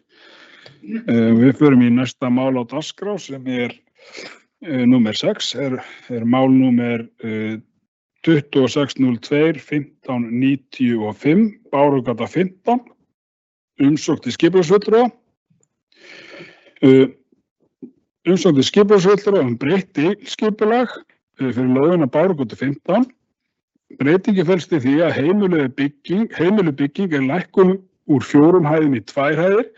Við förum í næsta mál á dagskrá sem númer 6, mál númer 2602-1595, Bárugata 15, umsókn til skipulagsfulltrúa. Umsókn til skipulagsfulltrúa breytt deiliskipulag fyrir lóðina Bárugötu 15. Breytingi felst í því að heimiluð bygging lækkun úr 4 hæðum í 2 hæðir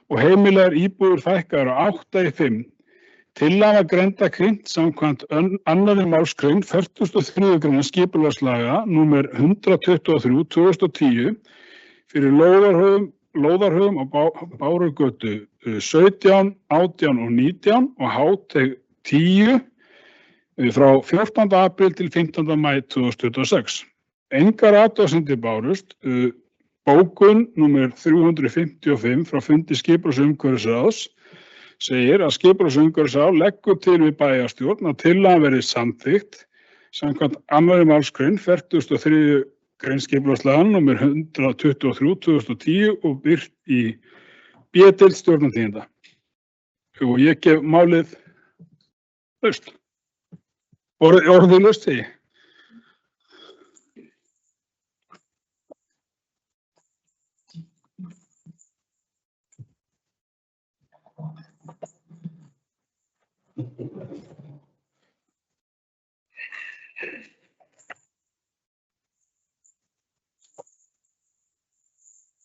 og heimilegar íbúðir fækkaðar á 8 í 5. Tillaga greinda kynnt samkvæmt 2. málsgrein 43. grein skipulagslaga númer 123/2010 fyrir lóðarhöfum á Bárugötu 17, 18 og 19 og háteig 10 frá 14. apríl til 15. maí 2026. Engar athugasemdir bárust. Bókun númer 355 frá fundi skipulags- og umhverfisráðs segir að skipulags- og umhverfisráð leggur til við bæjarstjórn að tillagan verði samþykkt samkvæmt 2. málsgrein 43. grein skipulagslaga númer 123/2010 og birt í B-deild Stjórnartíðinda. Og ég gef málið laust. Orðið laust segi.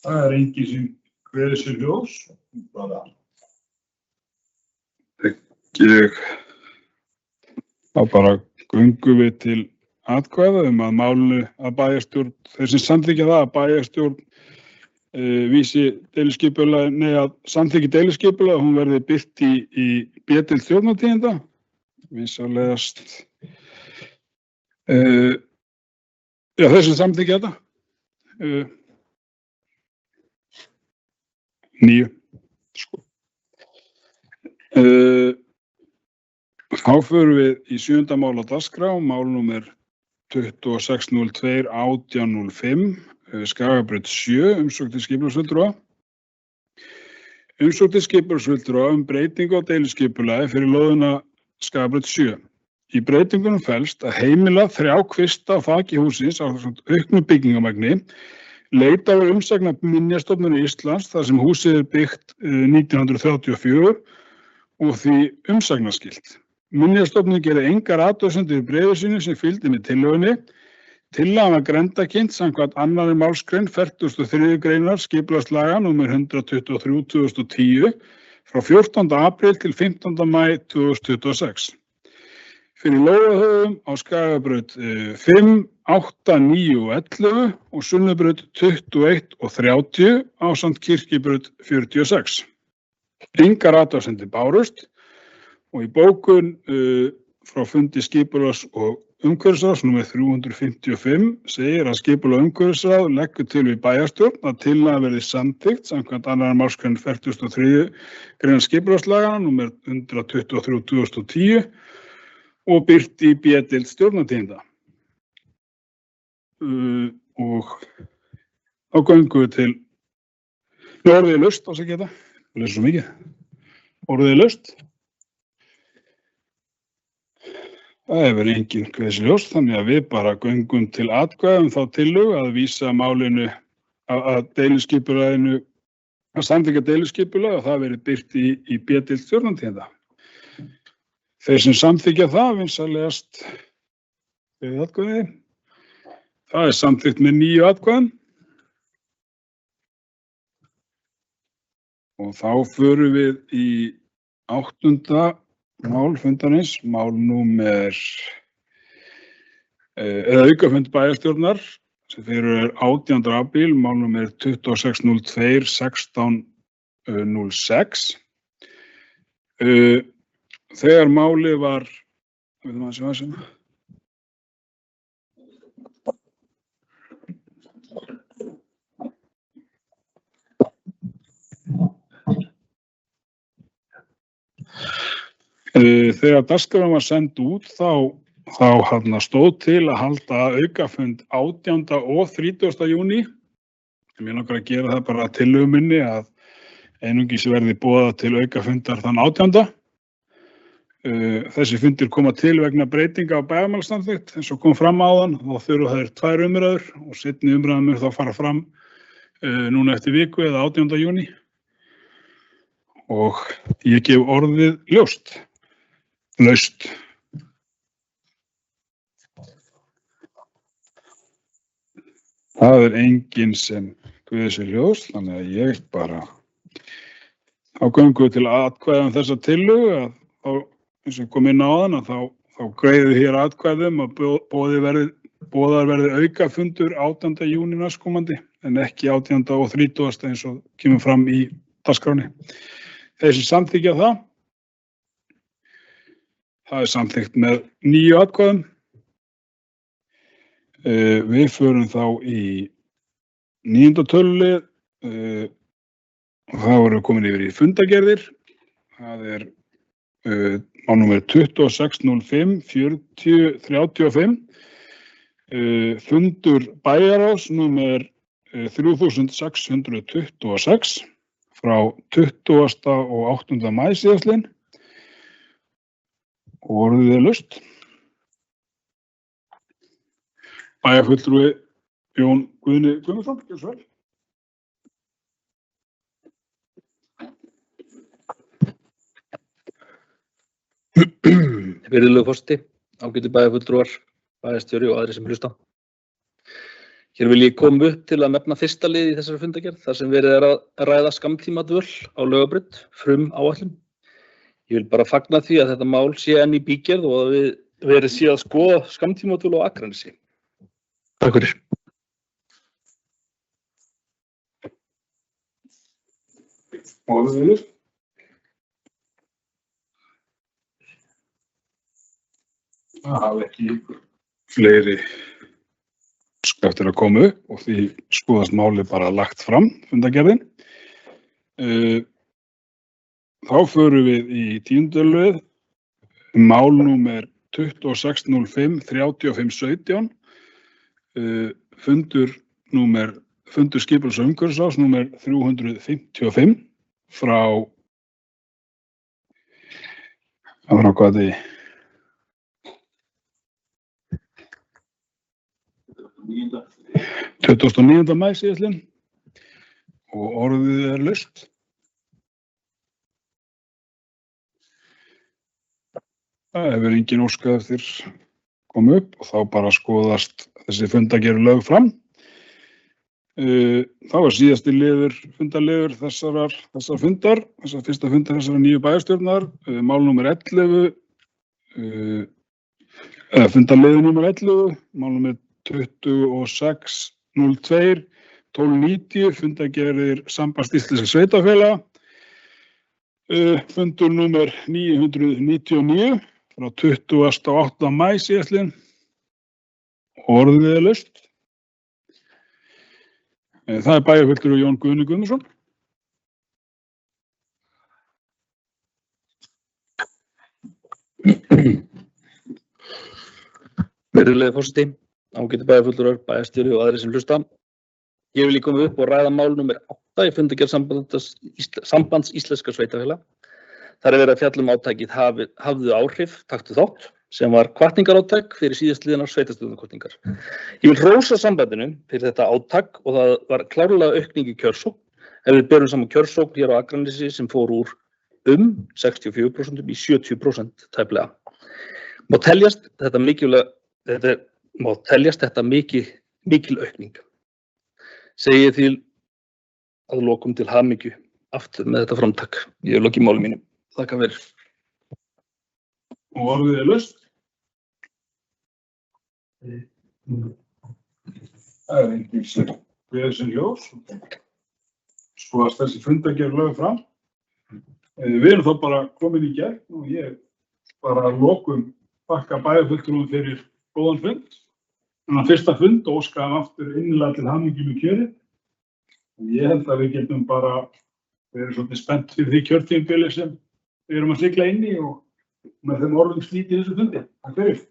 Það enginn sem kveður sér ljós. Þá bara göngum við til atkvæða að málinu að bæjarstjórn, þeir sem samþykkja það að bæjarstjórn að samþykki deiliskipulag, hún verði birt í B-deild Stjórnartíðinda. Vinsamlegast. Þeir sem samþykkja þetta. 9. Þá förum við í 7. mál á dagskrá, mál númer 2602-1805, Skagabraut 7, umsókn til skipulagsfulltrúa. Umsókn til skipulagsfulltrúa breytingu á deiliskipulagi fyrir lóðina Skagabraut 7. Í breytingunum felst að heimila 3 kvista á þaki hússins á auknu byggingamagni, leita á umsagna Minjastofnunar Íslands þar sem húsið byggt 1934 og því umsagnarskylt. Minjastofnun gerði engar athugasemdir í bréfi sínu sem fylgdi með tillögunni. Tillagan var grenndarkynnt samkvæmt 2. málsgrein 43. greinar skipulagslaga númer 123/2010 frá 14. apríl til 15. maí 2026. Fyrir lóðarhöfum á Skagabraut 5, 8, 9 og 11 og Sunnubraut 21 og 30 ásamt Kirkjubraut 46. Engar athugasemdir bárust og í bókun frá fundi skipulags- og umhverfisráðs númer 355 segir að skipulag- og umhverfisráð leggur til við bæjarstjórn að tillaga verði samþykkt samkvæmt 2. málsgrein 43. grein skipulagslaga númer 123/2010 og birt í B-deild Stjórnartíðinda. Og þá göngum við til orðið laust á sig geta. Það er svo mikið. Orðið laust. Það hefur enginn kveðið sér ljós, þannig að við bara göngum til atkvæða þá tillögu að vísa málinu að deiliskipulaginu, að samþykkja deiliskipulag og það verið birt í B-deild Stjórnartíðinda. Þeir sem samþykkja það vinsamlegast við atkvæði. Það samþykkt með 9 atkvæðum. Og þá förum við í 8. mál fundarins, mál númer aukafund bæjarstjórnar sem fyrir 18. apríl, mál númer 2602-1606. Þegar málið var, Þegar dagskráin var send út þá stóð til að halda aukafund 18. og 30. júní. Mér langar að gera það bara tillögu minni að einungis verði boðað til aukafundar þann 18. Þessi fundir koma til vegna breytinga á bæjarmálasamþykkt eins og kom fram áðan. Þá þurfa þær 2 umræður og seinni umræðan mun þá fara fram núna eftir viku eða 18. júní. Og ég gef orðið laust. Það enginn sem guði sér ljós, þannig að ég bara þá göngum við til atkvæða þessa tillögu að þá, eins og kom inn á áðan, að þá greiðum hér atkvæðum að boðaður verði aukafundur 18. júní næstkomandi en ekki 18. og 30. eins og kemur fram í dagskráni. Þeir sem samþykkja það samþykkt með 9 atkvæðum. Við förum þá í 9. tölulið. Það voru komin yfir í fundargerðir. Það mál númer 2605 4035. Fundur bæjarráðs númer 3626 frá 20. og 8. maí síðastliðinn. Og orðið laust. Bæjarfulltrúi Jón Guðni Guðmundsson, gjörðu svo vel. Virðulegur forseti, ágætu bæjarfulltrúar, bæjarstjóri og aðrir sem hlusta. Hér vil ég koma upp til að nefna fyrsta lið í þessari fundargerð þar sem verið að ræða skammtímadvöl á Laugabraut, áætlun. Ég vil bara fagna því að þetta mál sé enn í bígerð og að við verið sé að skoða skammtímadvöl á Akranesi. Takk fyrir. Orðið það hafa ekki fleiri eftir að koma upp og því skoðast málið bara lagt fram fundargerðin. Þá förum við í 10. tölulið mál númer 2605 3517 fundur skipulags- og umhverfisráðs númer 355 frá hvað því 29. maí síðastliðinn og orðið laust. Það hefur engin óskað eftir koma upp og þá bara skoðast þessi fundargerð lög fram. Þá síðasti fundarliður þessar fundar, þessar fyrsta fundar þessara nýju bæjarstjórnar, mál númer 11, fundarliður númer 11, mál númer 2602 1290, fundargerðir Sambands íslenskra sveitarfélaga, fundur númer 999 frá 28. maí síðastliðinn. Orðið laust. Það bæjarfulltrúi Jón Guðni Guðmundsson. Virðulegi forseti, ágætu bæjarfulltrúar, bæjarstjóri og aðrir sem hlusta. Ég vil koma upp og ræða mál númer 8 í fundargerð Sambands íslenskra sveitarfélaga. Þar verið að fjalla átakið hafðu áhrif, taktu þátt, sem var hvatningarátak fyrir síðastliðnar sveitarstjórnarkosningar. Ég vil hrósa sambandinu fyrir þetta átak og það var klárlega aukning í kjörsókn. Ef við berum saman kjörsókn hér á Akranesi sem fór úr 64% í 70% tæplega. Má teljast þetta mikil aukning. Segi ég því að lokum til hamingju aftur með þetta framtak. Ég hef lokið máli mínu. Þakka fyrir. Og orðið laust. Það enginn sem við sem ljós. Skoðast þessi fundargerð lög fram. Við erum þá bara komin í gegn og ég bara að lokum þakka bæjarfulltrúum fyrir góðan fund. Þannig fyrsta fund og óskaðum aftur innilega til hamingju með kjörið. Ég held að við getum bara verið svolítið spennt fyrir því kjörtímabili sem við erum að sigla inn í og Með þeim orðum slíti þessu fundi. Takk fyrir.